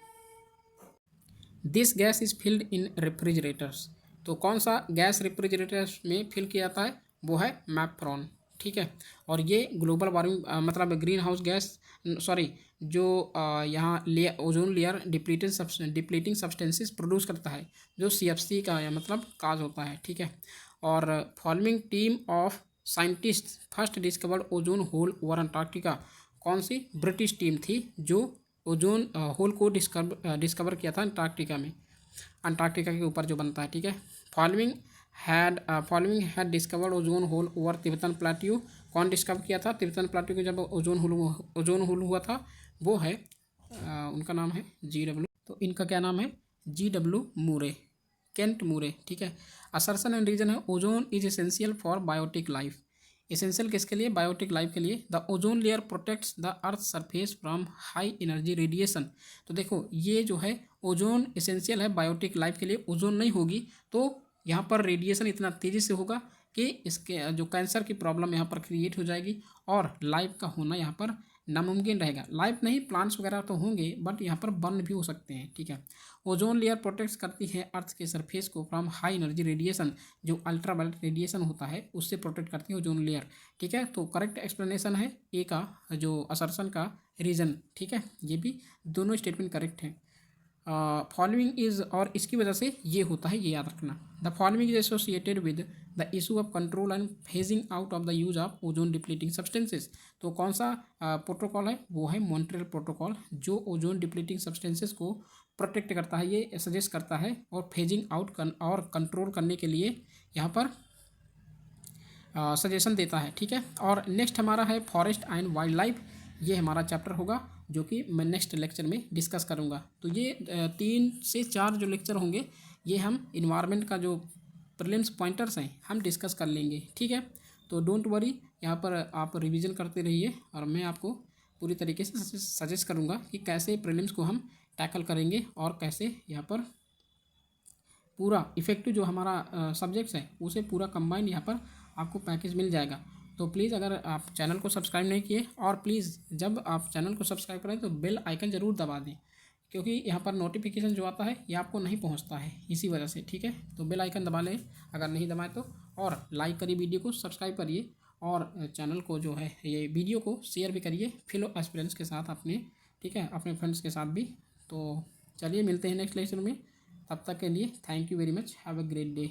this gas is filled in refrigerators, तो कौन सा गैस रेफ्रिजरेटर्स में फिल किया जाता है, वो है मैप्रोन, ठीक है। और ये ग्लोबल वार्मिंग मतलब ग्रीन हाउस गैस, सॉरी, जो यहाँ ozone layer depleting substances produce करता है, जो CFC का मतलब काज होता है, ठीक है। और following team of scientist first discovered ozone hole over Antarctica, कौन सी, ब्रिटिश टीम थी जो ओजोन होल को डिस्कवर किया था अंटार्कटिका के ऊपर जो बनता है, ठीक है। Following had discovered ozone hole over Tibetan plateau, कौन डिस्कवर किया था, तिब्बतन प्लेट्यू को जब ओजोन होल हुआ था, वो है उनका नाम है GW, तो इनका क्या नाम है, GW मूरे, केंट मूरे, ठीक है। असर्शन एंड रीजन है ozone is essential for biotic life, essential किसके लिए, बायोटिक लाइफ के लिए। The ozone layer protects the earth surface from high energy radiation, तो देखो ये जो है ओजोन एसेंशियल है बायोटिक लाइफ के लिए, ओजोन नहीं होगी तो यहाँ पर रेडिएशन इतना तेज़ी से होगा कि इसके जो कैंसर की प्रॉब्लम यहाँ पर क्रिएट हो जाएगी, और लाइफ का होना यहाँ पर नामुमकिन रहेगा। लाइफ नहीं, प्लांट्स वगैरह तो होंगे बट यहाँ पर बर्न भी हो सकते हैं, ठीक है। ओजोन लेयर प्रोटेक्ट करती है अर्थ के सरफेस को फ्रॉम हाई एनर्जी रेडिएशन, जो अल्ट्रावायलेट रेडिएशन होता है उससे प्रोटेक्ट करती है ओजोन लेयर, ठीक है। तो करेक्ट एक्सप्लेनेशन है ए का, जो असर्शन का रीज़न, ठीक है। ये भी दोनों स्टेटमेंट करेक्ट हैं। फॉलोइंग इज, और इसकी वजह से ये होता है, ये याद रखना। The following is associated with the issue of control and phasing out of the use of ozone depleting substances, तो कौन सा प्रोटोकॉल है, वो है मॉन्ट्रियल प्रोटोकॉल, जो ओजोन डिप्लीटिंग सब्सटेंसेस को प्रोटेक्ट करता है, ये सजेस्ट करता है, और फेजिंग आउट और कंट्रोल करने के लिए यहाँ पर सजेशन देता है, ठीक है। और नेक्स्ट हमारा है फॉरेस्ट एंड वाइल्ड लाइफ, ये हमारा चैप्टर होगा जो कि मैं नेक्स्ट लेक्चर में डिस्कस करूँगा। तो ये 3 से 4 जो लेक्चर होंगे ये हम इन्वायरमेंट का जो प्रीलिम्स पॉइंटर्स हैं हम डिस्कस कर लेंगे, ठीक है। तो डोंट वरी, यहाँ पर आप रिवीजन करते रहिए और मैं आपको पूरी तरीके से सजेस्ट करूँगा कि कैसे प्रीलिम्स को हम टैकल करेंगे और कैसे यहाँ पर पूरा इफेक्टिव जो हमारा सब्जेक्ट्स है उसे पूरा कंबाइन यहाँ पर आपको पैकेज मिल जाएगा। तो प्लीज़ अगर आप चैनल को सब्सक्राइब नहीं किए, और प्लीज़ जब आप चैनल को सब्सक्राइब करें तो बेल आइकन ज़रूर दबा दें, क्योंकि यहाँ पर नोटिफिकेशन जो आता है ये आपको नहीं पहुँचता है इसी वजह से, ठीक है। तो बेल आइकन दबा लें अगर नहीं दबाएँ तो, और लाइक करिए, वीडियो को सब्सक्राइब करिए, और चैनल को जो है ये वीडियो को शेयर भी करिए फेलो एस्पिरेंट्स के साथ अपने, ठीक है, अपने फ्रेंड्स के साथ भी। तो चलिए मिलते हैं नेक्स्ट लेक्चर में, तब तक के लिए thank you very much, have a great day.